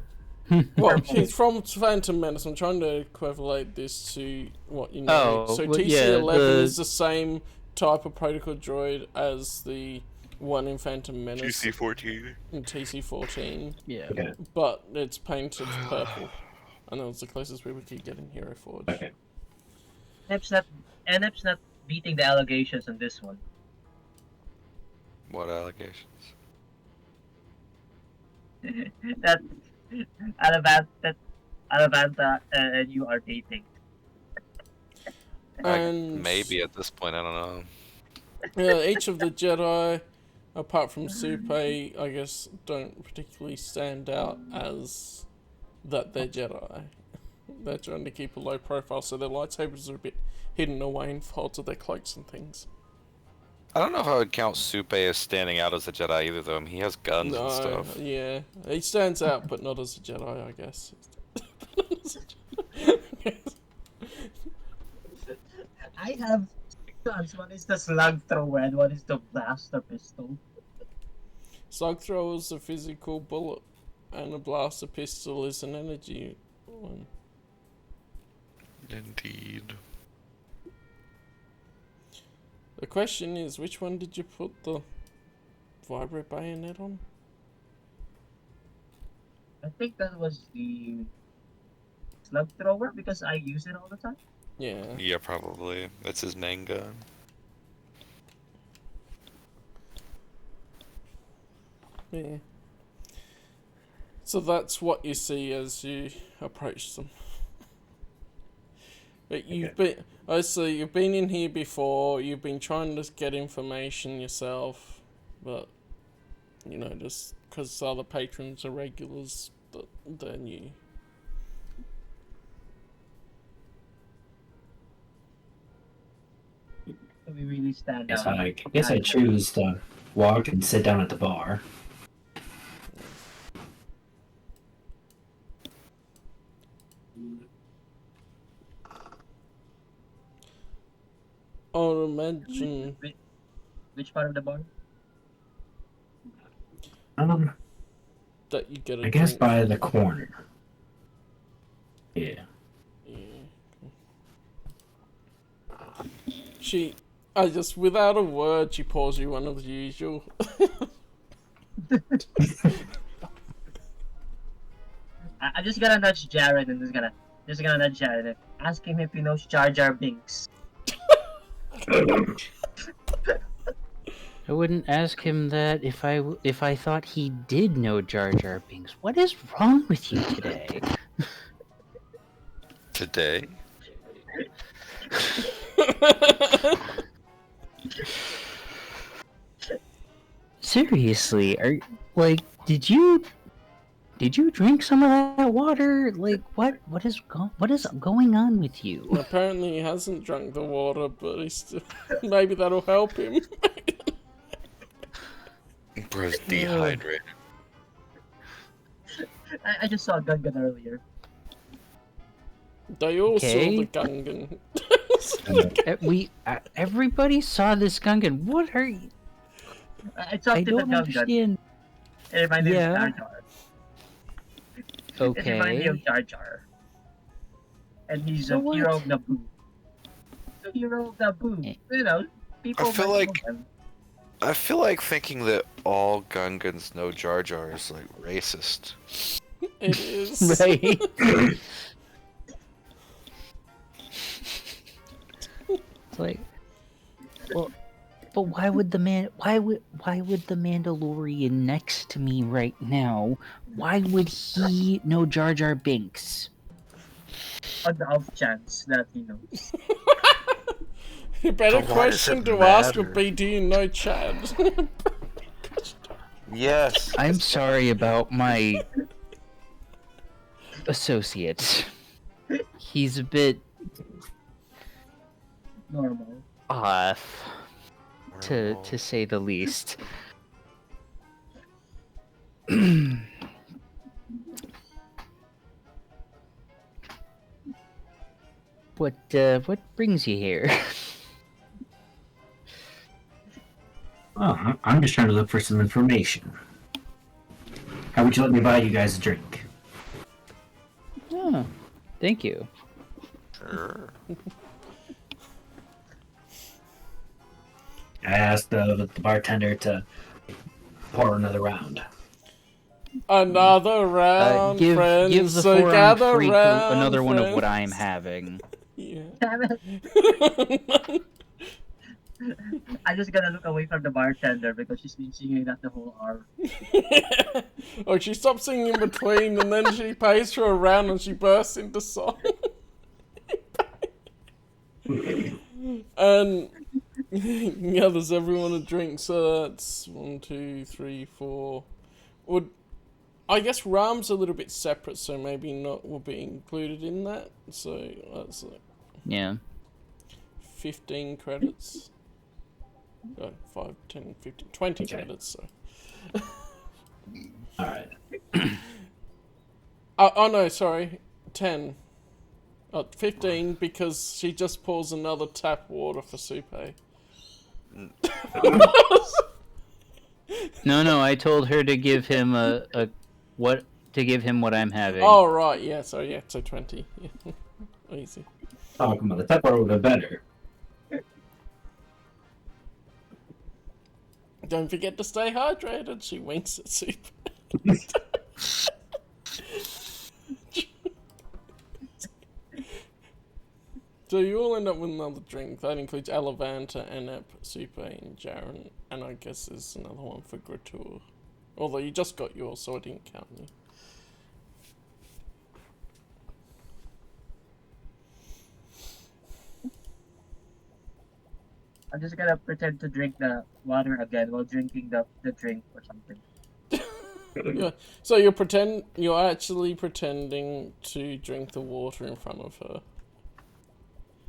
Well, he's from Phantom Menace. I'm trying to equivalate this to what you know. Oh, So well, TC11 yeah, is the same type of protocol droid as the one in Phantom Menace. TC14. And TC14. Yeah. Okay. But it's painted purple. And that was the closest we could get in Hero Forge. Okay. Enep's not beating the allegations on this one. What allegations? that Alavanta and you are dating. And Maybe at this point, I don't know. yeah, each of the Jedi, apart from Supe, I guess, don't particularly stand out as that they're Jedi. They're trying to keep a low profile, so their lightsabers are a bit hidden away in folds of their cloaks and things. I don't know if I would count Supe as standing out as a Jedi either, though. I mean, he has guns and No, stuff. yeah, he stands out, but not as a Jedi, I guess. I have guns. One is the slug thrower and one is the blaster pistol. Slug thrower is a physical bullet, and a blaster pistol is an energy one. Indeed. The question is, which one did you put the vibro bayonet on? I think that was the slug thrower because I use it all the time. Yeah. Yeah, probably. That's his main gun. Yeah. So that's what you see as you approach them. But you've been, obviously, you've been in here before. You've been trying to get information yourself, but you know, just because other patrons are regulars, that they're new. We really stand Yes, out. I guess I choose to walk and sit down at the bar. I would imagine Which part of the bar? that you get a I guess drink. by the corner. Yeah. Without a word, she pours you one of the usual. I'm just gonna nudge Jared and just gonna, Just gonna nudge Jared. Ask him if he knows Jar Jar Binks. I wouldn't ask him that if I thought he did know Jar Jar Binks. What is wrong with you today? Today? Seriously, did you drink some of that water? Like, what is going on with you? Apparently he hasn't drunk the water, but he's still... maybe that'll help him. Bro's dehydrated. I just saw Gungan earlier. They all saw Okay. the Gungan. Everybody saw this Gungan. What are you? I I talked to the don't Gungan. understand. It reminded me of Yeah. Jar Jar. It reminded me Okay. of Jar Jar. And he's So a what? hero of Naboo. The hero of Naboo. You know, people feel might like- know him. I feel like thinking that all Gungans know Jar Jar is like racist. It is. Right. It's like, well, but why would the Mandalorian next to me right now? Why would he know Jar Jar Binks? On the off chance that he knows. A better But why does question it to ask would matter? be, do you know Chad? Yes. I'm sorry about my associate. He's a bit Normal. off, to say the least. What brings you here? Oh, I'm just trying to look for some information. How would you let me buy you guys a drink? Oh, thank you. Sure. I asked the bartender to pour another round. Another round, Give friends. the So forearm gather freak round, another one of what friends. I'm having. Yeah. Damn it. I'm just gonna look away from the bartender because she's been singing that the whole hour. Oh, she stops singing in between, and then she pays for a round, and she bursts into song. And yeah, there's everyone a drink, so that's 1, 2, 3, 4. I guess Ram's a little bit separate, so maybe not will be included in that. So that's like Yeah. 15 credits. 5, 10, 15, 20 Okay. credits. So. Alright. Oh no, sorry, 10. 15 because she just pours another tap water for Supe. No, I told her to give him what I'm having. Oh right, yeah, so 20. Yeah. Easy. Oh, come on, the tap water would have been better. Don't forget to stay hydrated. She winks at Supe. So you all end up with another drink. That includes Alavanta, Enep, Supe, and Jaren. And I guess there's another one for Gratur. Although you just got yours, so I didn't count you. I'm just gonna pretend to drink the water again while drinking the drink or something. Yeah. So you're actually pretending to drink the water in front of her.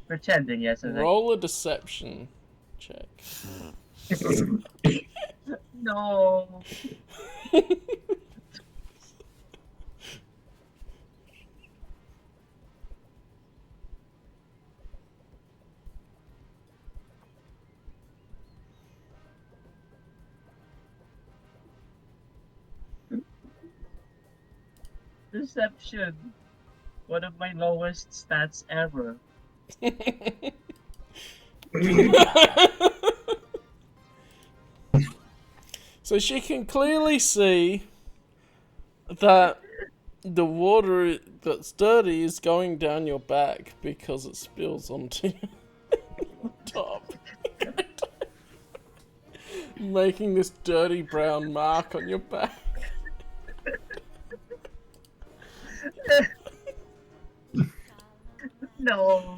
Pretending, yes. And Roll a deception check. no. Deception. One of my lowest stats ever. So she can clearly see that the water that's dirty is going down your back because it spills onto your top. Making this dirty brown mark on your back. No.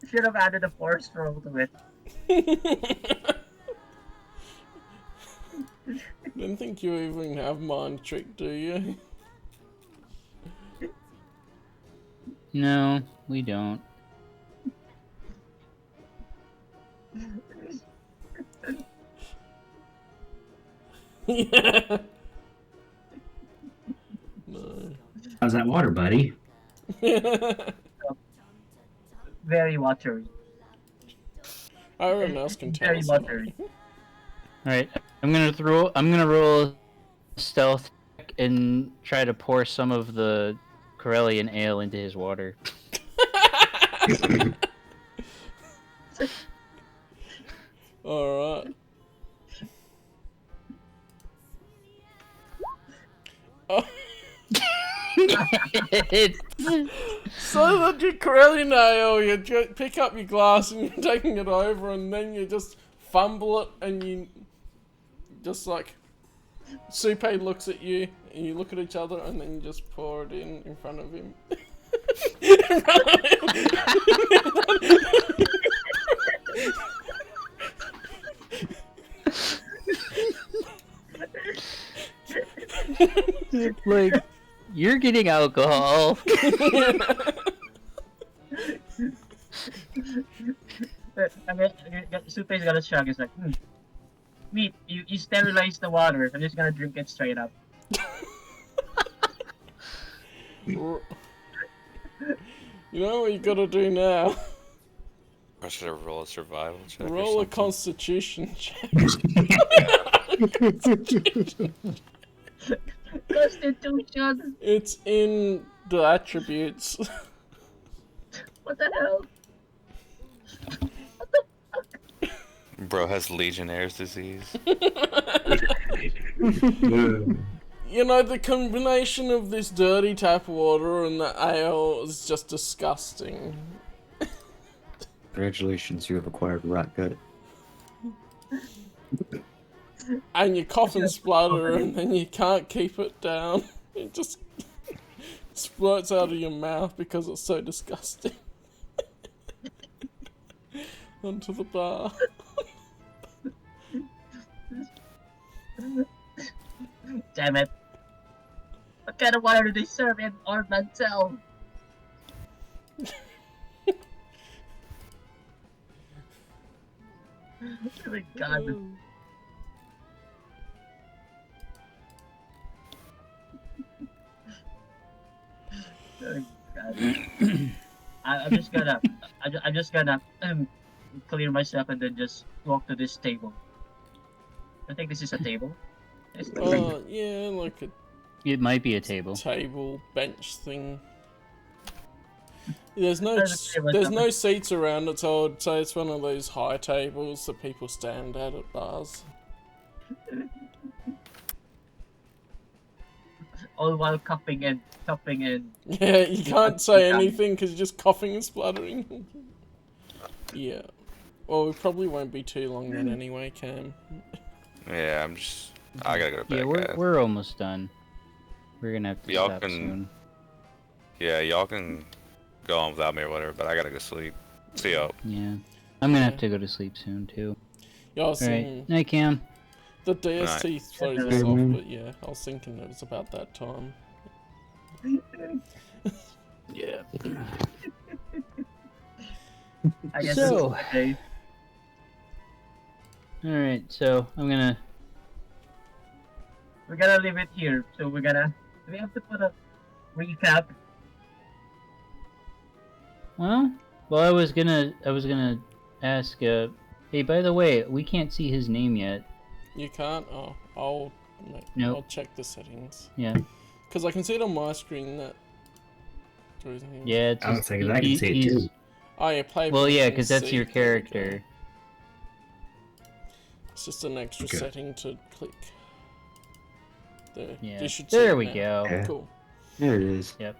Should have added a force roll to it. Don't think you even have mind trick, do you? No, we don't. Yeah. No. How's that water, buddy? Very watery. Everyone else can tell Very us. watery. Alright, I'm gonna roll a stealth check and try to pour some of the Corellian ale into his water. Alright. Oh. So that you Corellian ale, you pick up your glass and you're taking it over, and then you just fumble it, and you just like Supe looks at you, and you look at each other, and then you just pour it in front of him. In front of him. Like, you're getting alcohol. Supe's gonna shrug. He's like, Meat, you sterilize the water. I'm just gonna drink it straight up. You know what you gotta do now? Or should I roll a survival check? Roll or a something? constitution check. Constitution. It's in the attributes. What the hell? Bro has Legionnaire's disease. You know, the combination of this dirty tap water and the ale is just disgusting. Congratulations, you have acquired rat gut. And you cough and splutter, and then you can't keep it down. It just splurts out of your mouth because it's so disgusting. Onto the bar. Damn it. What kind of water do they serve in Mantell? Oh my god. Oh god. I'm just gonna clear myself and then just walk to this table. I think this is a table. Yeah, like a It might be a table. table bench thing. There's no seats around it, so I'd say it's one of those high tables that people stand at bars. All while coughing and. Yeah, you can't say anything because you're just coughing and spluttering. Yeah. Well, we probably won't be too long then anyway, Cam. Yeah, I gotta go to bed. Yeah, we're almost done. We're gonna have to Y'all stop can- soon. Yeah, y'all can go on without me or whatever, but I gotta go sleep. See y'all. Yeah. I'm gonna have to go to sleep soon too. Yeah, I was Alright. thinking Night, Cam. the DST throws us off, but yeah, I was thinking it was about that time. Yeah. I guess So- it's okay. Alright, so I'm gonna. We're gonna leave it here. So we have to put a recap. Well, I was gonna ask. Hey, by the way, we can't see his name yet. You can't? Oh, I'll Nope. check the settings. Yeah. Because I can see it on my screen that... Yeah. It's I was just- thinking I can see it he's- too. Oh, yeah, play. Well, yeah, can because that's see. your There we go. character. It's just an extra Okay. setting to click. There, Yeah. you should see There it we now. go. Yeah. Cool. There it is. Yep.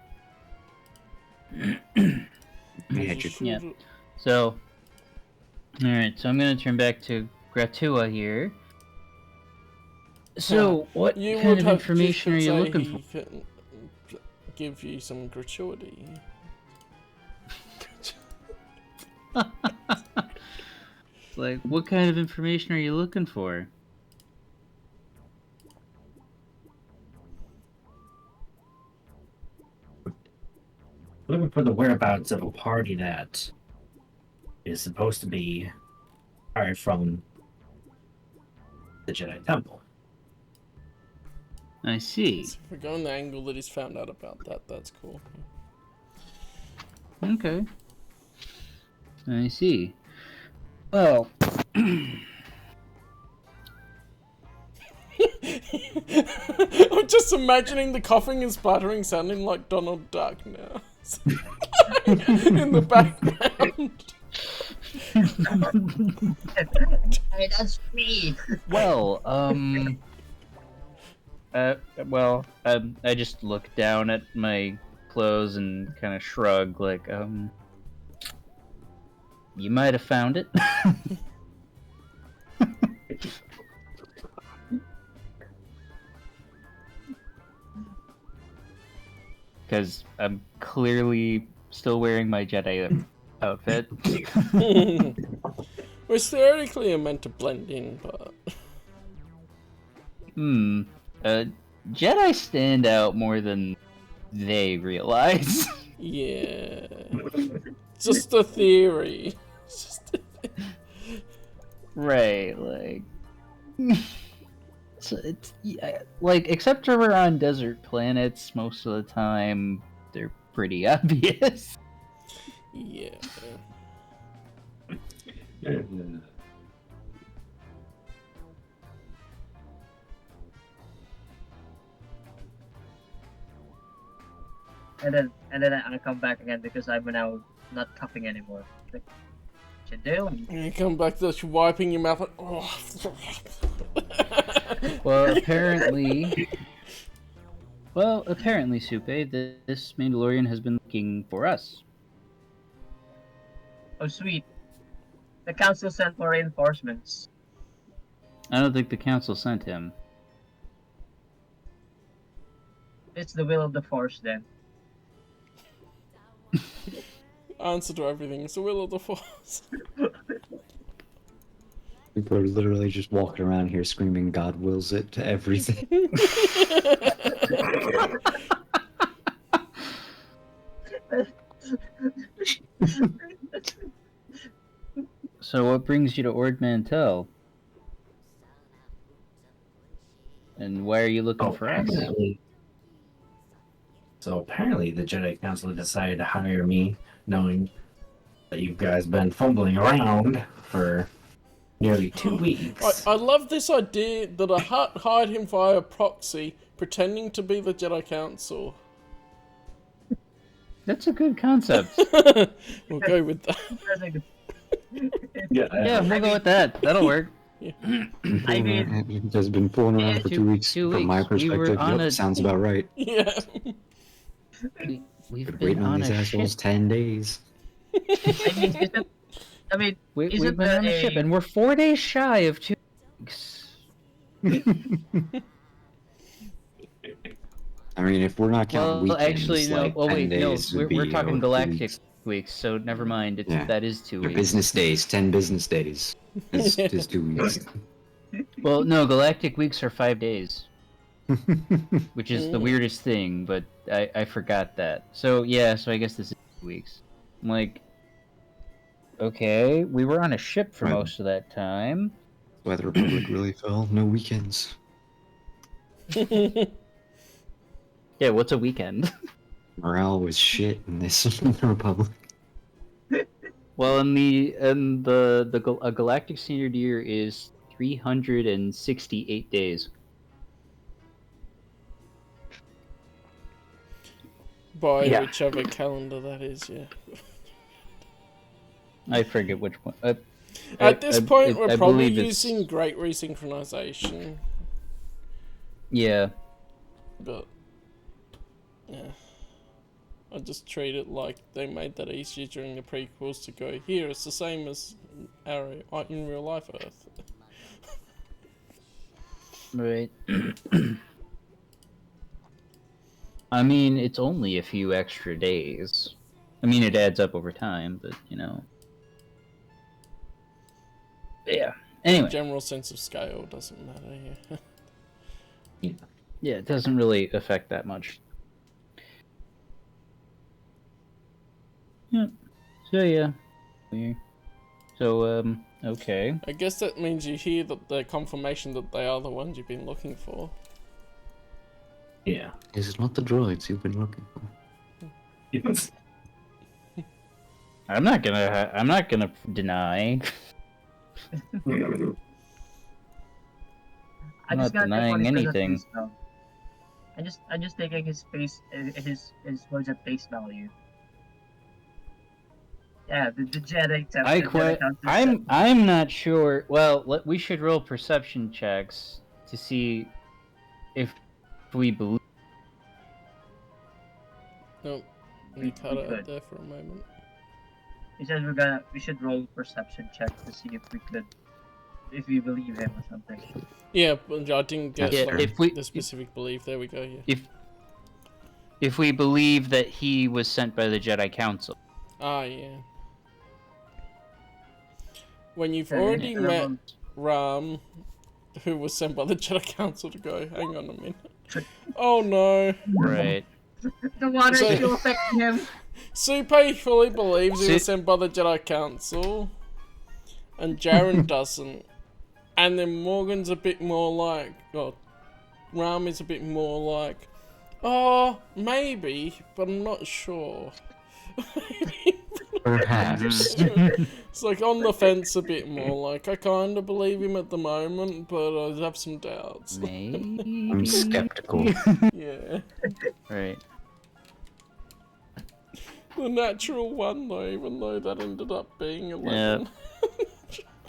Magic. Yeah. So, alright, so I'm gonna turn back to Gratua here. So, what You kind would of have information are you looking for? He can give you some gratuity. Like, what kind of information are you looking for? Looking for the whereabouts of a party that is supposed to be hired from the Jedi Temple. I see. So if we're going the angle that he's found out about that, that's cool. Okay. I see. Well, I'm just imagining the coughing and splattering sounding like Donald Duck now. In the background. Hey, that's me. well, I just look down at my clothes and kind of shrug, like, you might have found it. Because I'm clearly still wearing my Jedi outfit. Which theoretically are meant to blend in, but... Jedi stand out more than they realize. Yeah. Just a theory. Right, like... So it's, yeah, like, except for we're on desert planets, most of the time, they're pretty obvious. Yeah. And then I come back again because I'm now not cupping anymore. Like, what you doing? And you come back to wiping your mouth like, oh. Well, apparently, Supe, this Mandalorian has been looking for us. Oh, sweet. The council sent more reinforcements. I don't think the council sent him. It's the will of the Force then. Answer to everything. It's the will of the Force. People are literally just walking around here screaming God wills it to everything. So what brings you to Ord Mantell? And why are you looking for us? So apparently the Jedi Council decided to hire me, knowing that you guys been fumbling around for nearly 2 weeks. I love this idea that a Hutt hired him via proxy, pretending to be the Jedi Council. That's a good concept. We'll go with that. Yeah, we'll go with that. That'll work. I mean, Has been fooling around for 2 weeks. 2 From my weeks. We were perspective, on yep, a- sounds about right. Yeah. We've Been been waiting on on these a assholes ship. 10 days. We've isn't been on a ship, and we're 4 days shy of 2 weeks. I mean, if we're not counting Well, weekends, actually, no. like Oh 10 wait, no. days would We're be, talking 2 galactic weeks. weeks, so never mind. Yeah. That is 2 Yeah, weeks. business days, 10 business days is 2 weeks. Well, no, galactic weeks are 5 days, which is the weirdest thing. But I forgot that. So yeah, so I guess this is 2 weeks. I'm like, okay, we were on a ship for Right. most of that time. Why the Republic really fell. No weekends. Yeah, what's a weekend? Morale was shit in this in the Republic. Well, a galactic standard year is 368 days. By Yeah. whichever calendar that is, yeah. I forget which one. At this point, we're I probably believe it's- using great resynchronization. Yeah. But yeah, I just treat it like they made that easier during the prequels to go here. It's the same as our in real life Earth. Right. I mean, it's only a few extra days. I mean, it adds up over time, but you know. Yeah. Anyway. General sense of scale doesn't matter. Yeah. Yeah, it doesn't really affect that much. Yeah. So yeah. Weird. So okay. I guess that means you hear that the confirmation that they are the ones you've been looking for. Yeah. Is it not the droids you've been looking for? Yes. I'm not gonna deny. I I'm just not gotta take denying what he says at anything. face value. I'm just taking his words at face value. Yeah, the Jedi test. I the Jedi quit. Council I'm not sure. Well, we should roll perception checks to see if we believe. Nope. We- You cut we it could. out there for a moment. He says we should roll perception check to see if we believe him or something. Yeah, but I didn't get Yeah, like, if we- the specific belief. There we go. Yeah. If we believe that he was sent by the Jedi Council. Ah, yeah. When you've Okay, already yeah, met Ram, who was sent by the Jedi Council to go, hang on a minute. Oh no. Right. The water So- is still affecting him. Supe fully believes he was sent by the Jedi Council, and Jaren doesn't. And then Morgan's a bit more like, Ram is a bit more like, oh, maybe, but I'm not sure. Perhaps. It's like on the fence a bit more, like I kind of believe him at the moment, but I have some doubts. Maybe. I'm skeptical. Yeah. Right. The natural one though, even though that ended up being 11.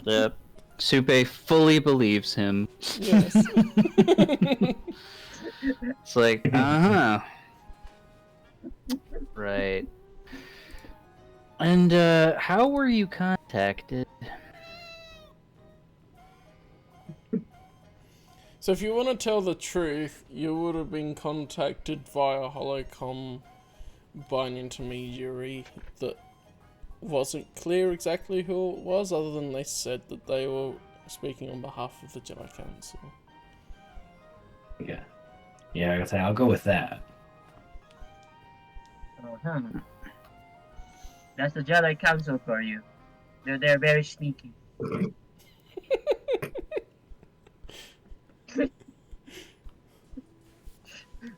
Yep. Supe fully believes him. Yes. It's like, uh-huh. Right. And, how were you contacted? So if you want to tell the truth, you would have been contacted via holocom by an intermediary that wasn't clear exactly who it was, other than they said that they were speaking on behalf of the Jedi Council. Yeah. Yeah, I gotta say, I'll go with that. Uh-huh. That's the Jedi Council for you. They're very sneaky.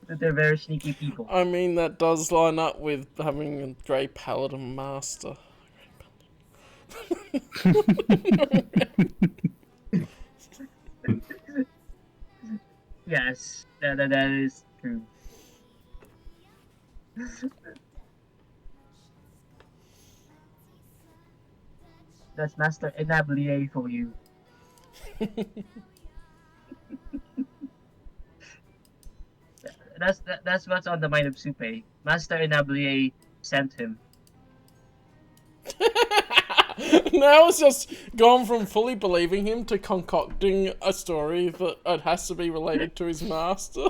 They're very sneaky people. I mean, that does line up with having a Grey Paladin Master. Yes, that is true. That's Master Enablier for you. That's what's on the mind of Supe. Master Enablier sent him. Now it's just gone from fully believing him to concocting a story that it has to be related to his master.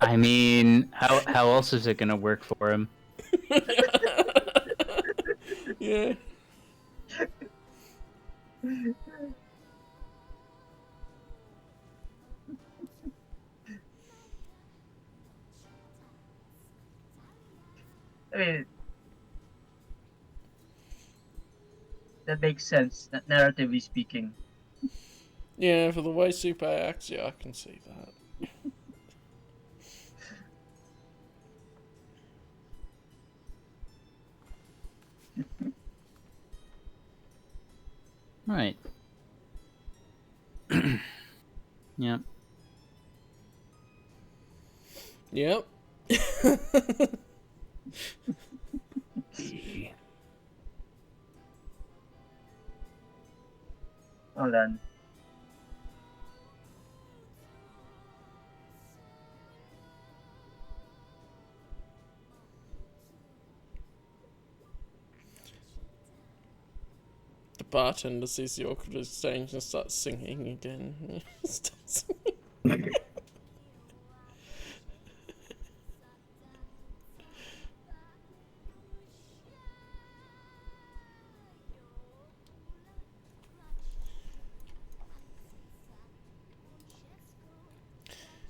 I mean, how else is it gonna work for him? Yeah. I mean, that makes sense, narratively speaking. Yeah, for the way Super acts, yeah, I can see that. Right. Yep. Yep. Hold on. bartender sees the awkward exchange and starts singing again. Starts singing.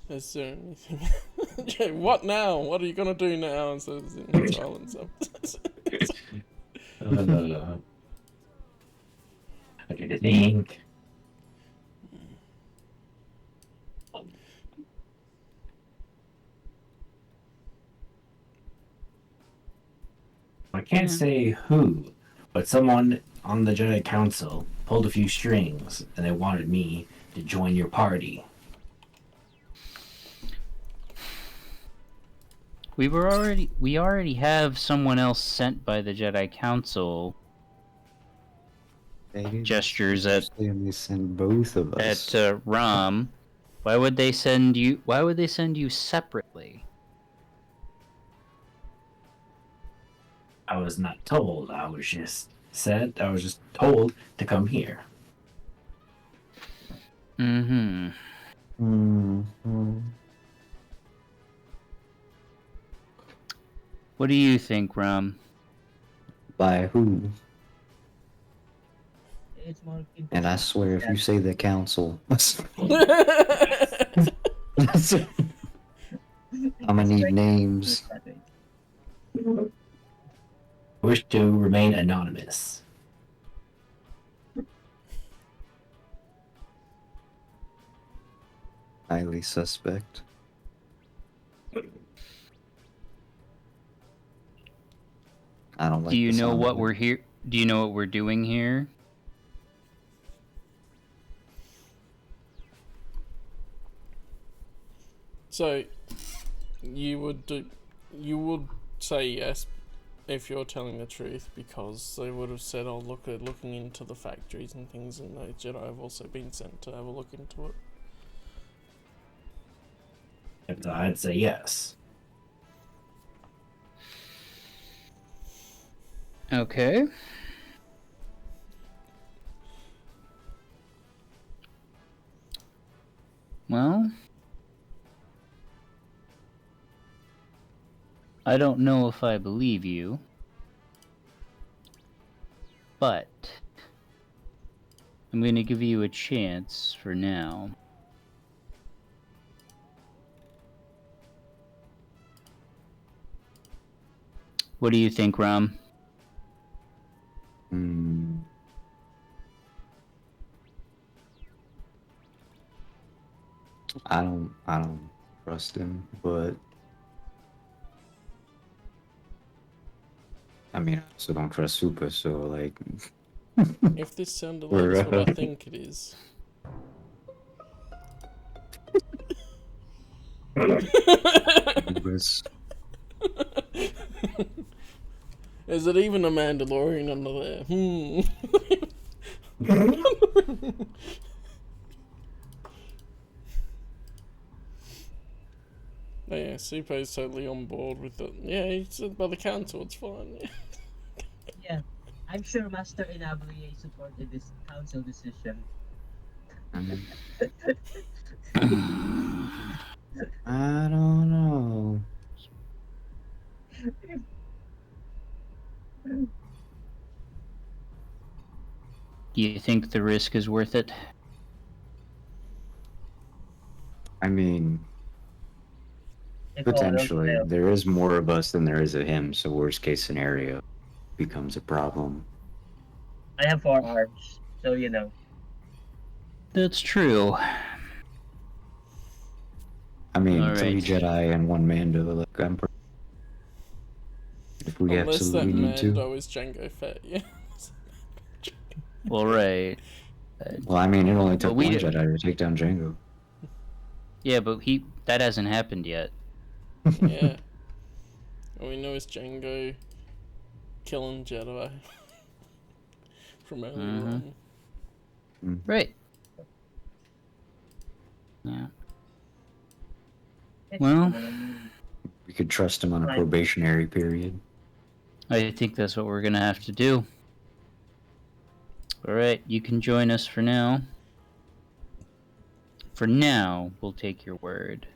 Is there anything? Yeah, what now? What are you gonna do now? And so it's in silence. I didn't think. I can't say who, but someone on the Jedi Council pulled a few strings, and they wanted me to join your party. We already have someone else sent by the Jedi Council. Gestures at They send both of us. at Rom. Why would they send you? Why would they send you separately? I was not told. I was just told to come here. Mm-hmm. Mm-hmm. What do you think, Rom? By who? It's more And I swear, if you say the council, I'm gonna need names. Wish to remain anonymous. Highly suspect. I don't like. Do you the know sound what of it. we're here? Do you know what we're doing here? So, you would say yes if you're telling the truth, because they would have said, "Oh, looking into the factories and things," and the Jedi have also been sent to have a look into it. If I'd say yes. Okay. Well, I don't know if I believe you, but I'm going to give you a chance for now. What do you think, Rom? I don't trust him, but I mean, I also don't trust Super, so like. If this sounded like it's what I think it is. Is it even a Mandalorian under there? Oh yeah, Super's totally on board with it. Yeah, he said by the council, it's fine. Yeah, I'm sure Master Inablie supported this council decision. I don't know. Do you think the risk is worth it? I mean, If all else potentially, fails. there is more of us than there is of him, so worst case scenario becomes a problem. I have 4 arms, so you know. That's true. I mean, All 3 right. Jedi and 1 Mando. Like, I'm if we Unless that absolutely need to. Mando is Jango Fett, yeah. Well, right. Well, I mean, it only took But we one did- Jedi to take down Jango. Yeah, but that hasn't happened yet. Yeah. All we know is Jango killing Jedi from earlier on. Right. Yeah. Well, We could trust him on a Right. probationary period. I think that's what we're gonna have to do. Alright, you can join us for now. For now, we'll take your word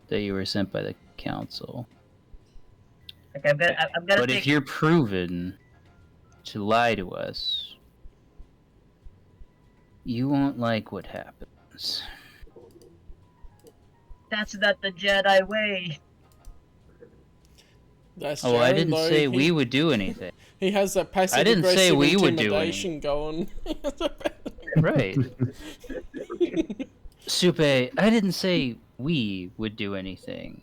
that you were sent by the council. Okay, I'm gonna But take. if you're proven to lie to us, you won't like what happens. That's not the Jedi way. That's Oh, I Jaron, didn't though. say we would do anything. He has that passive I didn't say aggressive we would do intimidation going. Right. Supe, I didn't say we would do anything.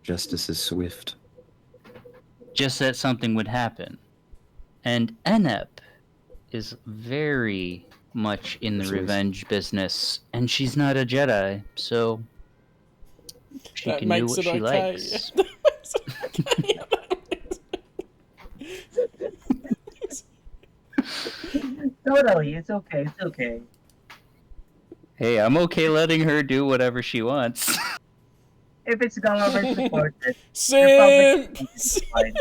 Justice is swift. Just that something would happen. And Enep is very much in the Choice. revenge business, and she's not a Jedi, so she That can do makes what it she okay. likes. That makes it okay. Totally, it's okay. It's okay. Hey, I'm okay letting her do whatever she wants. If it's government supported, Simp! fine.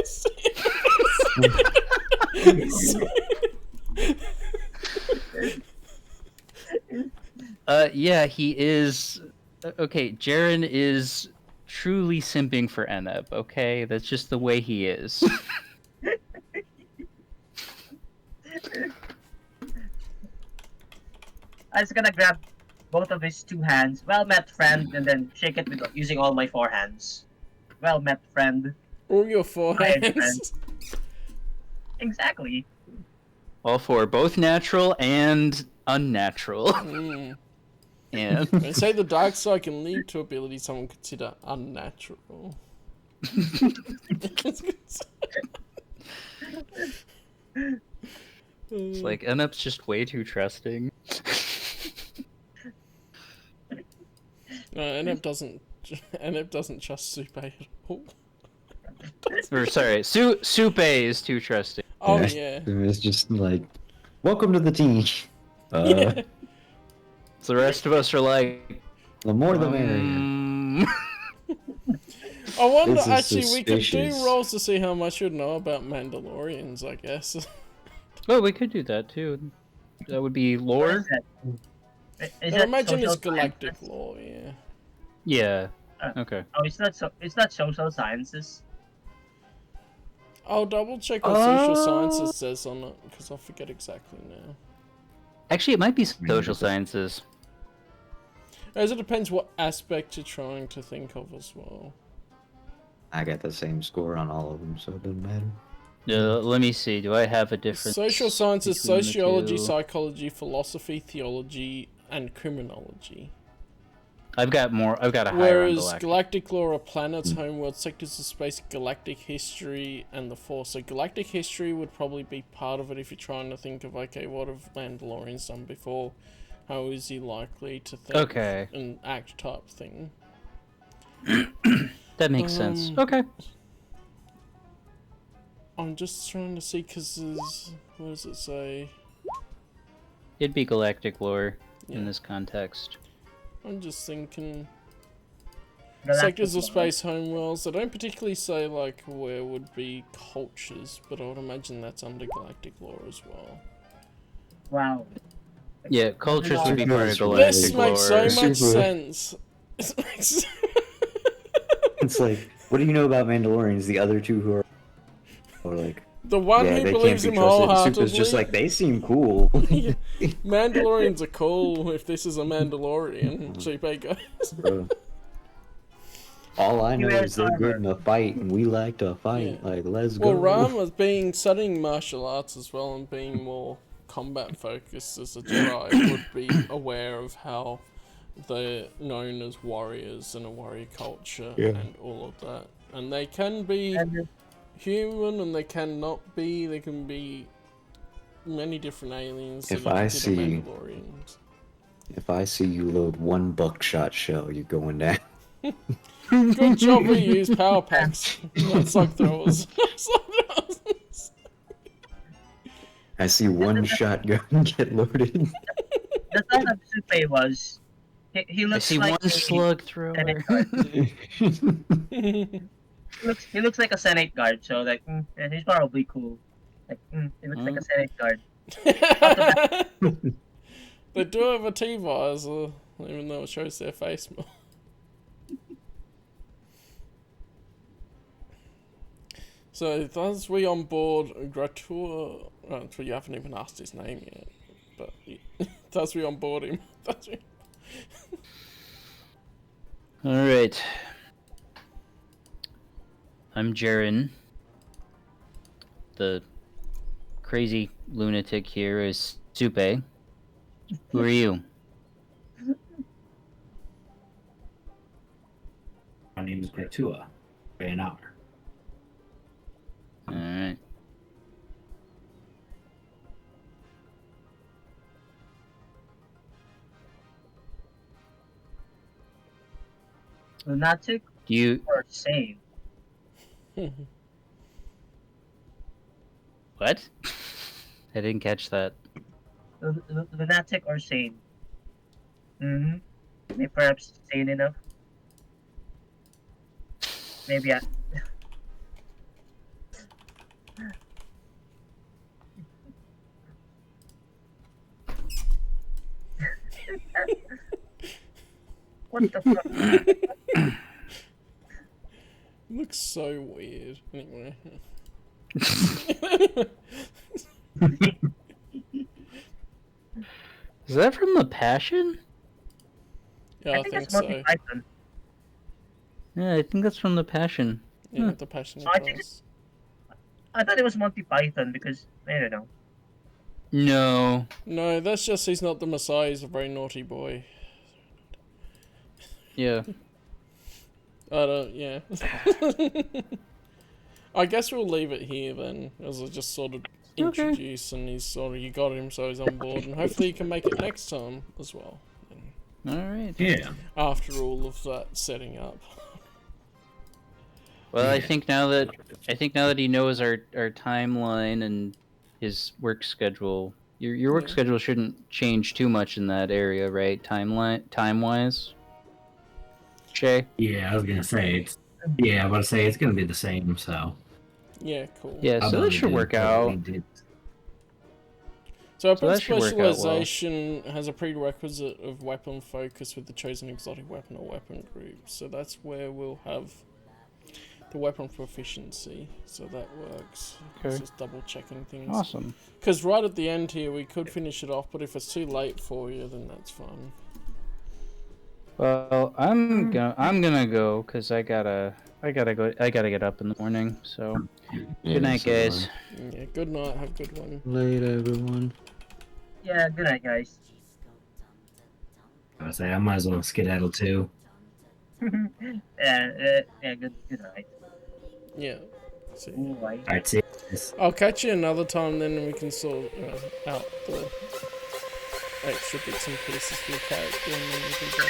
Yeah, he is. Okay, Jaren is truly simping for Eneb, okay? That's just the way he is. I'm just gonna grab both of his two hands. Well met, friend, and then shake it with using all my four hands. Well met, friend. All your Hi, forehands. Exactly. All four, both natural and unnatural. Mm. And They say the dark side can lead to abilities some would consider unnatural. it's like Enep's just way too trusting. No, Enep doesn't trust Supe at all. Or sorry, Supe is too trusting. Oh yeah. It's just like, welcome to the team. Yeah. So the rest of us are like, The more the merrier. I wonder, This is actually, we could do suspicious. rolls to see how much you'd know about Mandalorians, I guess. oh, we could do that too. That would be What lore. is that? Is I that imagine social it's galactic sciences? lore, yeah. Yeah. Uh, Okay. Oh, it's not social sciences. I'll double check what social sciences says on it, because I forget exactly now. Actually, it might be social sciences. As it depends what aspect you're trying to think of as well. I got the same score on all of them, so it doesn't matter. Let me see. Do I have a difference? Social sciences, between the sociology, two? psychology, philosophy, theology, and criminology. I've got more. I've got a higher on Whereas galactic. galactic lore are planets, homeworld, sectors of space, galactic history, and the Force. So galactic history would probably be part of it if you're trying to think of, okay, what have Mandalorians done before? How is he likely to think Okay. and act type thing? That makes sense. Okay. I'm just trying to see, because what does it say? It'd be galactic lore Yeah. in this context. I'm just thinking... Galactic Sectors of lore. space, homeworlds. They don't particularly say, like, where would be cultures, but I would imagine that's under galactic lore as well. Wow. Yeah, cultures would be part of This galactic This lore. makes so much Super. sense. This makes... It's like, what do you know about Mandalorians? The other two who are like, The one yeah, who they believes can't him be trusted. wholeheartedly. Super's just like, they seem cool. Yeah. Mandalorians are cool if this is a Mandalorian. Supe goes. Bro. All I know US is they're good in a fight, and we like to fight. Yeah. Like, let's Well, go. Ram was studying martial arts as well and being more combat focused as a Jedi would be aware of how they're known as warriors and a warrior culture Yeah. and all of that. And they can be And human and they cannot be. They can be many different aliens. that If you I consider see- Mandalorians. If I see you load one buckshot shell, you're going down. Good job we use power packs. Not slug throwers. Slug throwers. I see one shotgun get loaded. the thought of Supe was, he I looks see like one slug thrower. He looks like a Senate guard, so like, yeah, he's probably cool. Like, he looks like a Senate guard. They do have a T-visor, even though it shows their face more. So, thus we on board Gratua... Oh, you haven't even asked his name yet. But, thus we on board him. Alright. I'm Jaren. The crazy lunatic here is Supe. Who are you? My name is Gratua. Rayanar. Alright. Lunatic You... or sane? What? I didn't catch that. Lunatic or sane? Mm-hmm. Maybe perhaps sane enough. Maybe I... What the fuck? Looks so weird. Anyway. Is that from The Passion? Yeah, I think that's so. Monty Python. Yeah, I think that's from The Passion. Yeah, the Passion I think Christ. I thought it was Monty Python because I don't know. No. No, that's just he's not the Messiah, he's a very naughty boy. Yeah. I don't, yeah. I guess we'll leave it here then, as I just sort of introduce and he's sort of, you got him so he's on board, and hopefully he can make it next time as well. Alright. Yeah. After all of that setting up. Well, Yeah. I think now that he knows our timeline and his work schedule, your work Yeah. schedule shouldn't change too much in that area, right? Time-wise? Shay? Yeah, I was gonna say it's. Yeah, I was gonna say it's gonna be the same. So. Yeah, cool. Yeah, I'll so probably that should do work what out. we did. So our that should work out well. specialization has a prerequisite of weapon focus with the chosen exotic weapon or weapon group. So that's where we'll have the weapon proficiency. So that works. Okay. Just double checking things. Awesome. Because right at the end here we could finish it off, but if it's too late for you, then that's fine. Well, I'm gonna go because I gotta get up in the morning. So good night, guys. Yeah. Good night. Have a good one. Later, everyone. Yeah, good night, guys. I would say I might as well skedaddle too. Yeah, good night. Yeah. See. Ooh, right. All right, see you guys. I'll catch you another time then, and we can sort out the extra bits and pieces for the character, and then we can go.